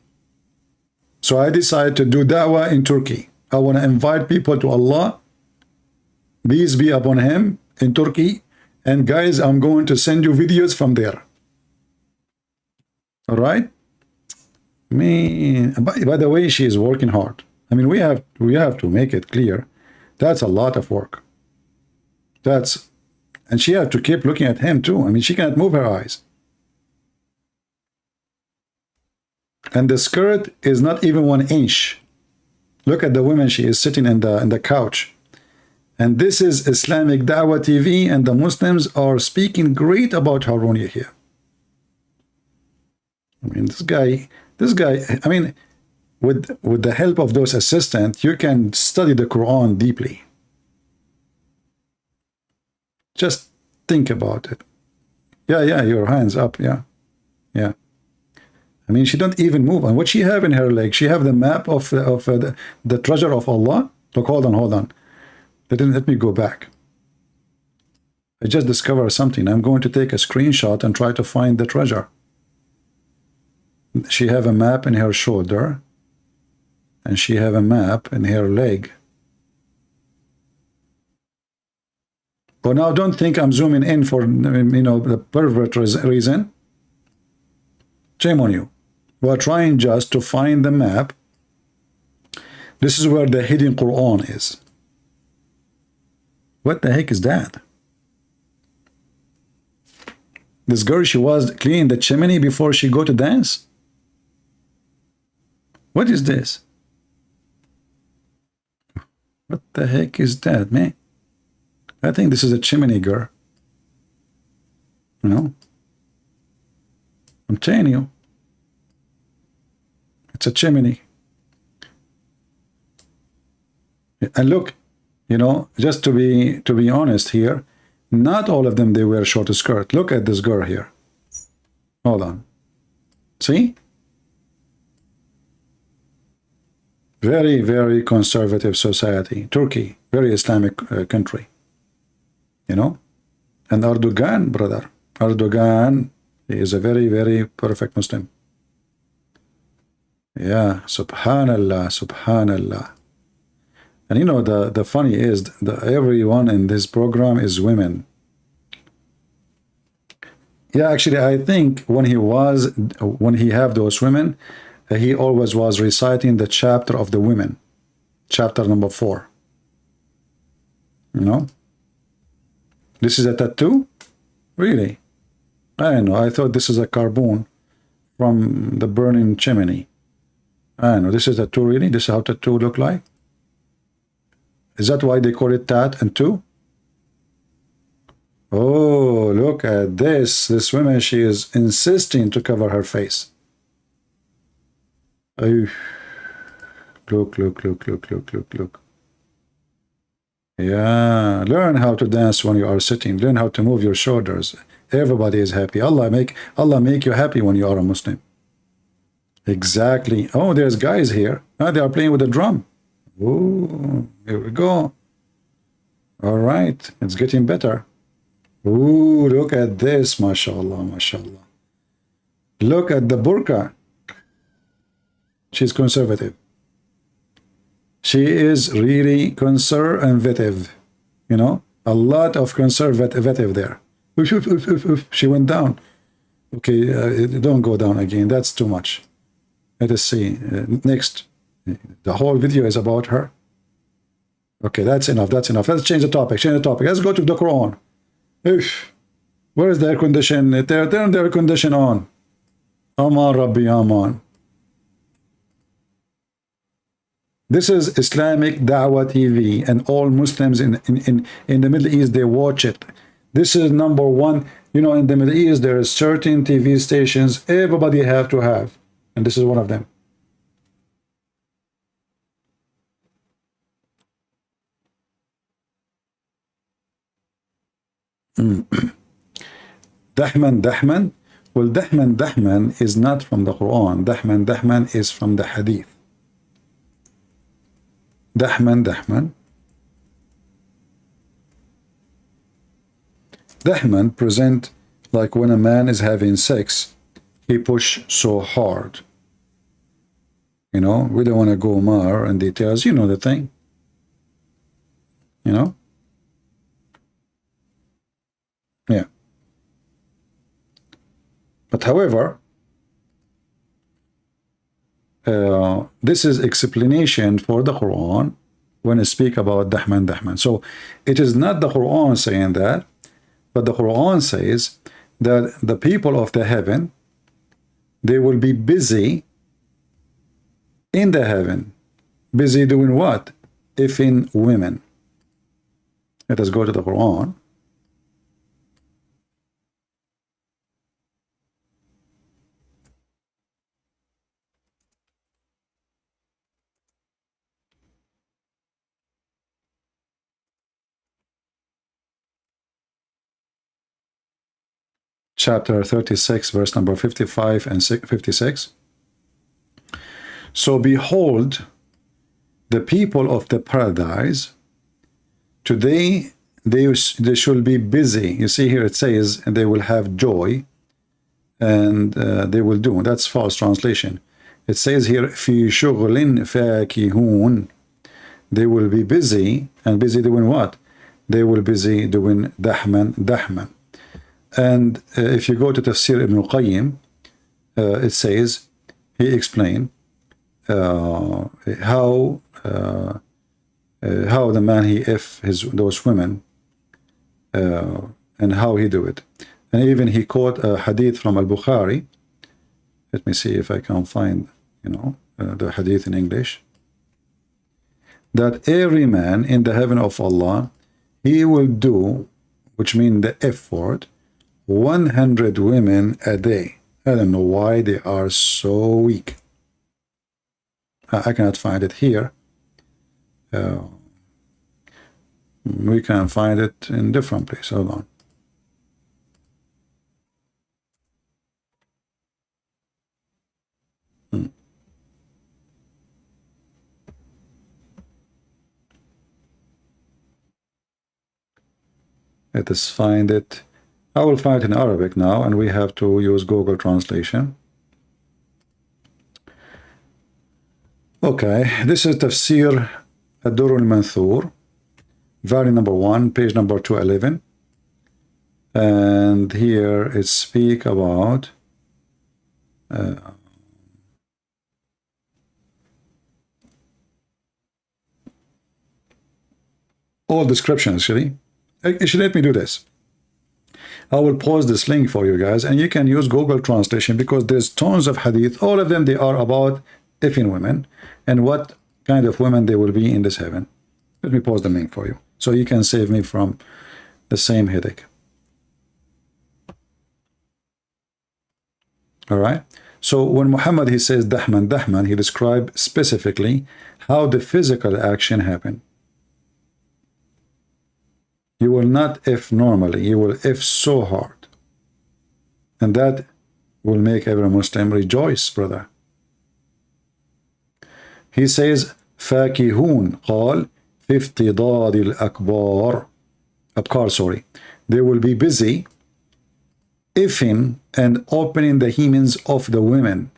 So I decided to do da'wah in Turkey. I want to invite people to Allah. Peace be upon him in Turkey. And guys, I'm going to send you videos from there. All right? Man, by the way, she is working hard. I mean, we have to make it clear. That's a lot of work. That's, and she had to keep looking at him too. I mean, she can't move her eyes. And the skirt is not even 1 inch. Look at the woman, she is sitting in the couch. And this is Islamic Dawah TV, and the Muslims are speaking great about Harunya here. I mean, this guy, I mean, with the help of those assistants, you can study the Quran deeply. Just think about it. Yeah, your hands up, yeah. I mean, she don't even move. And what she have in her leg? She have the map of the treasure of Allah. Look, hold on. Let me go back. I just discovered something. I'm going to take a screenshot and try to find the treasure. She have a map in her shoulder, and she have a map in her leg. But now don't think I'm zooming in for, the pervert reason. Shame on you. We're trying just to find the map. This is where the hidden Quran is. What the heck is that? This girl, she was cleaning the chimney before she go to dance? What is this? What the heck is that, man? I think this is a chimney girl. I'm telling you. It's a chimney. And look, just to be honest here, not all of them, they wear short skirt. Look at this girl here. Hold on. See? Very, very conservative society. Turkey, very Islamic country. And Erdogan, brother. Erdogan is a very, very perfect Muslim. Yeah, subhanallah. And the funny is everyone in this program is women. Yeah, actually, I think when he have those women, he always was reciting the chapter of the women, chapter number 4. This is a tattoo? Really? I don't know. I thought this is a carbon from the burning chimney. I don't know. This is a tattoo, really? This is how tattoo look like? Is that why they call it tat and two? Oh, look at this. This woman, she is insisting to cover her face. Oh, look. Yeah, learn how to dance when you are sitting. Learn how to move your shoulders. Everybody is happy. Allah make you happy when you are a Muslim. Exactly. Oh, there's guys here. They are playing with the drum. Oh, here we go. All right, it's getting better. Ooh, look at this, mashallah. Look at the burqa. She's conservative. She is really conservative. A lot of conservative there. She went down. Okay, don't go down again. That's too much. Let us see. Next. The whole video is about her. Okay, that's enough. Let's change the topic. Let's go to the Quran. Where is the air condition? Turn the air condition on. Aman Rabbi Aman. This is Islamic Dawah TV, and all Muslims in the Middle East, they watch it. This is number one. In the Middle East, there are certain TV stations everybody have to have, and this is one of them. Dahman. Well, Dahman is not from the Quran. Dahman is from the Hadith. Dahman present like when a man is having sex, he push so hard. We don't want to go more in details. The thing. Yeah. But however, this is explanation for the Quran when it speak about dahman, dahman. So it is not the Quran saying that, but the Quran says that the people of the heaven, they will be busy in the heaven. Busy doing what? If in women. Let us go to the Quran. Chapter 36, verse number 55 and 56. So behold, the people of the paradise, today they shall be busy. You see here it says, and they will have joy, and they will do. That's false translation. It says here, fi shughlin fakihun. They will be busy, and busy doing what? They will busy doing dahman, dahman. And if you go to Tafsir Ibn Qayyim, it says, he explained how the man he those women and how he do it. And even he quote a hadith from Al-Bukhari. Let me see if I can find, the hadith in English. That every man in the heaven of Allah, he will do, which means the F word, 100 women a day. I don't know why they are so weak. I cannot find it here. We can find it in different places. Hold on. Let us find it. I will find it in Arabic now, and we have to use Google translation. Okay, this is Tafsir Ad-Durr al-Manthur, volume number 1, page number 211. And here it speak about all descriptions, actually. Let me do this. I will post this link for you guys, and you can use Google translation, because there's tons of hadith. All of them, they are about effing women and what kind of women they will be in this heaven. Let me post the link for you, so you can save me from the same headache. All right. So when Muhammad, he says dahman, dahman, he described specifically how the physical action happened. You will not if normally, you will if so hard. And that will make every Muslim rejoice, brother. He says, فَاكِهُونَ قال في افتضاد الأكبار. Abkar, sorry. They will be busy ifing and opening the hymens of the women.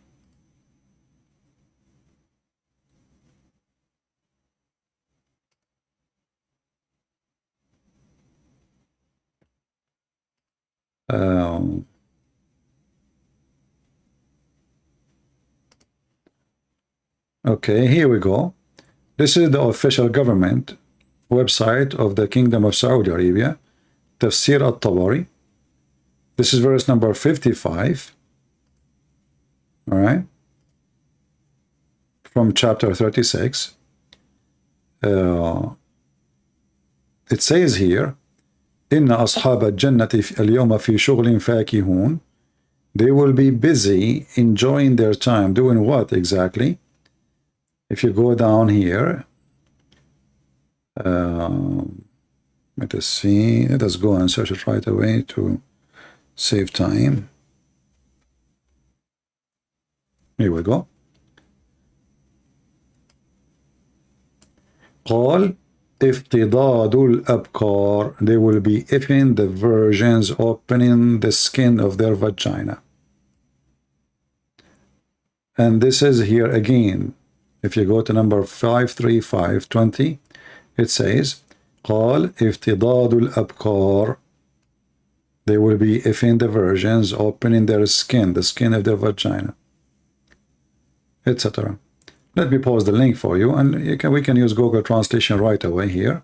Okay, here we go. This is the official government website of the Kingdom of Saudi Arabia, Tafsir al-Tabari. This is verse number 55. All right. From chapter 36. It says here, إن أصحاب الجنة اليوم في شغل فاكهون. They will be busy enjoying their time. Doing what exactly? If you go down here, let us see. Let us go and search it right away to save time. Here we go. قال افتضاد الأبكار. They will be ifing the virgins, opening the skin of their vagina. And this is here again. If you go to number 53520, it says قال افتضاد الأبكار. They will be ifing the virgins, opening their skin, the skin of their vagina, etc. Let me post the link for you, and we can use Google Translation right away here.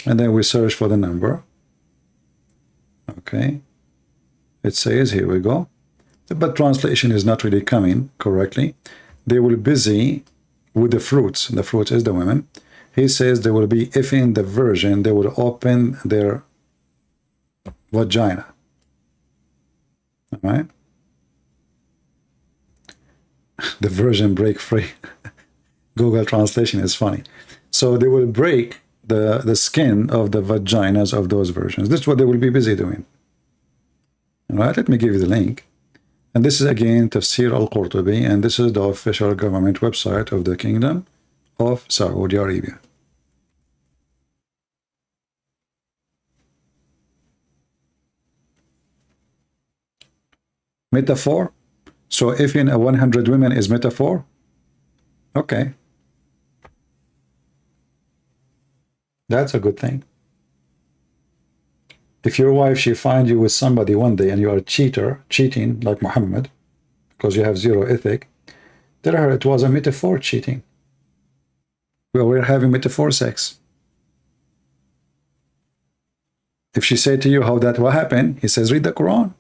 And then we search for the number. Okay. It says, here we go. But translation is not really coming correctly. They will be busy with the fruits. The fruits is the women. He says they will be, if in the version, they will open their vagina. All right? The version break free. Google Translation is funny. So they will break the skin of the vaginas of those versions. This is what they will be busy doing. All right, let me give you the link. And this is again Tafsir al-Qurtubi, and this is the official government website of the Kingdom of Saudi Arabia. Metaphor. So if in a 100 women is metaphor, okay. That's a good thing. If your wife, she finds you with somebody one day and you are a cheating like Muhammad, because you have zero ethic, tell her it was a metaphor cheating. We're having metaphor sex. If she say to you how that will happen, he says, read the Quran.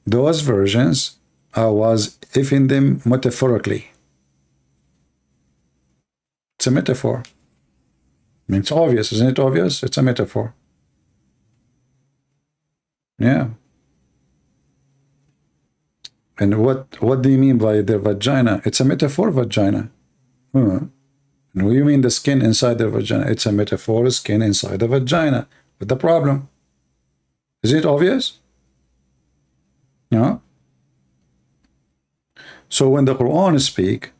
Those versions, I was if in them metaphorically. It's a metaphor. I mean, it's obvious, isn't it obvious? It's a metaphor. Yeah. And what do you mean by their vagina? It's a metaphor vagina. And what do you mean the skin inside the vagina? It's a metaphor skin inside the vagina. What's the problem? Is it obvious? No? So when the Quran speak,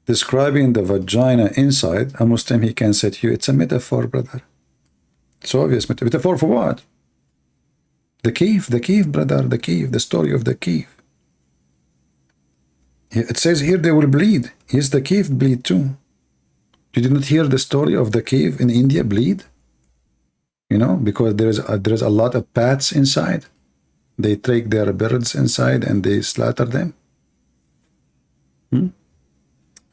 describing the vagina inside, a Muslim, he can say to you, it's a metaphor, brother. It's obvious. Metaphor for what? The cave, brother, the cave, the story of the cave. It says here they will bleed. Yes, the cave bleed too. You did not hear the story of the cave in India bleed? You know, because there's a lot of bats inside. They take their birds inside and they slaughter them. And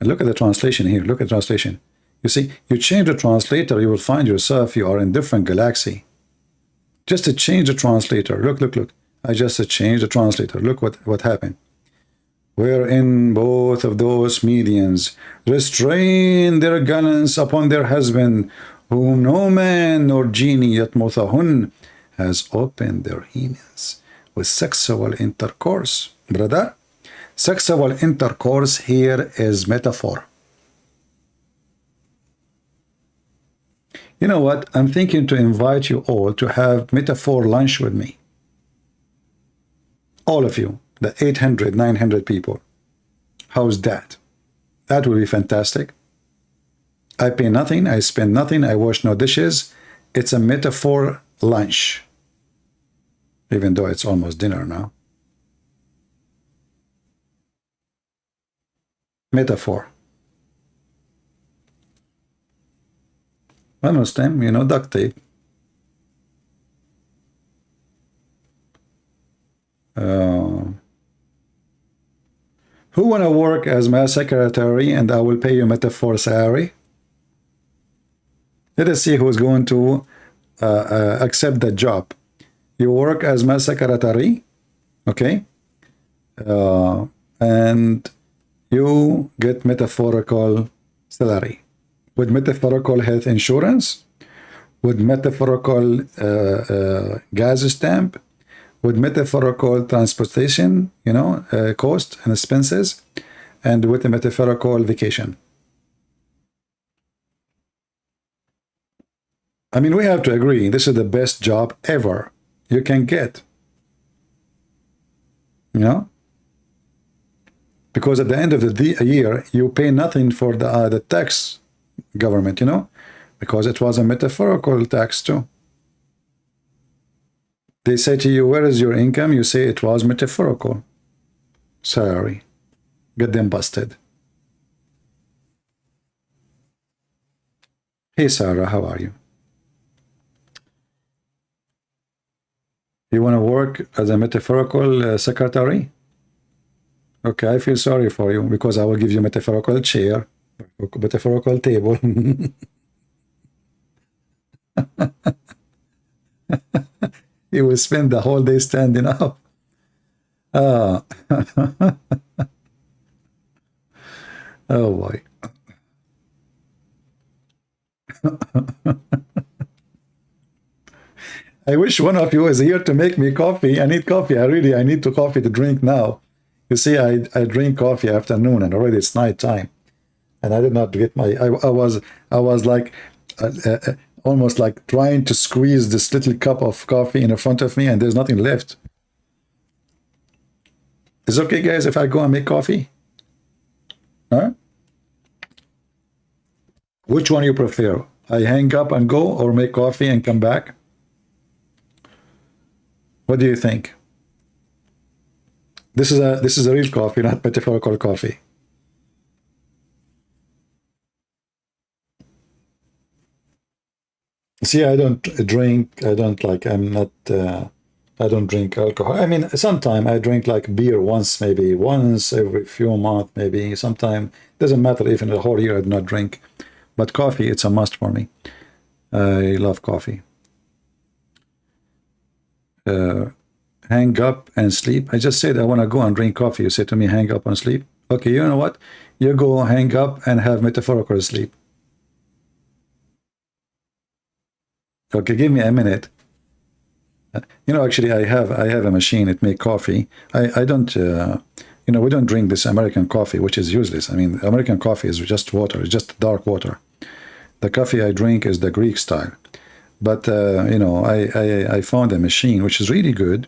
look at the translation here. Look at the translation. You see, you change the translator, you will find yourself, you are in different galaxy. Just to change the translator. Look. I just changed the translator. Look what happened. Wherein both of those medians restrain their gallants upon their husband, whom no man nor genie yet mothahun has opened their hemens with sexual intercourse. Brother, sexual intercourse here is metaphor. You know what? I'm thinking to invite you all to have metaphor lunch with me. All of you, the 800, 900 people. How's that? That will be fantastic. I pay nothing, I spend nothing, I wash no dishes. It's a metaphor lunch. Even though it's almost dinner now. Metaphor. One Muslim, you know, duct tape. Who want to work as my secretary and I will pay you metaphor salary? Let us see who's going to accept that job. You work as my secretary, okay? And you get metaphorical salary. With metaphorical health insurance, with metaphorical gas stamp, with metaphorical transportation, you know, cost and expenses, and with a metaphorical vacation. I mean, we have to agree, this is the best job ever you can get. You know? Because at the end of the year, you pay nothing for the tax government, you know, because it was a metaphorical tax too. They say to you, where is your income? You say it was metaphorical. Sorry. Get them busted. Hey, Sarah, how are you? You want to work as a metaphorical secretary? Okay, I feel sorry for you because I will give you metaphorical chair, metaphorical table. You will spend the whole day standing up. Ah. Oh boy. I wish one of you is here to make me coffee. I need coffee. I need to coffee to drink now. You see, I drink coffee afternoon and already it's night time. And I did not get my, I was like, almost like trying to squeeze this little cup of coffee in front of me and there's nothing left. Is it okay, guys, if I go and make coffee? Huh? Which one you prefer? I hang up and go or make coffee and come back? What do you think? This is a real coffee, not metaphorical coffee. See, I don't drink. I don't like. I'm not. I don't drink alcohol. I mean, sometime I drink like beer once, maybe once every few months, maybe. Sometime doesn't matter. Even the whole year I do not drink. But coffee, it's a must for me. I love coffee. Hang up and sleep. I just said I want to go and drink coffee. You say to me, hang up and sleep. Okay, you know what? You go hang up and have metaphorical sleep. Okay, give me a minute. You know, actually, I have a machine. It make coffee. I don't. You know, we don't drink this American coffee, which is useless. I mean, American coffee is just water. It's just dark water. The coffee I drink is the Greek style. But you know, I found a machine which is really good.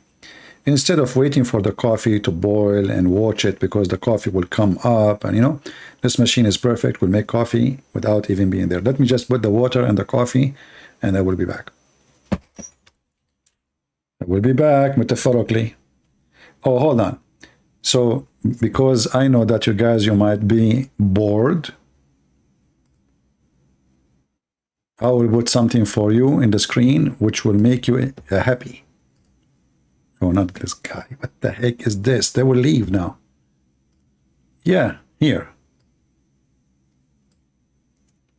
Instead of waiting for the coffee to boil and watch it because the coffee will come up, and you know, this machine is perfect. Will make coffee without even being there. Let me just put the water and the coffee, and I will be back. I will be back metaphorically. Oh, hold on. So, because I know that you guys, you might be bored, I will put something for you in the screen which will make you happy. Oh, not this guy. What the heck is this? They will leave now. Yeah, here.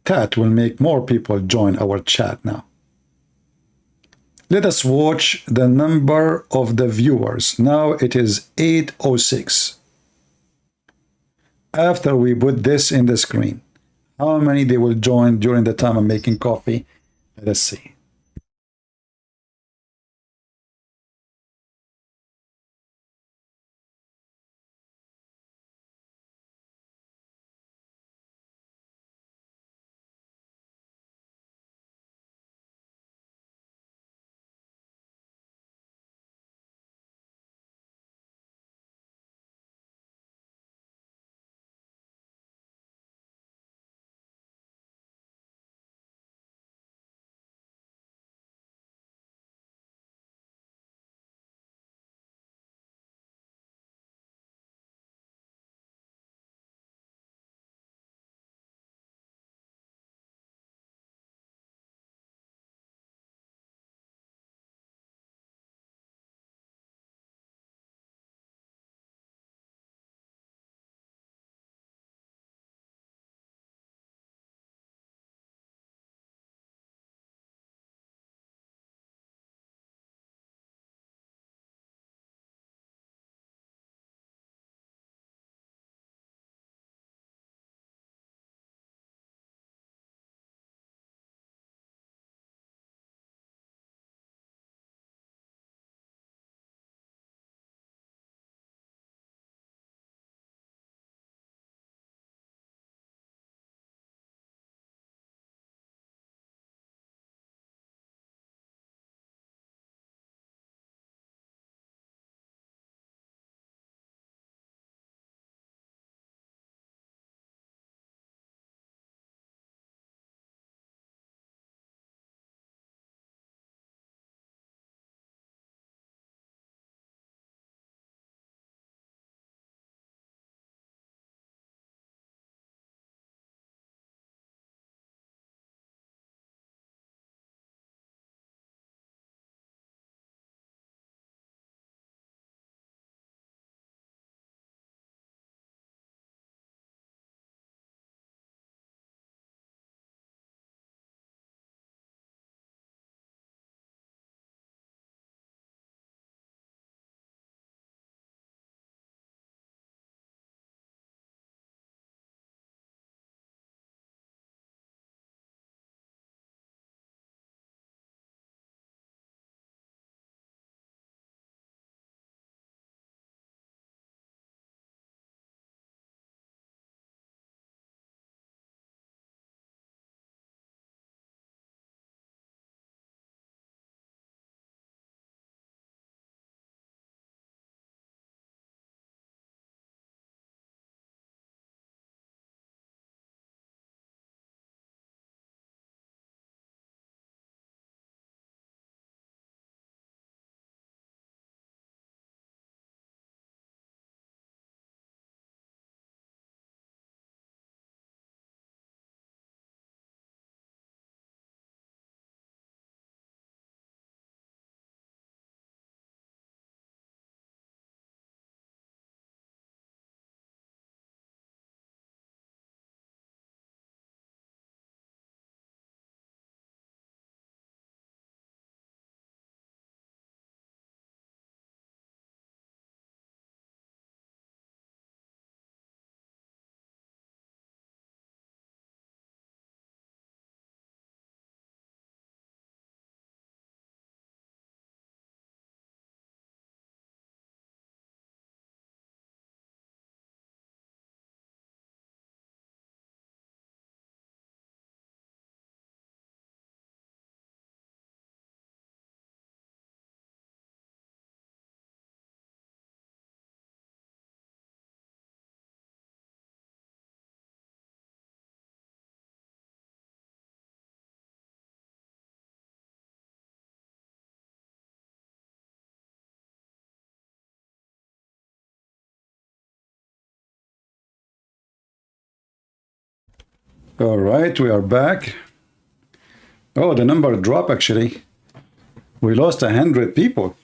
That will make more people join our chat now. Let us watch the number of the viewers. Now it is 806. After we put this in the screen, how many they will join during the time I'm making coffee? Let's see. All right, we are back. Oh, the number dropped actually. We lost 100 people.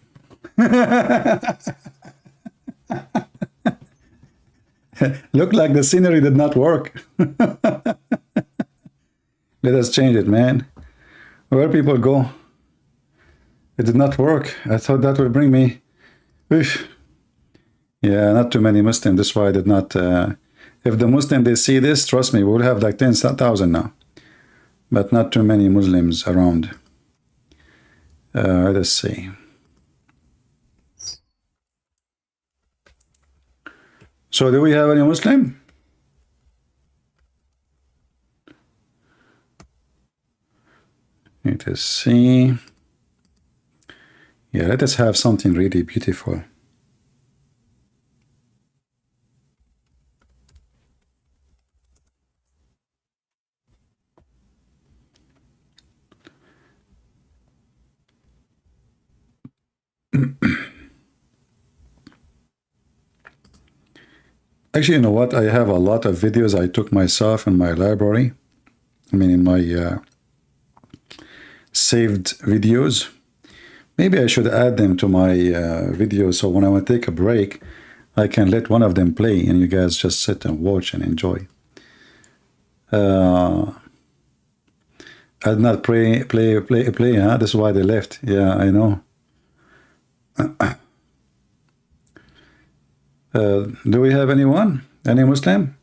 Looked like the scenery did not work. Let us change it, man. Where people go? It did not work. I thought that would bring me. Oof. Yeah, not too many Muslims. That's why I did not. If the Muslim they see this, trust me, we'll have like 10,000 now. But not too many Muslims around. Let's see. So do we have any Muslim? Let us see. Yeah, let us have something really beautiful. Actually, you know what? I have a lot of videos I took myself in my library. I mean, in my saved videos. Maybe I should add them to my videos, so when I want to take a break, I can let one of them play and you guys just sit and watch and enjoy. I did not play, huh? That's why they left. Yeah, I know. Do we have anyone? Any Muslim?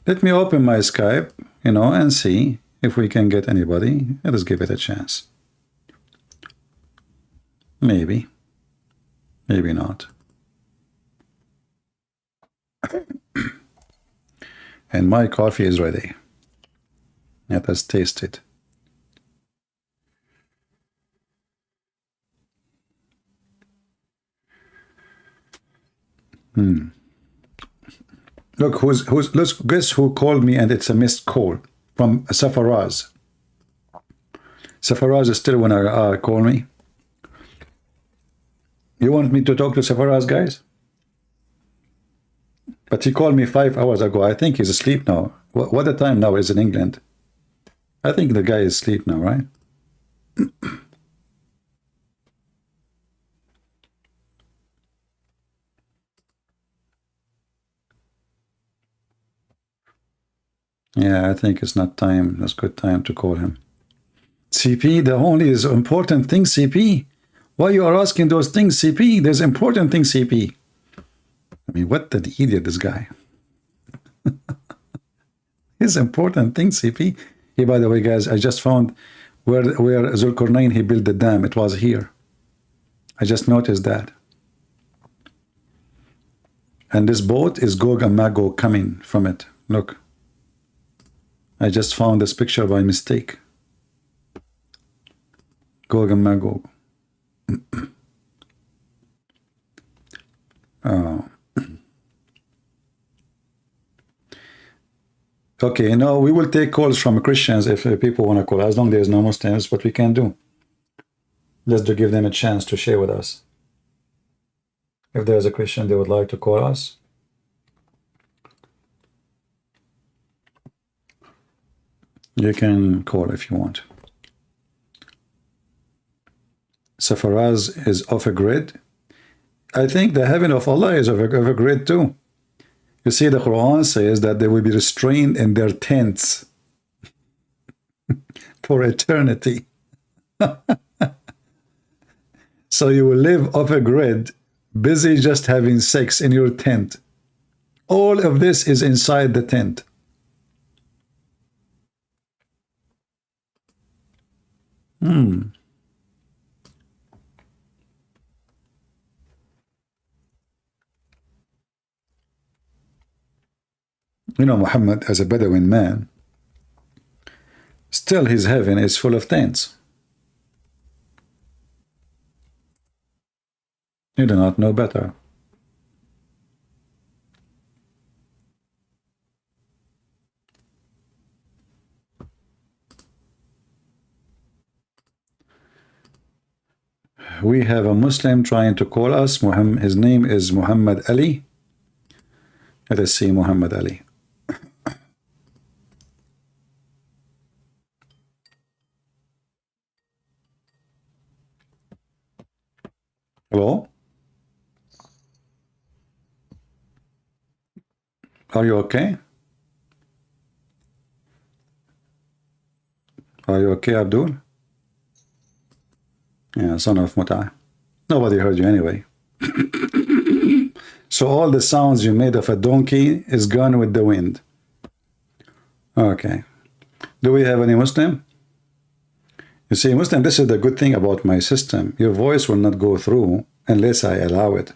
Let me open my Skype, you know, and see if we can get anybody. Let us give it a chance. Maybe. Maybe not. And my coffee is ready. Let us taste it. Look, let's guess who called me, and it's a missed call from Safaraz. Safaraz is still wanna call me. You want me to talk to Safaraz, guys? But he called me 5 hours ago. I think he's asleep now. What the time now is in England? I think the guy is asleep now, right? Yeah, I think it's not time. That's good time to call him. CP, the only is important thing, CP. Why you are asking those things, CP? There's important things, CP. I mean, what the idiot, this guy. It's important thing, CP. Hey, by the way, guys, I just found where Zulkarnain, he built the dam. It was here. I just noticed that. And this boat is Gog and Magog coming from it. Look. I just found this picture by mistake. Gog and Magog. Oh. Okay, now we will take calls from Christians if people want to call. As long as there's no Muslims, what we can do. Just to give them a chance to share with us. If there's a Christian they would like to call us. You can call if you want. Safaraz is off a grid. I think the heaven of Allah is off a grid too. You see, the Quran says that they will be restrained in their tents for eternity. So you will live off a grid, busy just having sex in your tent. All of this is inside the tent. You know, Muhammad, as a Bedouin man, still his heaven is full of tents. You do not know better. We have a Muslim trying to call us. His name is Muhammad Ali. Let us see Muhammad Ali. Hello? Are you okay? Are you okay, Abdul? Yeah, son of Muta. Nobody heard you anyway. So all the sounds you made of a donkey is gone with the wind. Okay. Do we have any Muslim? You see, Muslim, this is the good thing about my system. Your voice will not go through unless I allow it.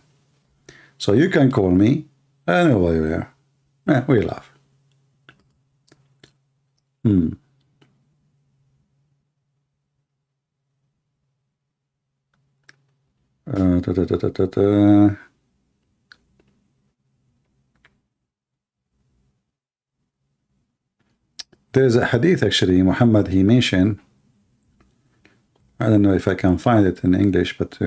So you can call me. I know why you're here. Yeah, we laugh. Da, da, da, da, da, da. There's a hadith actually, Muhammad, he mentioned. I don't know if I can find it in English, but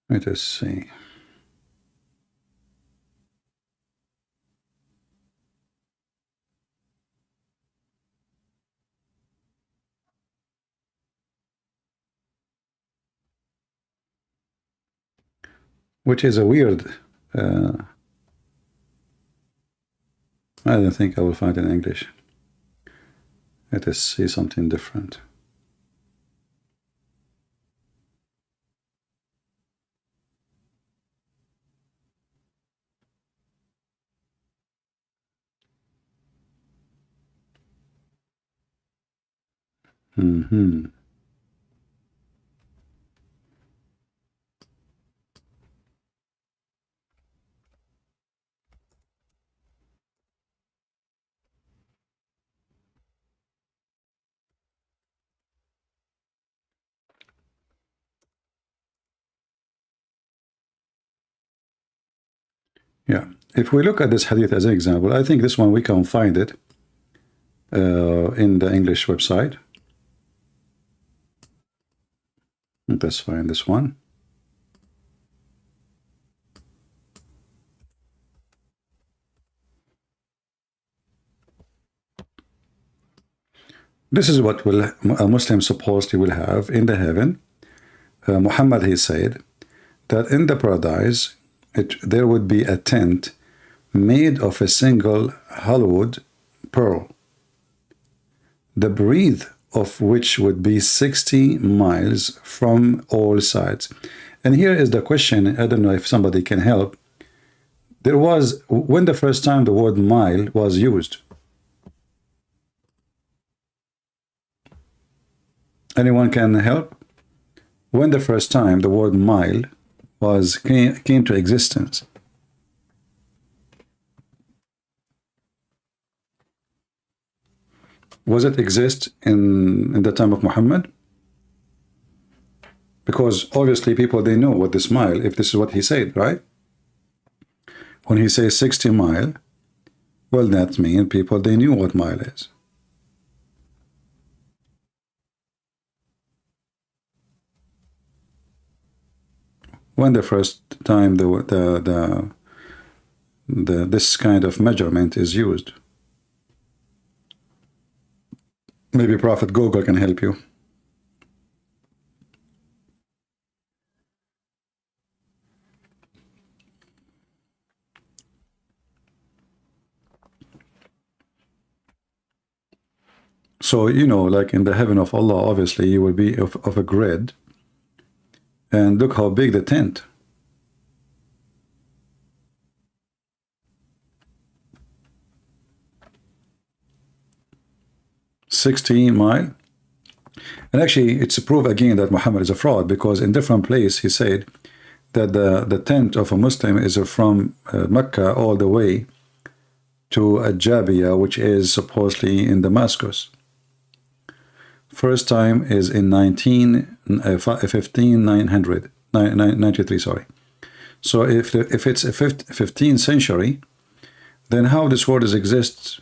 let us see. Which is a weird. I don't think I will find it in English. Let us see something different. Yeah, if we look at this hadith as an example, I think this one we can find it in the English website. Let's find this one. This is what will a Muslim supposedly will have in the heaven. Muhammad, he said that in the paradise there would be a tent made of a single hollowed pearl, the breadth of which would be 60 miles from all sides. And here is the question, I don't know if somebody can help. There was, when the first time the word mile was used? Anyone can help? When the first time the word mile came to existence? Was it exist in the time of Muhammad? Because obviously people, they know what this mile, if this is what he said, right? When he says 60 mile, well, that means people, they knew what mile is. When the first time this kind of measurement is used? Maybe Prophet Google can help you. So, you know, like in the heaven of Allah, obviously you will be of a grid. And look how big the tent. $60 miles. And actually, it's a proof again that Muhammad is a fraud, because in different place he said that the tent of a Muslim is from Mecca all the way to Ajabia, which is supposedly in Damascus. First time is in 1593, sorry. So if it's a 15th century, then how this word exists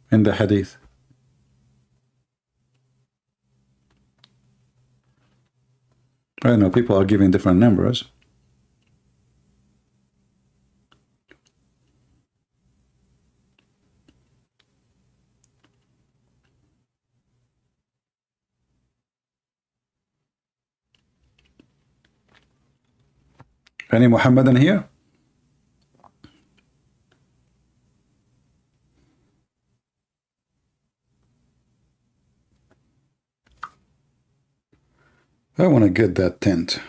in the hadith? I don't know, people are giving different numbers. Any Muhammadan here? I want to get that tent.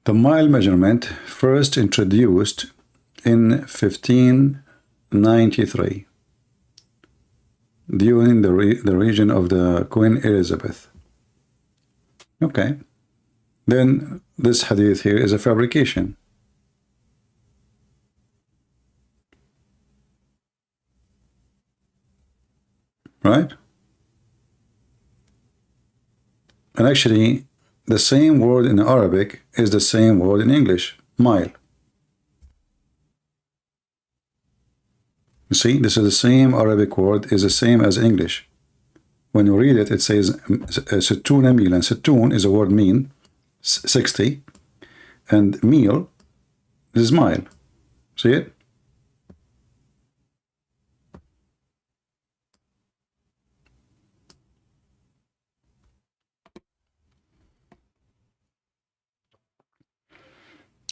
The mile measurement first introduced in 1593 during the region of the Queen Elizabeth. Okay. Then this hadith here is a fabrication. Right? And actually, the same word in Arabic is the same word in English, mile. You see, this is the same Arabic word, is the same as English. When you read it, it says Sittuna milan. Sittun is a word mean, 60, and mil is mile. See it?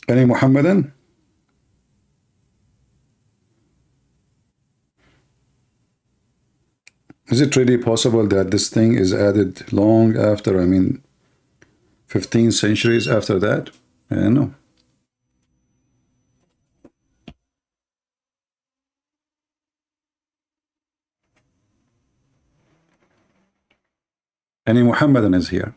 Any Muhammadan? Is it really possible that this thing is added long after, 15 centuries after that? No. Any Muhammadan is here?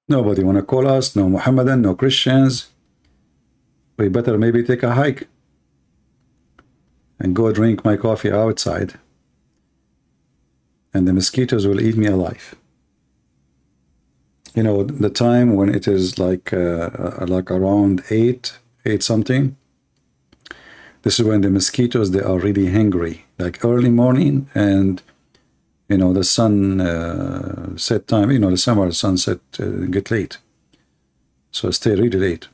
Nobody want to call us, no Muhammadan, no Christians. We better maybe take a hike and go drink my coffee outside, and the mosquitoes will eat me alive. You know, the time when it is like around 8 something, this is when the mosquitoes, they are really hungry, like early morning, and you know, the sun set time, you know, the summer sunset get late, so stay really late.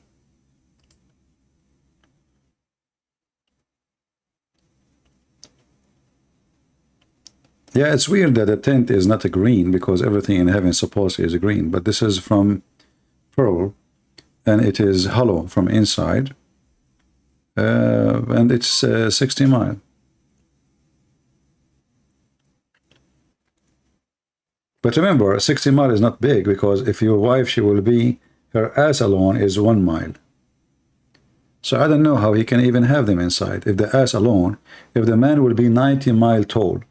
Yeah, it's weird that the tent is not a green, because everything in heaven supposedly is a green, but this is from pearl, and it is hollow from inside, and it's 60 mile. But remember, 60 mile is not big, because if your wife, she will be, her ass alone is 1 mile. So I don't know how he can even have them inside, if the ass alone, if the man will be 90 mile tall.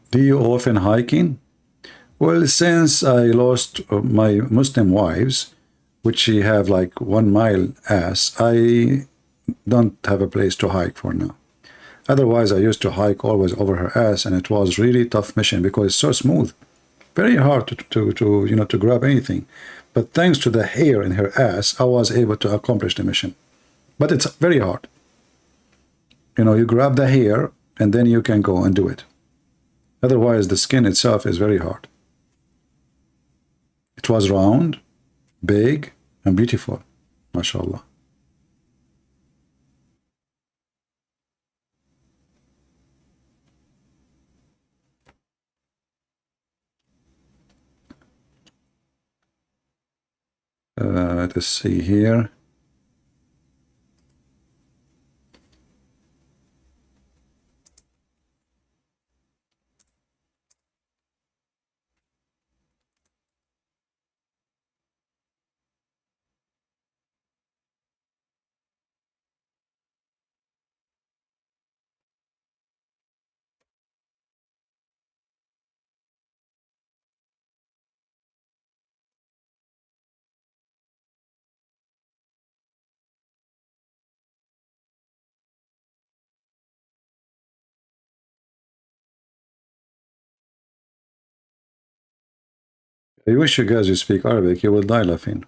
Do you often hiking? Well, since I lost my Muslim wives, which she have like 1 mile ass, I don't have a place to hike for now. Otherwise, I used to hike always over her ass, and it was really tough mission because it's so smooth, very hard to grab anything. But thanks to the hair in her ass, I was able to accomplish the mission. But it's very hard. You know, you grab the hair, and then you can go and do it. Otherwise, the skin itself is very hard. It was round, big, and beautiful, mashallah. Let's see here. I wish you guys you speak Arabic, you will die laughing.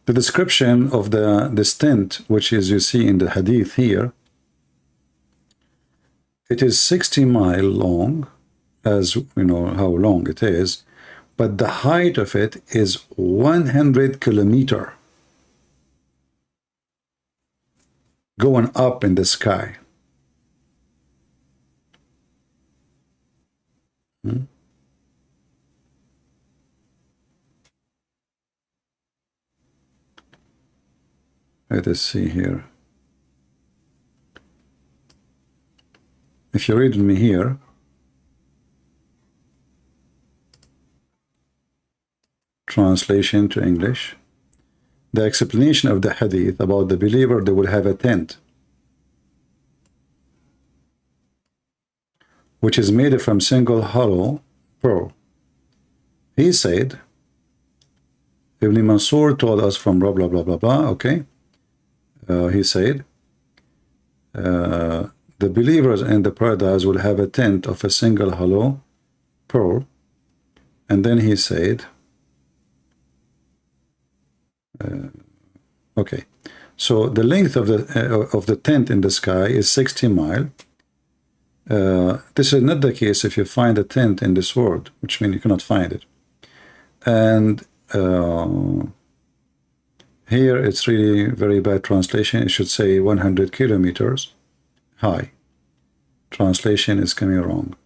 The description of this tent, which is you see in the hadith here, it is 60 miles long, as you know how long it is, but the height of it is 100 kilometers going up in the sky. Let us see here. If you read me here, translation to English, the explanation of the hadith about the believer, they will have a tent which is made from single hollow pearl. He said, Ibn Mansur told us from blah blah blah blah blah, okay. He said, the believers in the paradise will have a tent of a single hollow pearl. And then he said, okay, so the length of the tent in the sky is 60 miles. This is not the case if you find a tent in this world, which means you cannot find it. And here it's really very bad translation. It should say 100 kilometers high. Translation is coming wrong.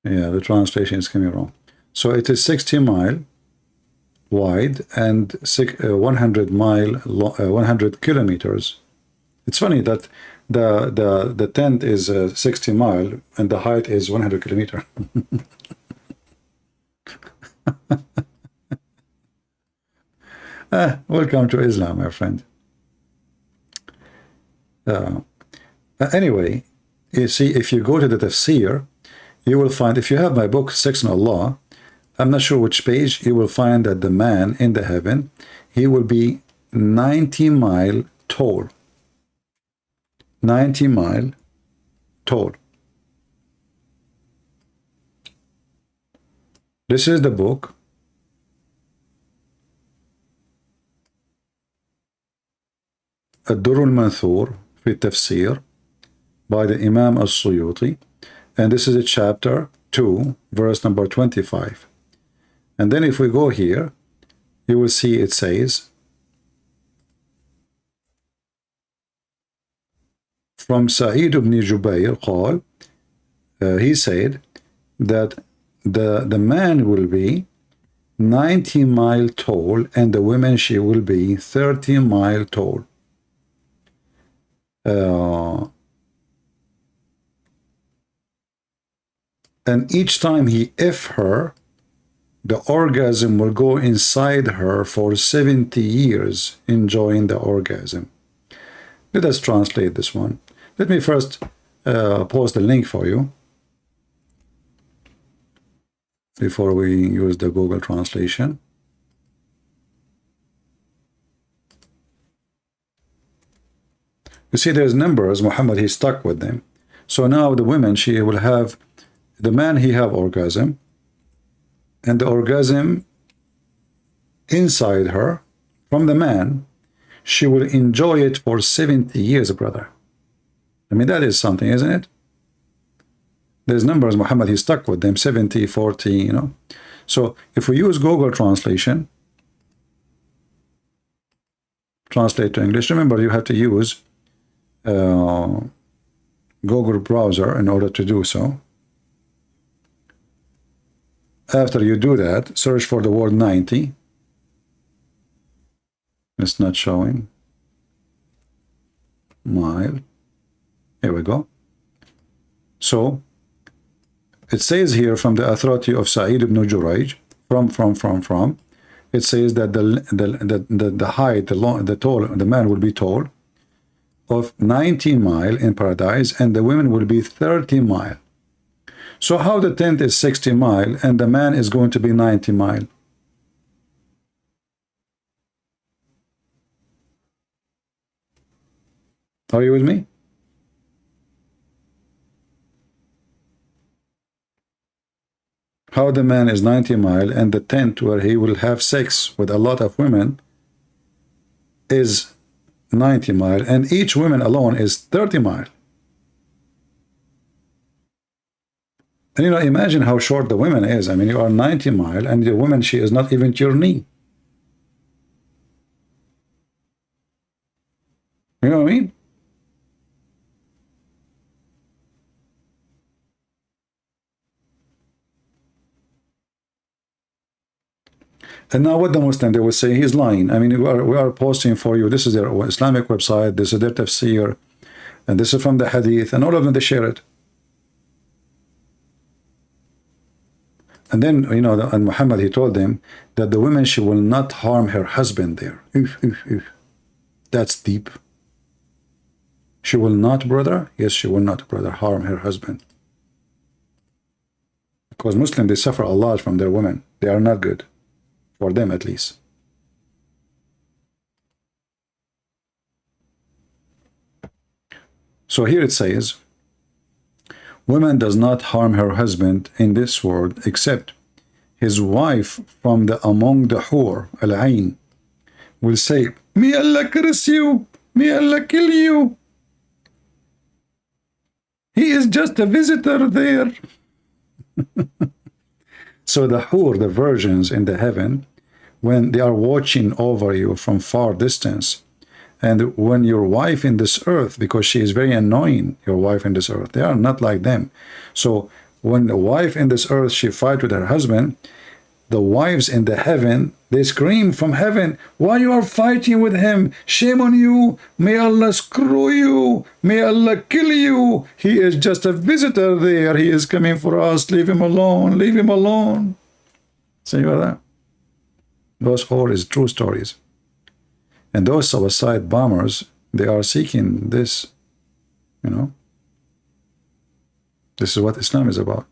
Yeah, the translation is coming wrong. So it is 60 miles wide and 100 kilometers. It's funny that the tent is 60 miles and the height is 100 kilometers. Welcome to Islam, my friend. Anyway, you see, if you go to the tafsir, you will find, if you have my book, Sex and Allah, I'm not sure which page, you will find that the man in the heaven, he will be 90 miles tall. 90 miles tall. This is the book. الدر المنثور في التفسير by the Imam al-Suyuti, and this is a chapter 2, verse number 25. And then if we go here, you will see it says, from Sa'id ibn Jubayr قال, he said that the man will be 90 miles tall and the woman, she will be 30 miles tall. And each time he F her, the orgasm will go inside her for 70 years, enjoying the orgasm. Let us translate this one. Let me first post the link for you before we use the Google translation. You see, there's numbers. Muhammad, he's stuck with them. So now the women, she will have, the man, he have orgasm, and the orgasm inside her from the man, she will enjoy it for 70 years, brother. I mean, that is something, isn't it? There's numbers, Muhammad, he's stuck with them, 70, 40, you know. So if we use Google translation, translate to English, remember you have to use Google browser in order to do so. After you do that, search for the word 90. It's not showing. Mile. Here we go. So it says here from the authority of Sa'id ibn Jurayj, from, it says that the height, the man will be tall of 90 miles in paradise, and the women will be 30 miles. So how the tent is 60 miles and the man is going to be 90 miles? Are you with me? How the man is 90 mile and the tent where he will have sex with a lot of women is 90 mile, and each woman alone is 30 mile. And you know, imagine how short the woman is. I mean, you are 90 mile and the woman, she is not even to your knee. You know what I mean? And now what the Muslim, they will say he's lying. I mean, we are posting for you. This is their Islamic website. This is their tafsir. And this is from the hadith. And all of them, they share it. And then, you know, and Muhammad, he told them that the woman, she will not harm her husband there. That's deep. She will not, brother? Yes, she will not, brother, harm her husband. Because Muslims, they suffer a lot from their women. They are not good. For them, at least. So here it says, woman does not harm her husband in this world except his wife from among the hur, al-ain, will say, may Allah curse you, may Allah kill you. He is just a visitor there. So the hur, the virgins in the heaven, when they are watching over you from far distance, and when your wife in this earth, because she is very annoying, your wife in this earth, they are not like them. So when the wife in this earth, she fight with her husband, the wives in the heaven, they scream from heaven, why you are fighting with him? Shame on you. May Allah screw you. May Allah kill you. He is just a visitor there. He is coming for us. Leave him alone. Leave him alone. See about that? Those all is true stories. And those suicide bombers, they are seeking this, you know. This is what Islam is about.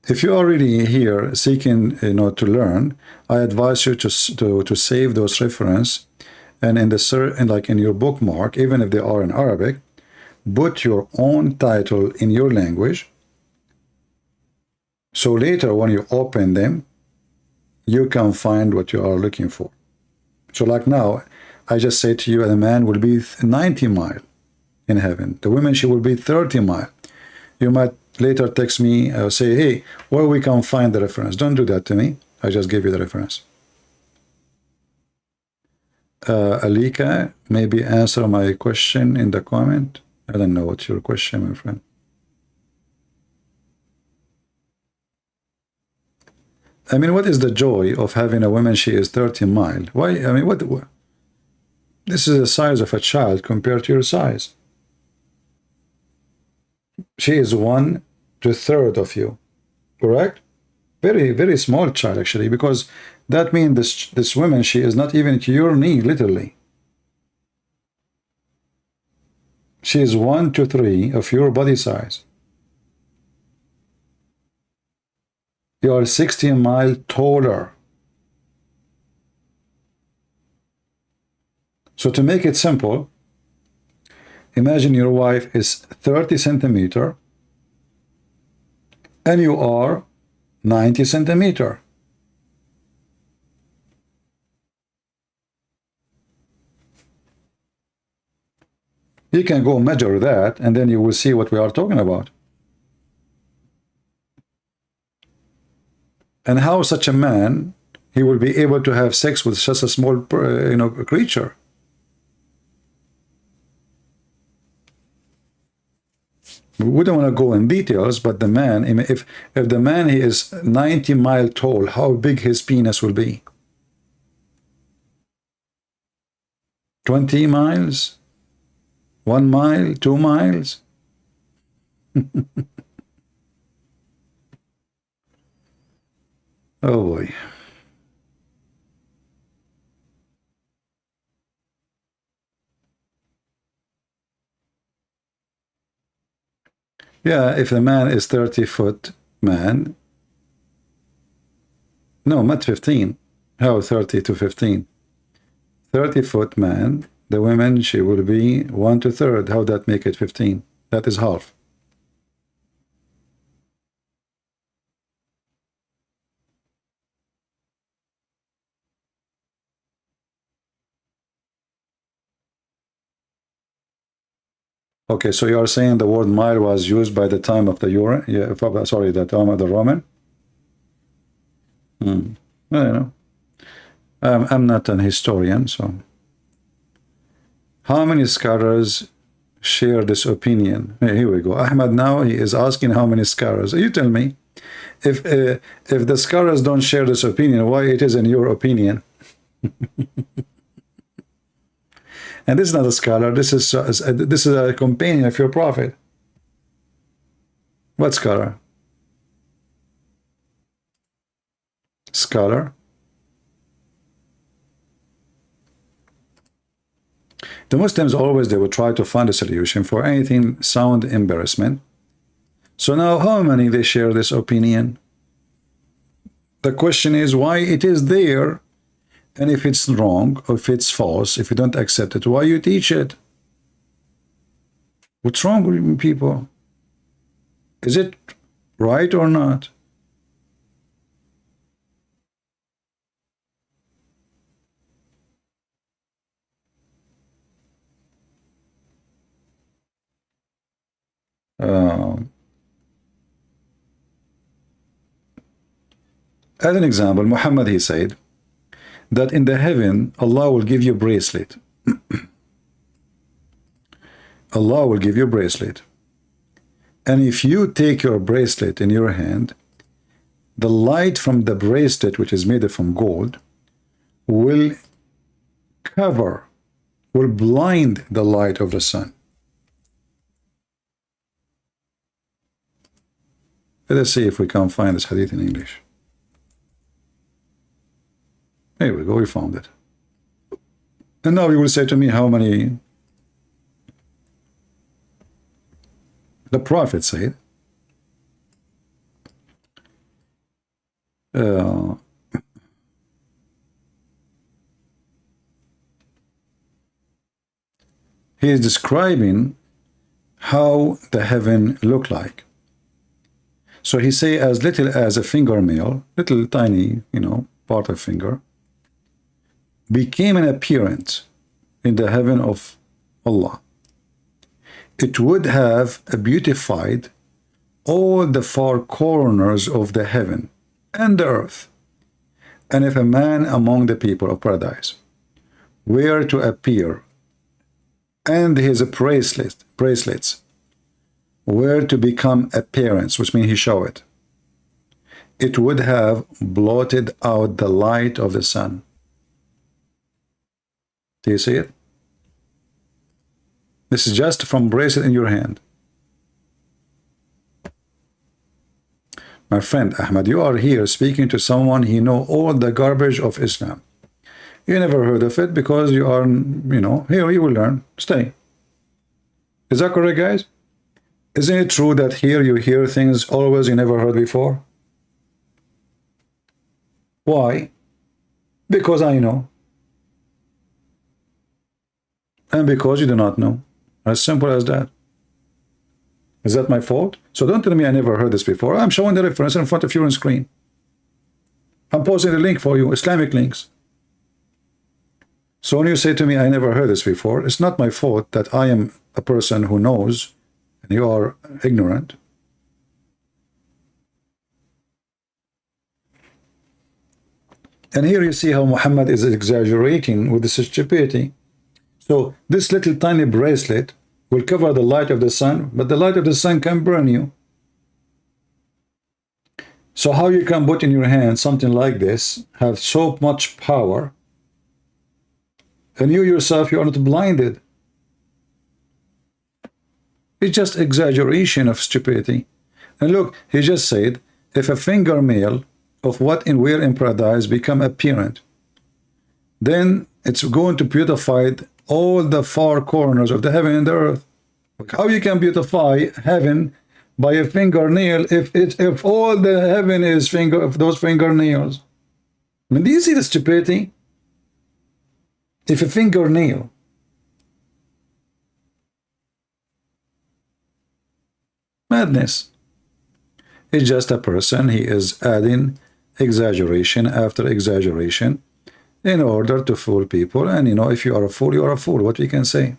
If you are really here seeking, you know, to learn, I advise you to save those reference, and like in your bookmark, even if they are in Arabic, put your own title in your language. So later when you open them, you can find what you are looking for. So like now, I just say to you, a man will be 90 mile in heaven. The woman, she will be 30 mile. You might later text me or say, hey, where we can find the reference. Don't do that to me. I just gave you the reference. Alika, maybe answer my question in the comment. I don't know what's your question, my friend. I mean, what is the joy of having a woman, she is 30 mile? Why? I mean, what? This is the size of a child compared to your size. She is 1/3 of you, correct? Very, very small child, actually, because that means this woman, she is not even to your knee, literally. She is 1 to 3 of your body size. You are 16 miles taller. So to make it simple, imagine your wife is 30 centimeter and you are 90 centimeter. You can go measure that and then you will see what we are talking about. And how such a man, he will be able to have sex with such a small, creature. We don't want to go in details, but the man, if the man, he is 90 miles tall, how big his penis will be? 20 miles? 1 mile? 2 miles? Oh boy. Yeah, if the man is 30-foot man, No, not 15. How 30 to 15? 30-foot man, the women, she will be 1 to 3rd. How that make it 15? That is half. Okay, so you are saying the word mile was used by the time of the sorry, the time of the Roman? Well, you know, I'm not an historian, so. How many scholars share this opinion? Here we go. Ahmad now, he is asking how many scholars. You tell me, if the scholars don't share this opinion, why it is in your opinion? And this is not a scholar. This is a companion of your prophet. What scholar? Scholar. The Muslims always, they will try to find a solution for anything sound embarrassment. So now how many they share this opinion? The question is why it is there, and if it's wrong, or if it's false, if you don't accept it, why you teach it? What's wrong with you people? Is it right or not? As an example, Muhammad, he said that in the heaven, Allah will give you a bracelet. Allah will give you a bracelet. And if you take your bracelet in your hand, the light from the bracelet, which is made from gold, will blind the light of the sun. Let us see if we can find this hadith in English. Here we go, we found it. And now you will say to me how many. The Prophet said, he is describing how the heaven looked like. So he say as little as a fingernail, little tiny, part of finger, became an appearance in the heaven of Allah. It would have beautified all the far corners of the heaven and the earth. And if a man among the people of paradise were to appear, and his bracelets were to become appearance, which means he show it, it would have blotted out the light of the sun. Do you see it? This is just from bracelet in your hand. My friend Ahmad, you are here speaking to someone he know all the garbage of Islam. You never heard of it because you are, here you will learn. Stay. Is that correct, guys? Isn't it true that here you hear things always you never heard before? Why? Because I know. And because you do not know. As simple as that. Is that my fault? So don't tell me I never heard this before. I'm showing the reference in front of you on screen. I'm posting the link for you, Islamic links. So when you say to me I never heard this before, it's not my fault that I am a person who knows and you are ignorant. And here you see how Muhammad is exaggerating with this stupidity. So this little tiny bracelet will cover the light of the sun, but the light of the sun can burn you. So how you can put in your hand something like this, have so much power, and you yourself, you are not blinded? It's just exaggeration of stupidity. And look, he just said, if a fingernail of what we're in paradise become apparent, then it's going to beautify all the far corners of the heaven and the earth. How you can beautify heaven by a fingernail if all the heaven is those fingernails? I mean, do you see the stupidity? If a fingernail madness. It's just a person, he is adding exaggeration after exaggeration in order to fool people. And you know, if you are a fool, you are a fool. What we can say?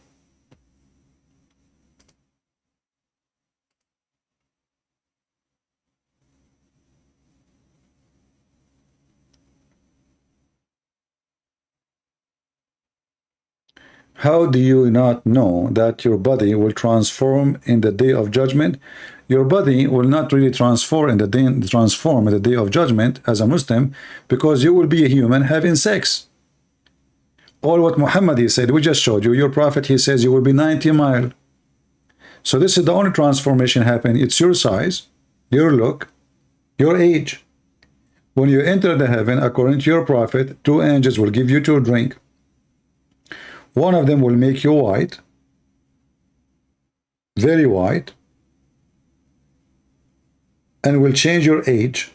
How do you not know that your body will transform in the day of judgment? Your body will not really transform in the day of judgment as a Muslim, because you will be a human having sex. All what Muhammad he said, we just showed you. Your prophet, he says you will be 90 miles. So this is the only transformation happening. It's your size, your look, your age. When you enter the heaven, according to your prophet, 2 angels will give you to drink. One of them will make you white, very white, and will change your age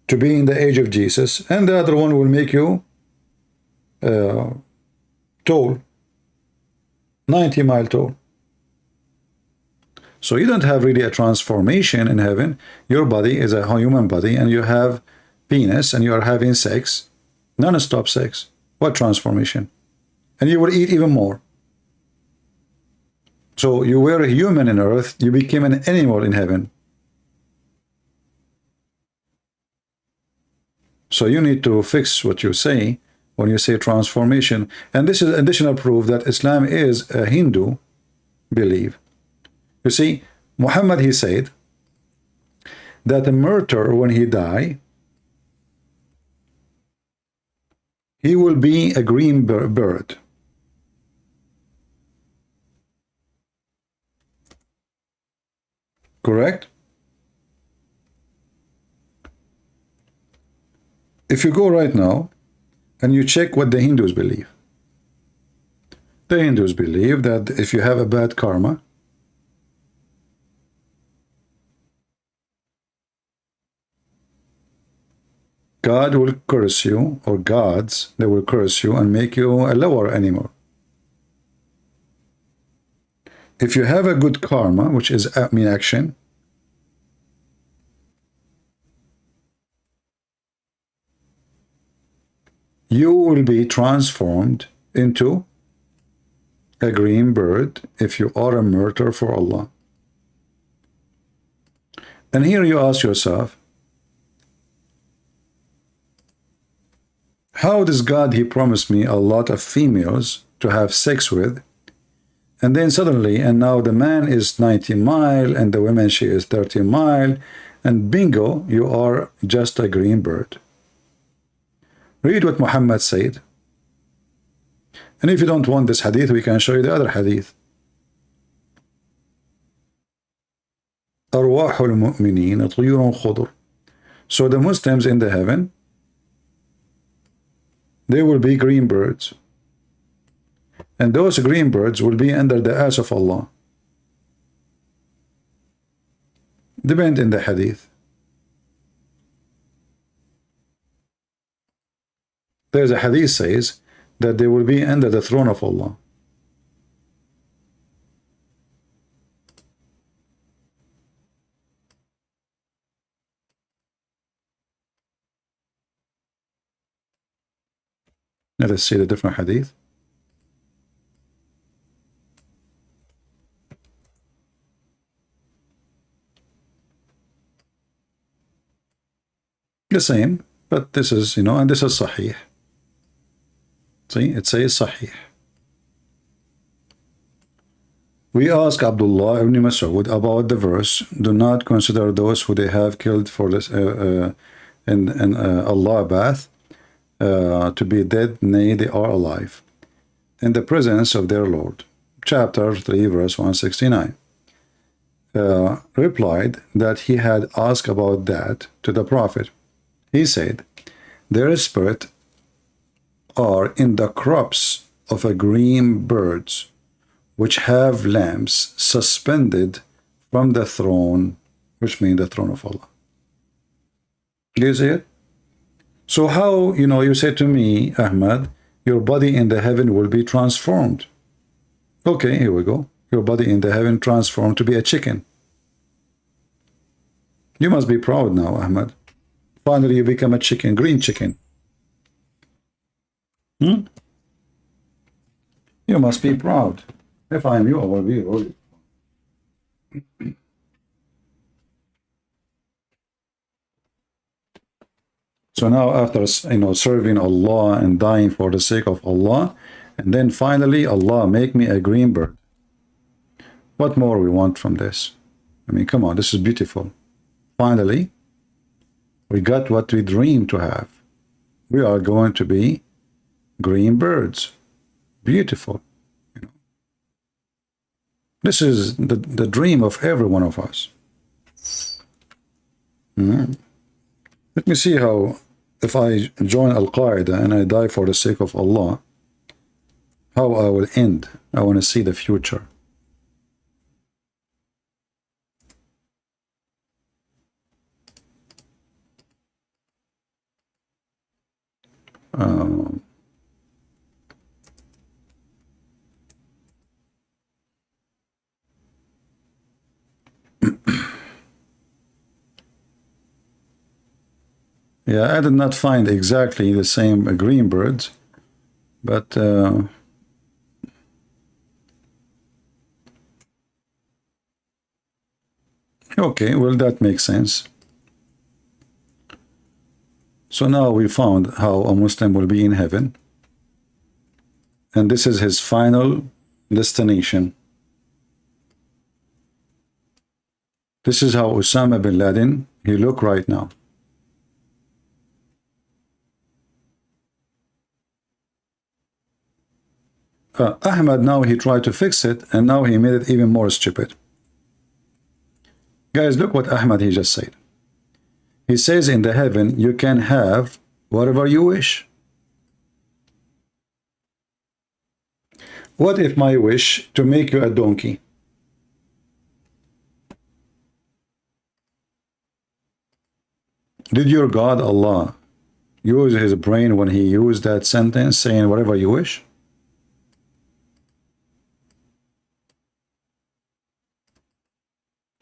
to be in the age of Jesus. And the other one will make you tall, 90 miles tall. So you don't have really a transformation in heaven. Your body is a human body, and you have penis, and you are having sex, non-stop sex. What transformation? And you will eat even more. So you were a human in earth, you became an animal in heaven. So you need to fix what you say when you say transformation. And this is additional proof that Islam is a Hindu belief. You see, Muhammad, he said that a martyr, when he die, he will be a green bird. Correct? If you go right now and you check what the Hindus believe, the Hindus believe that if you have a bad karma, God will curse you, or gods, they will curse you and make you a lower animal. If you have a good karma, which is action, you will be transformed into a green bird if you are a martyr for Allah. And here you ask yourself, how does God, he promised me a lot of females to have sex with, and then suddenly, and now the man is 90 miles and the woman, she is 30 miles, and bingo, you are just a green bird. Read what Muhammad said. And if you don't want this hadith, we can show you the other hadith. Arwahul mu'mineen طيور خضر. So the Muslims in the heaven, they will be green birds. And those green birds will be under the ash of Allah. Depend in the hadith. There's a hadith says that they will be under the throne of Allah. Let us see the different hadith. The same, but this is, you know, and this is sahih. See, it says sahih. We ask Abdullah ibn Mas'ud about the verse, do not consider those who they have killed for this in Allah bath to be dead, nay, they are alive, in the presence of their Lord. Chapter 3, verse 169. Replied that he had asked about that to the Prophet. He said, their spirit are in the crops of a green birds, which have lamps suspended from the throne, which means the throne of Allah. Do you see it? So how, you say to me, Ahmad, your body in the heaven will be transformed. Okay, here we go. Your body in the heaven transformed to be a chicken. You must be proud now, Ahmad. Finally, you become a chicken, green chicken. You must be proud. If I am you, I will be really. So now after, serving Allah and dying for the sake of Allah, and then finally Allah make me a green bird. What more we want from this? I mean, come on, this is beautiful. Finally, we got what we dreamed to have. We are going to be green birds. Beautiful. This is the dream of every one of us. Let me see how, if I join Al-Qaeda and I die for the sake of Allah, how I will end. I want to see the future. Yeah, I did not find exactly the same green birds, but okay, well, that makes sense. So now we found how a Muslim will be in heaven, and this is his final destination. This is how Osama bin Laden, he look right now. Ahmad, now he tried to fix it, and now he made it even more stupid. Guys, look what Ahmad he just said. He says in the heaven, you can have whatever you wish. What if my wish to make you a donkey? Did your God, Allah, use his brain when he used that sentence, saying whatever you wish?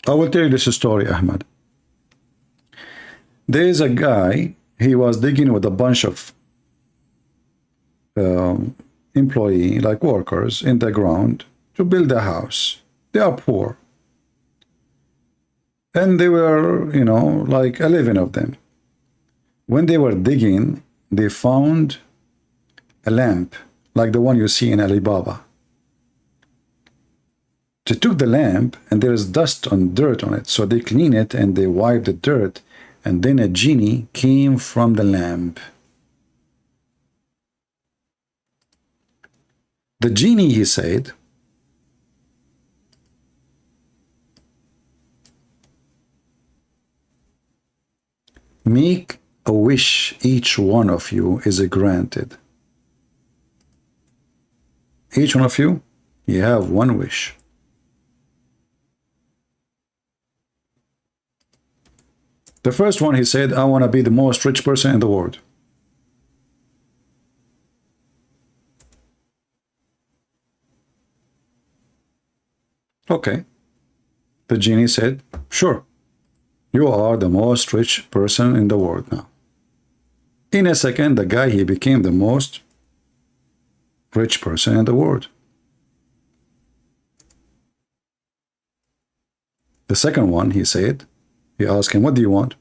I will tell you this story, Ahmad. There is a guy, he was digging with a bunch of employee, like workers, in the ground to build a house. They are poor. And they were, like 11 of them. When they were digging, they found a lamp, like the one you see in Alibaba. They took the lamp, and there is dust and dirt on it, so they clean it and they wipe the dirt, and then a genie came from the lamp. The genie, he said, make a wish, each one of you is granted. Each one of you, you have one wish. The first one, he said, I want to be the most rich person in the world. Okay. The genie said, sure, you are the most rich person in the world now. In a second, the guy, he became the most rich person in the world. The second one, he said, he asked him, what do you want?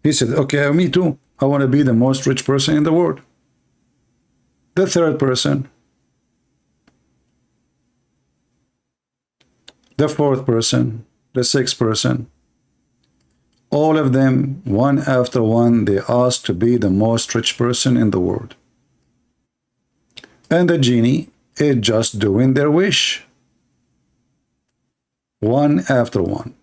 He said, okay, me too. I want to be the most rich person in the world. The third person, the fourth person, the sixth person, all of them, one after one, they asked to be the most rich person in the world. And the genie is just doing their wish. One after one.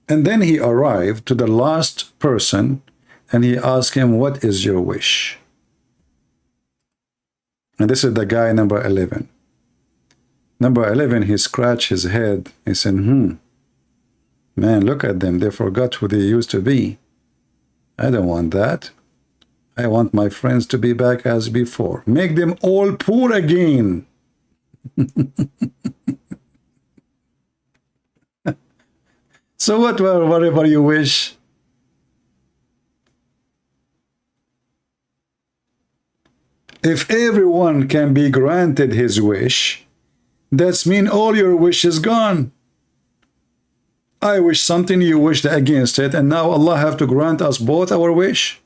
And then he arrived to the last person, and he asked him, what is your wish? And this is the guy number 11. Number 11, he scratched his head. He said, Man, look at them. They forgot who they used to be. I don't want that. I want my friends to be back as before. Make them all poor again. So whatever you wish. If everyone can be granted his wish, that's mean all your wish is gone. I wish something, you wished against it, and now Allah have to grant us both our wish.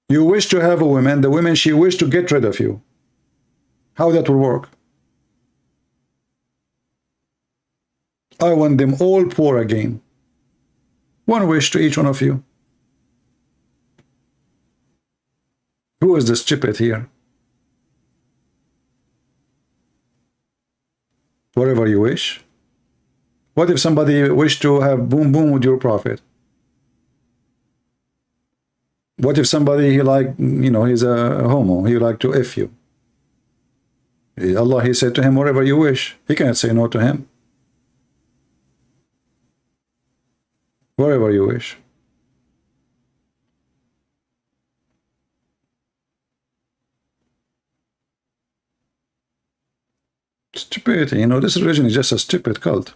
You wish to have a woman, the woman, she wished to get rid of you. How that will work? I want them all poor again. One wish to each one of you. Who is the stupid here? Whatever you wish. What if somebody wished to have boom boom with your prophet? What if somebody, he like, you know, he's a homo, he like to F you? Allah, he said to him, whatever you wish. He cannot say no to him. Whatever you wish. Stupidity, you know, this religion is just a stupid cult.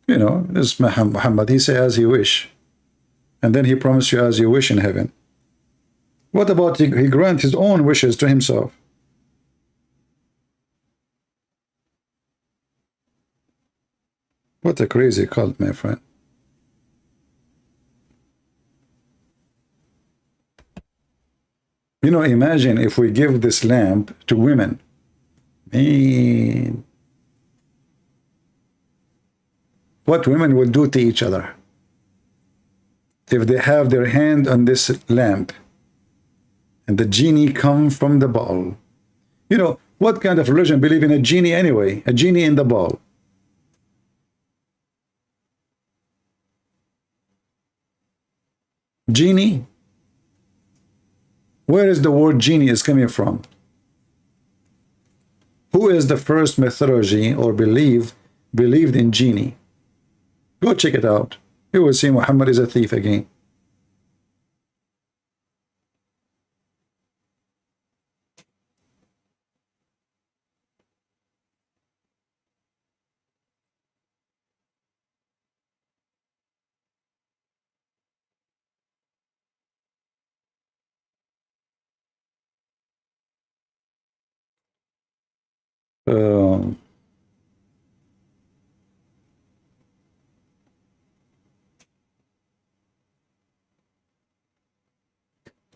You know, this Muhammad, he say as he wish. And then he promised you as you wish in heaven. What about he grant his own wishes to himself? What a crazy cult, my friend. You know, imagine if we give this lamp to women. Man, what women will do to each other if they have their hand on this lamp and the genie come from the ball. You know, what kind of religion believe in a genie anyway? A genie in the ball. Genie? Where is the word genie is coming from? Who is the first methodology or believed in genie? Go check it out. You will see Muhammad is a thief again.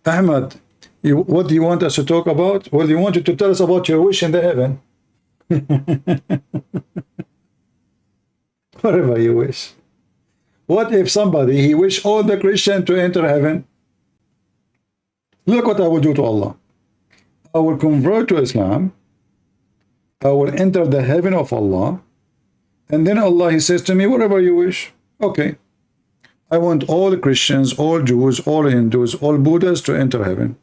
Ahmad, what do you want us to talk about? Well, you wanted to tell us about your wish in the heaven. Whatever you wish. What if somebody, he wish all the Christians to enter heaven? Look what I will do to Allah. I will convert to Islam. I will enter the heaven of Allah. And then Allah, he says to me, whatever you wish. Okay. I want all Christians, all Jews, all Hindus, all Buddhas to enter heaven.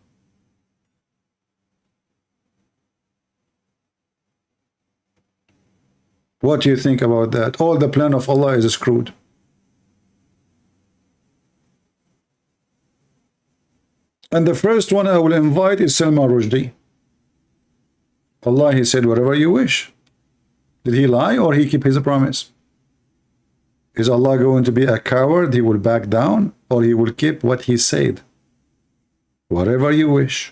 What do you think about that? All the plan of Allah is screwed. And the first one I will invite is Salman Rushdie. Allah, he said, whatever you wish. Did he lie or he keep his promise? Is Allah going to be a coward? He will back down, or he will keep what he said? Whatever you wish.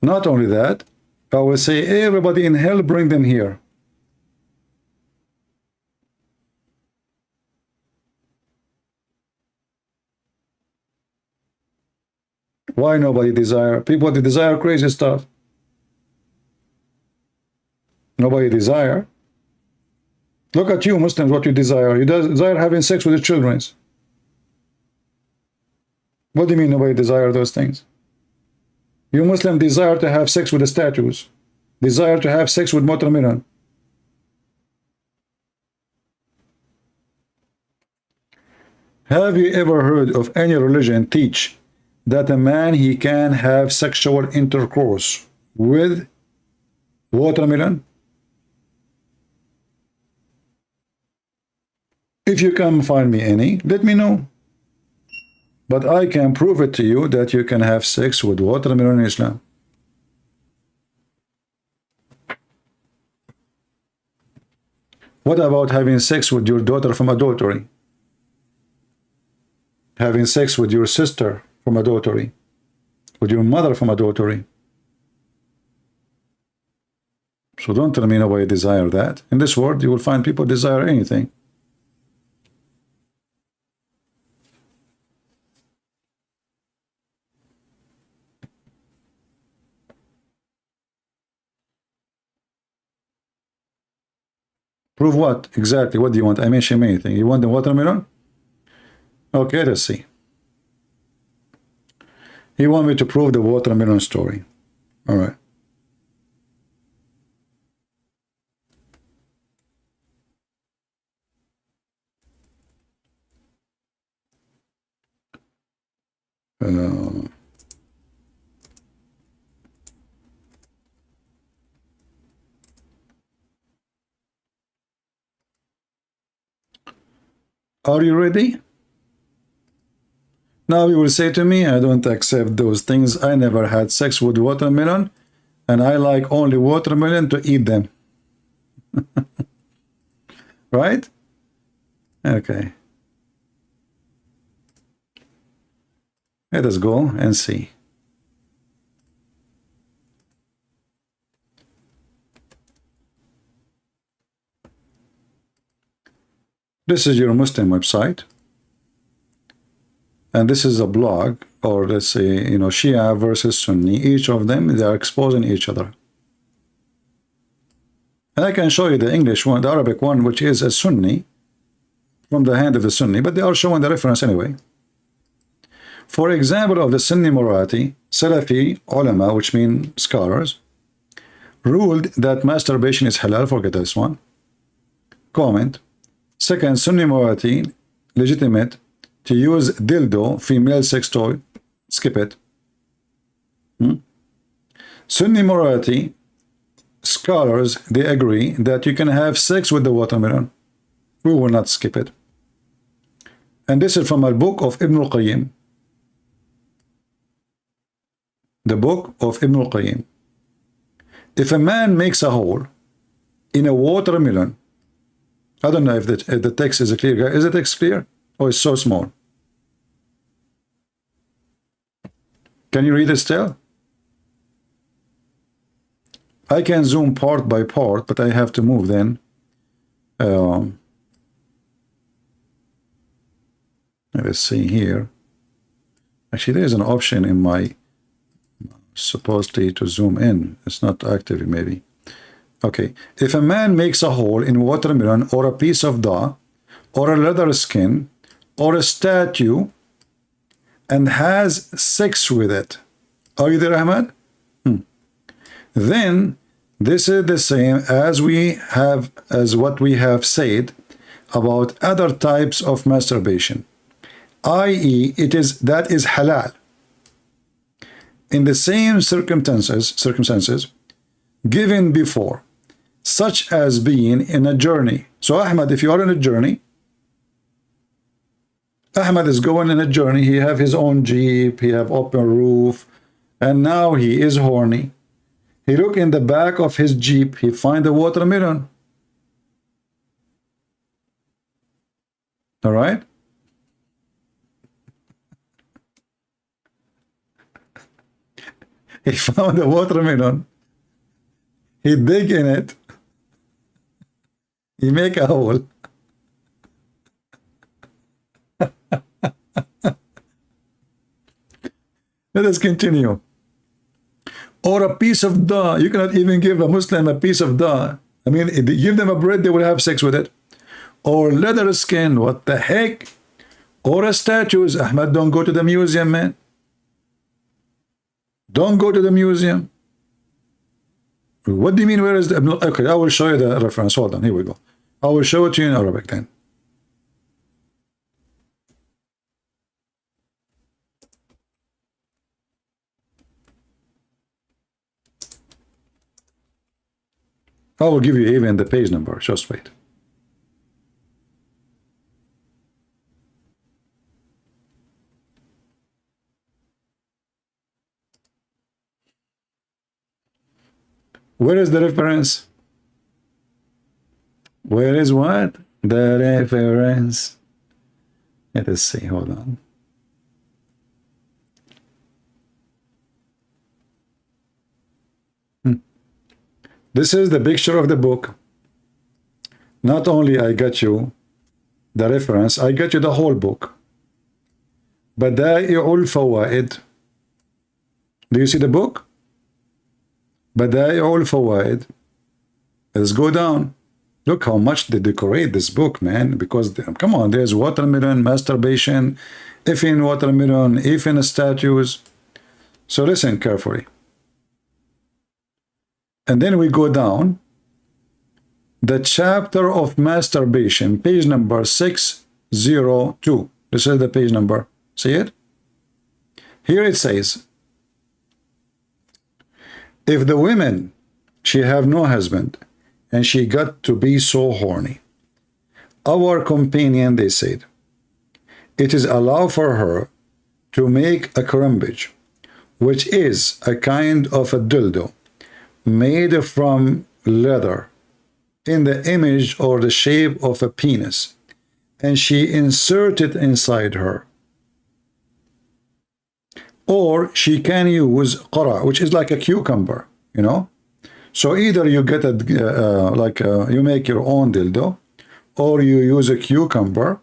Not only that, I will say, everybody in hell, bring them here. Why nobody desire? People, they desire crazy stuff. Nobody desire. Look at you, Muslims, what you desire. You desire having sex with your children. What do you mean nobody desire those things? You Muslim desire to have sex with the statues. Desire to have sex with Motor Miran. Have you ever heard of any religion teach that a man, he can have sexual intercourse with watermelon? If you can find me any, let me know. But I can prove it to you that you can have sex with watermelon in Islam. What about having sex with your daughter from adultery? Having sex with your sister from adultery? With your mother from adultery? So don't tell me nobody desire that. In this world, you will find people desire anything. Prove what? Exactly. What do you want? I mentioned anything. You want the watermelon? Okay, let's see. He want me to prove the watermelon story. All right. Are you ready? Now you will say to me, I don't accept those things. I never had sex with watermelon, and I like only watermelon to eat them. Right? Okay. Let us go and see. This is your Muslim website. And this is a blog, or let's say, you know, Shia versus Sunni. Each of them, they are exposing each other. And I can show you the English one, the Arabic one, which is a Sunni, from the hand of the Sunni, but they are showing the reference anyway. For example, of the Sunni morality, Salafi ulama, which mean scholars, ruled that masturbation is halal. Forget this one. Comment. Second, Sunni morality, legitimate to use dildo, female sex toy. Skip it. Sunni morality, scholars, they agree that you can have sex with the watermelon. We will not skip it. And this is from a book of Ibn al-Qayyim. The book of Ibn al-Qayyim. If a man makes a hole in a watermelon, I don't know if the text is clear, guys. Is the text clear? Oh, it's so small. Can you read it still? I can zoom part by part, but I have to move then. Let's see here. Actually, there is an option in my supposedly to zoom in. It's not active, maybe. Okay. If a man makes a hole in watermelon or a piece of dough or a leather skin or a statue and has sex with it. Are you there, Ahmad? Then this is the same as what we have said about other types of masturbation, i.e., that is halal. In the same circumstances given before, such as being in a journey. So Ahmad, if you are in a journey, Ahmad is going in a journey, he have his own jeep, he have open roof, and now he is horny. He look in the back of his jeep, he find a watermelon. All right? He found a watermelon. He dig in it. He make a hole. Let us continue. Or a piece of dough. You cannot even give a Muslim a piece of dough. I mean, if you give them a bread, they will have sex with it. Or leather skin. What the heck? Or a statues. Ahmad, don't go to the museum, man. Don't go to the museum. What do you mean, where is the... Okay, I will show you the reference. Hold on, here we go. I will show it to you in Arabic then. I will give you even the page number. Just wait. Where is the reference? Where is what? The reference. Let us see. Hold on. This is the picture of the book. Not only I got you the reference, I got you the whole book. Bada'i'ul Fawaid. Do you see the book? Bada'i'ul Fawaid. Let's go down. Look how much they decorate this book, man. Because, come on, there's watermelon, masturbation, if in watermelon, if in statues. So listen carefully. And then we go down. The chapter of masturbation, page number 602. This is the page number. See it? Here it says, if the women, she have no husband, and she got to be so horny, our companion, they said, it is allowed for her to make a crumbage, which is a kind of a dildo made from leather in the image or the shape of a penis, and she inserted inside her. Or she can use qara, which is like a cucumber, you know. So either you get you make your own dildo, or you use a cucumber,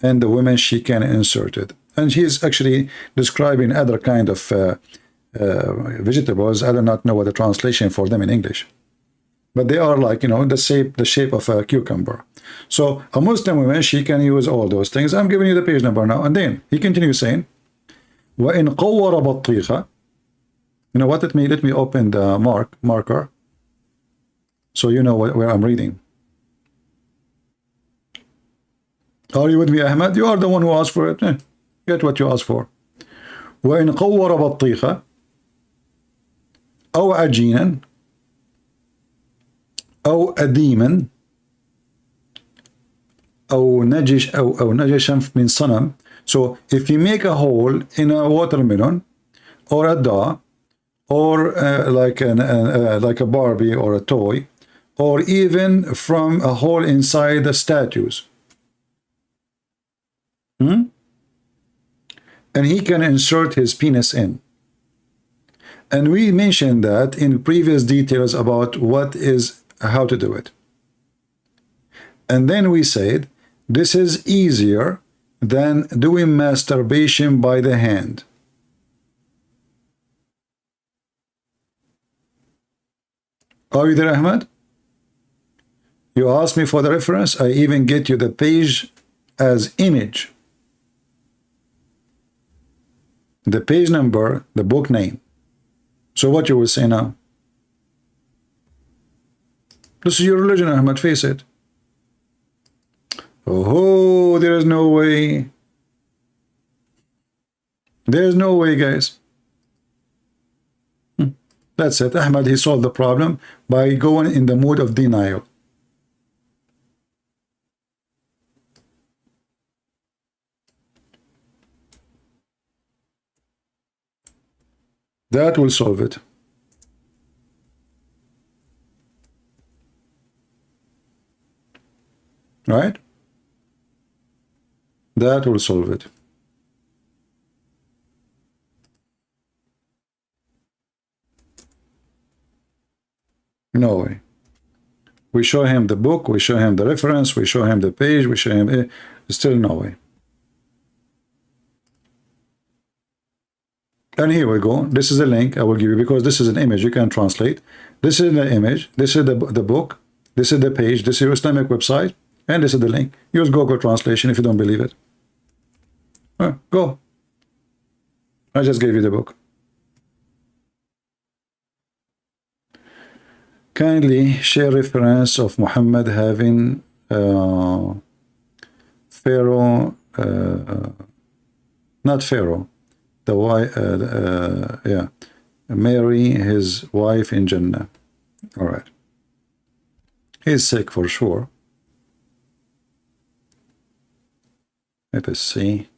and the woman, she can insert it. And he's actually describing other kind of vegetables. I do not know what the translation for them in English, but they are like, you know, the shape of a cucumber. So a Muslim woman, she can use all those things. I'm giving you the page number now. And then he continues saying, وَإِنْ قَوَّرَ بَطِّيخَ. You know what it means? Let me open the marker so you know where I'm reading. Are you with me, Ahmed? You are the one who asked for it. Get what you asked for. وَإِنْ قَوَّرَ بَطِّيخَ أو عجينا أو أديما أو نجشا من صنم. So if you make a hole in a watermelon or a doll or like a Barbie or a toy, or even from a hole inside the statues, and he can insert his penis in. And we mentioned that in previous details about how to do it. And then we said this is easier than doing masturbation by the hand. Are you there, Ahmed? You asked me for the reference. I even get you the page as image. The page number, the book name. So what you will say now? This is your religion, Ahmed, face it. Oh, there is no way. There's no way, guys. That's it. Ahmed, he solved the problem by going in the mood of denial. That will solve it. Right? That will solve it. No way. We show him the book, we show him the reference, we show him the page, we show him... Still no way. And here we go. This is a link I will give you because this is an image you can translate. This is the image. This is the book. This is the page. This is your Islamic website. And this is the link. Use Google Translation if you don't believe it. Go. I just gave you the book. Kindly share reference of Muhammad having Pharaoh, not Pharaoh, the wife, Mary, his wife in Jannah. All right. He's sick for sure. Let us see.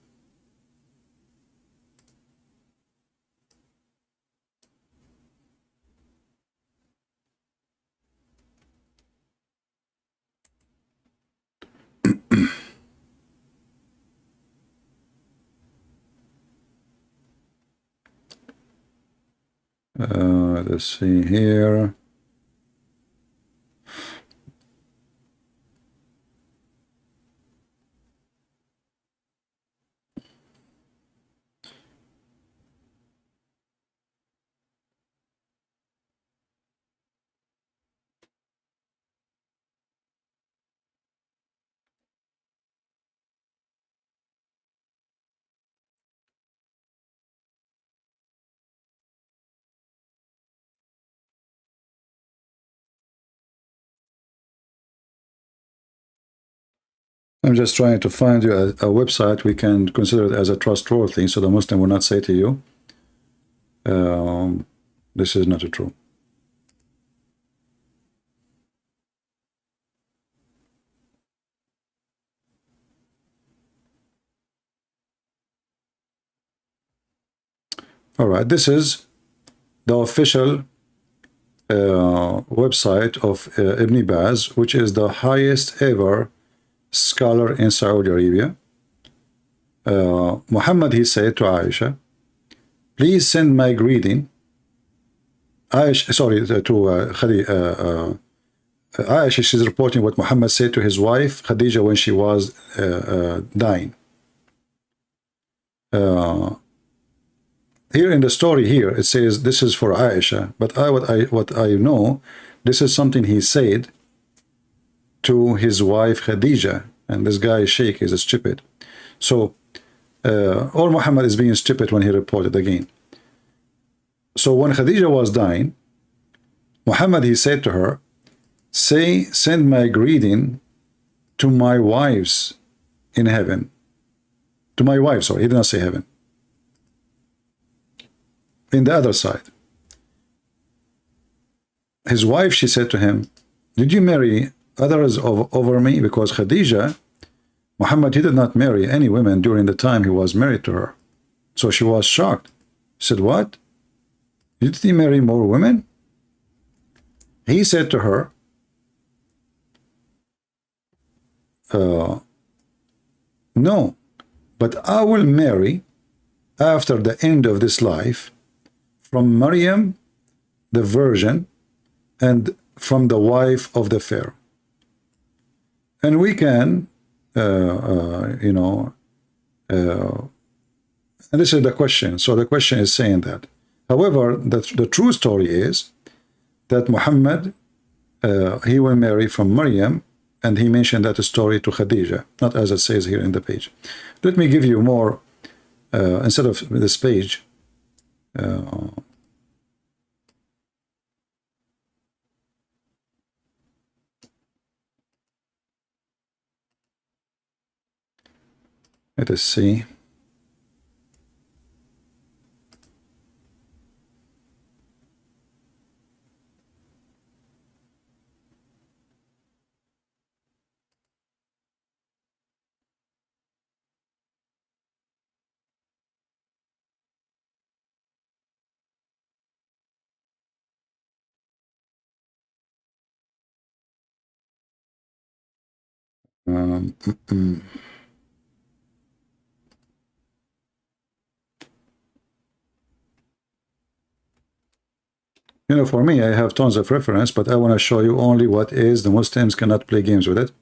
Let's see here. I'm just trying to find you a website we can consider it as a trustworthy, so the Muslim will not say to you, this is not true. All right, this is the official website of Ibn Baz, which is the highest ever scholar in Saudi Arabia. Muhammad, he said to Aisha, please send my greeting. Aisha, sorry, to Aisha, she's reporting what Muhammad said to his wife Khadija when she was dying. Here in the story here, it says this is for Aisha, but what I know, this is something he said to his wife Khadija, and this guy Sheikh is stupid. So, or Muhammad is being stupid when he reported again. So when Khadija was dying, Muhammad, he said to her, send my greeting to my wives in heaven. To my wife, sorry, he did not say heaven. In the other side. His wife, she said to him, did you marry others over me? Because Khadija, Muhammad, he did not marry any women during the time he was married to her. So she was shocked. She said, what? Did he marry more women? He said to her, no, but I will marry after the end of this life from Maryam, the virgin, and from the wife of the Pharaoh. And we can, and this is the question. So the question is saying that. However, the true story is that Muhammad, he will marry from Maryam, and he mentioned that story to Khadija, not as it says here in the page. Let me give you more, instead of this page, let us see. You know, for me, I have tons of reference, but I want to show you only what is. The Muslims cannot play games with it.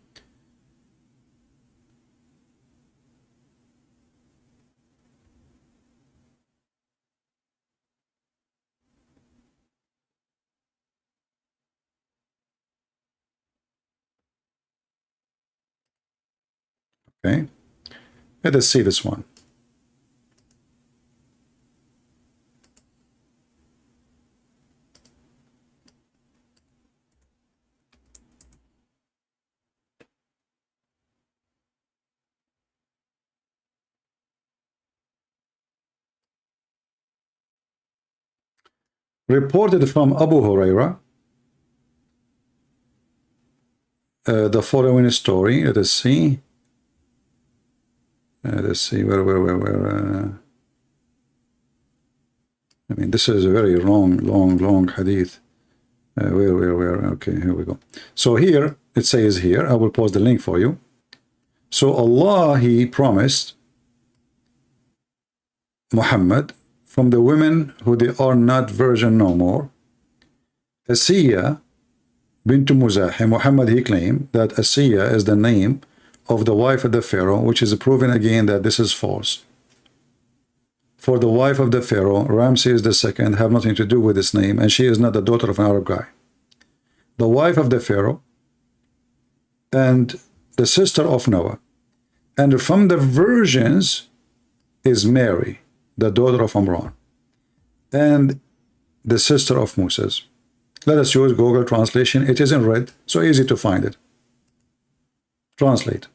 Okay, let us see this one. Reported from Abu Huraira the following story. Let us see. Let's see where. I mean, this is a very long hadith. Where? Okay, here we go. So here it says here. I will post the link for you. So Allah, He promised Muhammad from the women who they are not virgin no more. Asiya bint Muzahim, Muhammad, he claimed that Asiya is the name of the wife of the Pharaoh, which is proven again that this is false. For the wife of the Pharaoh, Ramses II, have nothing to do with this name, and she is not the daughter of an Arab guy. The wife of the Pharaoh and the sister of Noah, and from the virgins is Mary, the daughter of Amran, and the sister of Moses. Let us use Google translation. It is in red, so easy to find it. Translate.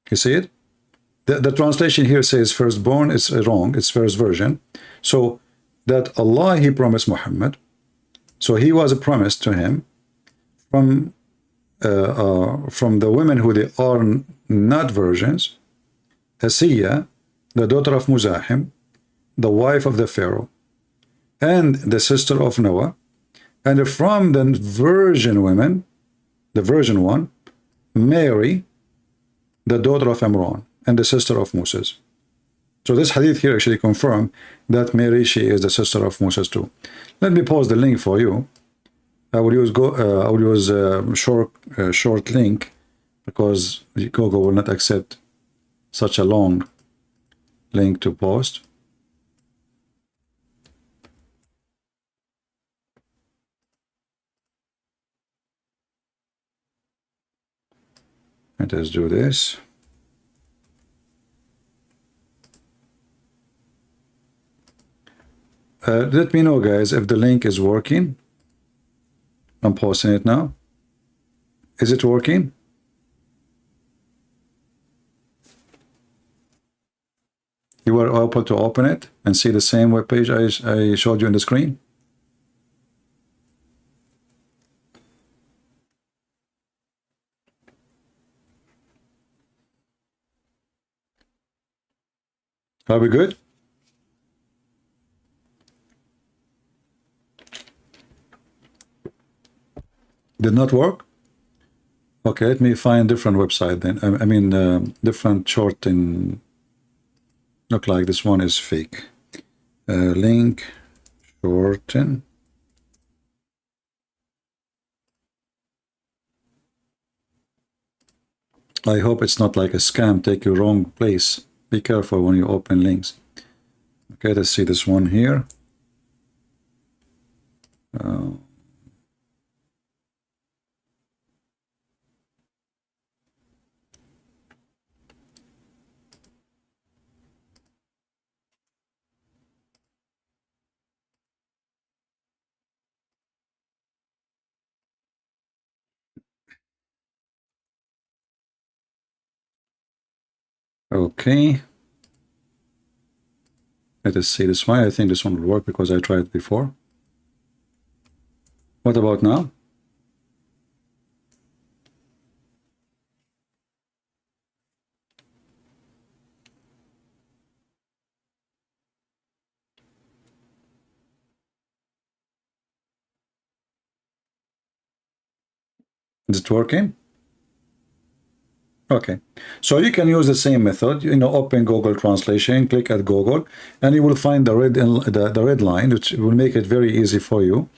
You see it? The translation here says firstborn. It's wrong. It's first version. So that Allah, He promised Muhammad. So He was promised to him from the women who they are not virgins. Asiya, the daughter of Muzahim, the wife of the Pharaoh, and the sister of Noah, and from the virgin women, the virgin one, Mary, the daughter of Amran, and the sister of Moses. So this hadith here actually confirms that Mary, she is the sister of Moses too. Let me post the link for you. I will use short link because Google will not accept such a long link to post. Let us do this. Let me know, guys, if the link is working. I'm posting it now. Is it working? You were able to open it and see the same web page I showed you on the screen? Are we good? Did not work? Okay, let me find different website then. I mean, different short in. Look like this one is fake. Link shorten. I hope it's not like a scam, take you wrong place. Be careful when you open links. Okay, let's see this one here. Okay. Let us see this one. I think this one will work because I tried it before. What about now? Is it working? Okay, so you can use the same method. Open Google Translation, click at Google, and you will find the red line, which will make it very easy for you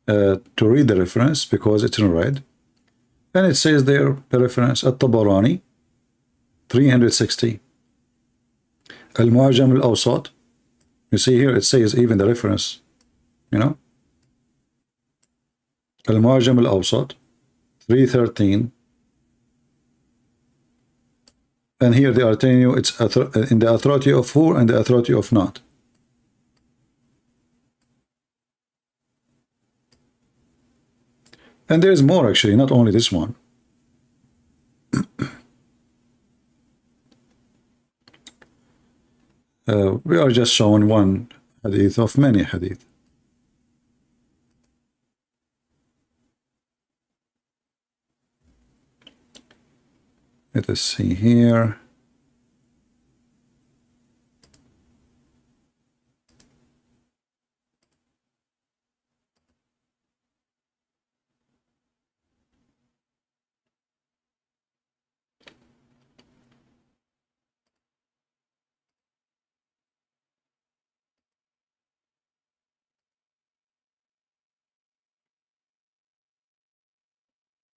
to read the reference because it's in red. And it says there the reference At-Tabarani 360. Al-Mu'jam Al-Awsat. You see here it says even the reference. Al-Mu'jam Al-Awsat 313. And here they are telling you it's in the authority of who and the authority of not. And there's more actually, not only this one. We are just showing one hadith of many hadith. Let us see here.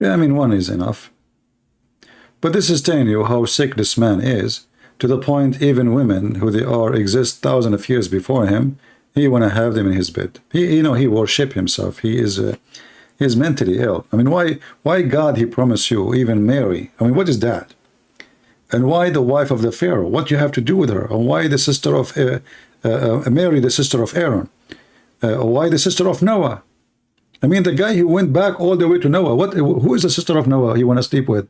Yeah, I mean, one is enough. But this is telling you how sick this man is, to the point even women who they are exist thousands of years before him, he want to have them in his bed. He worship himself. He is mentally ill. I mean, why God he promised you even Mary? I mean, what is that? And why the wife of the Pharaoh? What you have to do with her? And why the sister of Mary, the sister of Aaron? Why the sister of Noah? I mean, the guy who went back all the way to Noah. Who is the sister of Noah he want to sleep with?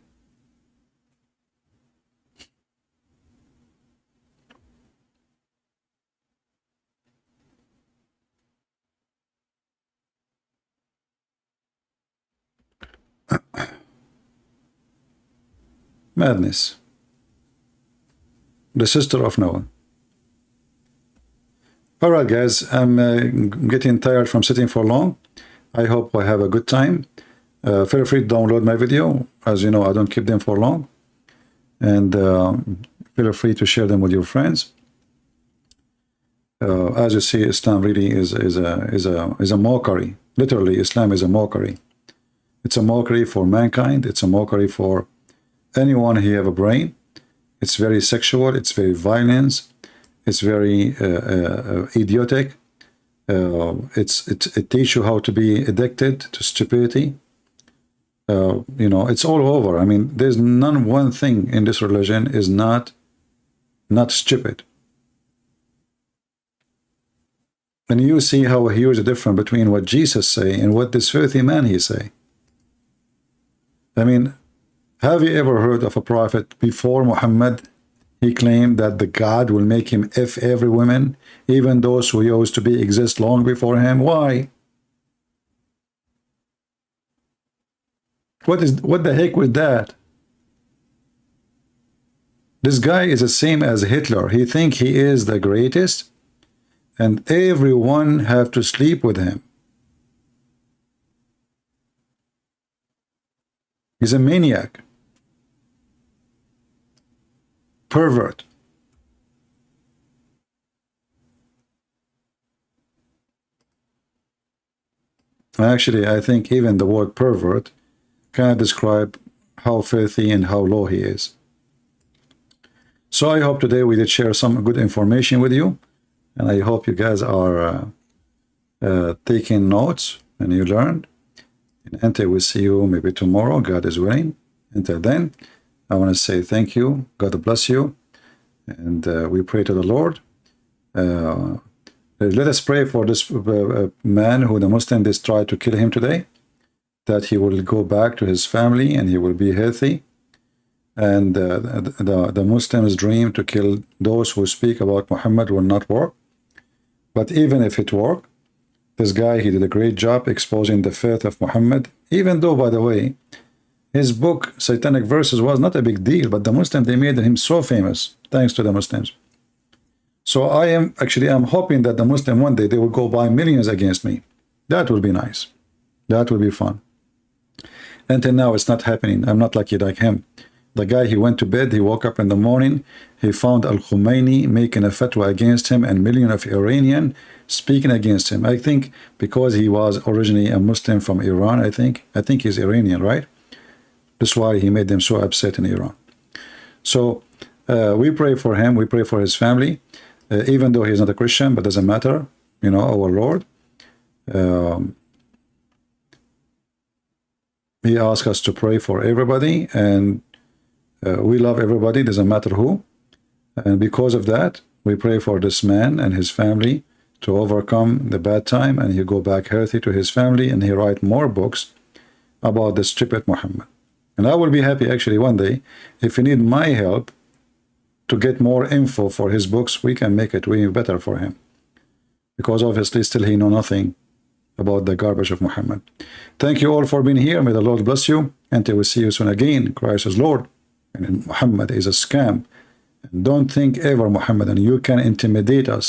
Madness. The sister of Noah. All right, guys, I'm getting tired from sitting for long. I hope I have a good time. Feel free to download my video. As you know, I don't keep them for long. And feel free to share them with your friends. As you see, Islam really is a mockery. Literally, Islam is a mockery. It's a mockery for mankind. It's a mockery for anyone who have a brain. It's very sexual. It's very violent. It's very idiotic. It teaches you how to be addicted to stupidity. It's all over. I mean, there's one thing in this religion is not stupid. And you see how huge a difference between what Jesus say and what this filthy man he say. I mean, have you ever heard of a prophet before Muhammad? He claimed that the God will make him F every woman, even those who used to be exist long before him. Why? What the heck with that? This guy is the same as Hitler. He think he is the greatest, and everyone have to sleep with him. He's a maniac. Pervert. Actually, I think even the word pervert can describe how filthy and how low he is. So I hope today we did share some good information with you, and I hope you guys are taking notes and you learned. And until we see you maybe tomorrow, God is willing. Until then, I want to say thank you. God bless you. And we pray to the Lord. Let us pray for this man who the Muslims tried to kill him today, that he will go back to his family and he will be healthy. And the Muslims' dream to kill those who speak about Muhammad will not work. But even if it worked, this guy, he did a great job exposing the faith of Muhammad, even though, by the way, his book, Satanic Verses, was not a big deal, but the Muslims, they made him so famous, thanks to the Muslims. So I'm hoping that the Muslim one day, they will go buy millions against me. That will be nice. That will be fun. Until now, it's not happening. I'm not lucky like him. The guy, he went to bed, he woke up in the morning, he found Al-Khomeini making a fatwa against him and millions of Iranians speaking against him. I think because he was originally a Muslim from Iran, I think he's Iranian, right? That's why he made them so upset in Iran. So we pray for him, we pray for his family, even though he's not a Christian, but doesn't matter, our Lord. He asked us to pray for everybody, and we love everybody, doesn't matter who. And because of that, we pray for this man and his family to overcome the bad time, and he go back healthy to his family, and he write more books about the stupid Muhammad. And I will be happy actually one day, if you need my help to get more info for his books, we can make it way better for him. because obviously still he know nothing about the garbage of Muhammad. Thank you all for being here. May the Lord bless you. Until we see you soon again. Christ is Lord, and Muhammad is a scam. And don't think ever, Muhammad, and you can intimidate us,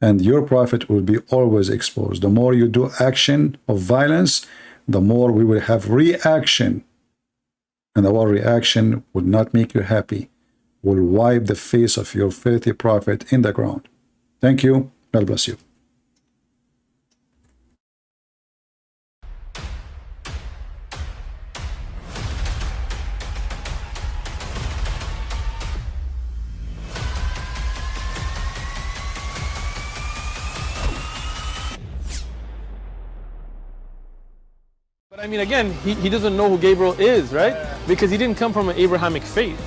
and your prophet will be always exposed. The more you do action of violence, the more we will have reaction. And our reaction will not make you happy. Will wipe the face of your filthy prophet in the ground. Thank you. God bless you. I mean, again, he doesn't know who Gabriel is, right? Because he didn't come from an Abrahamic faith.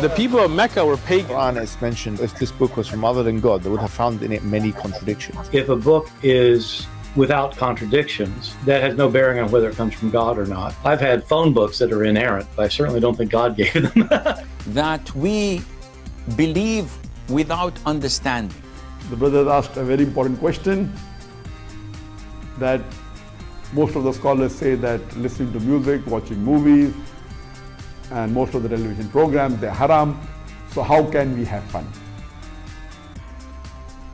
The people of Mecca were pagan. Quran is mentioned. If this book was from other than God, they would have found in it many contradictions. If a book is without contradictions, that has no bearing on whether it comes from God or not. I've had phone books that are inerrant, but I certainly don't think God gave them. That we believe without understanding. The brother asked a very important question, that most of the scholars say that listening to music, watching movies, and most of the television programs, they're haram. So how can we have fun?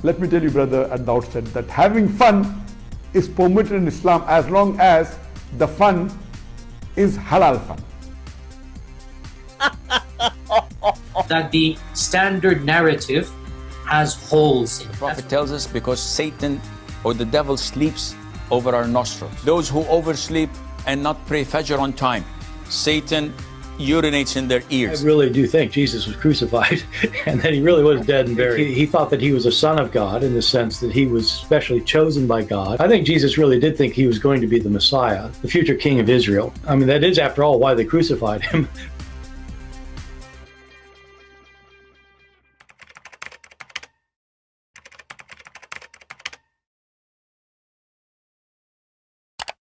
Let me tell you, brother, at the outset, that having fun is permitted in Islam as long as the fun is halal fun. That the standard narrative has holes in it. The Prophet tells us because Satan or the devil sleeps over our nostrils. Those who oversleep and not pray Fajr on time, Satan urinates in their ears. I really do think Jesus was crucified and that he really was dead and buried. He thought that he was a son of God in the sense that he was specially chosen by God. I think Jesus really did think he was going to be the Messiah, the future king of Israel. I mean, that is, after all, why they crucified him,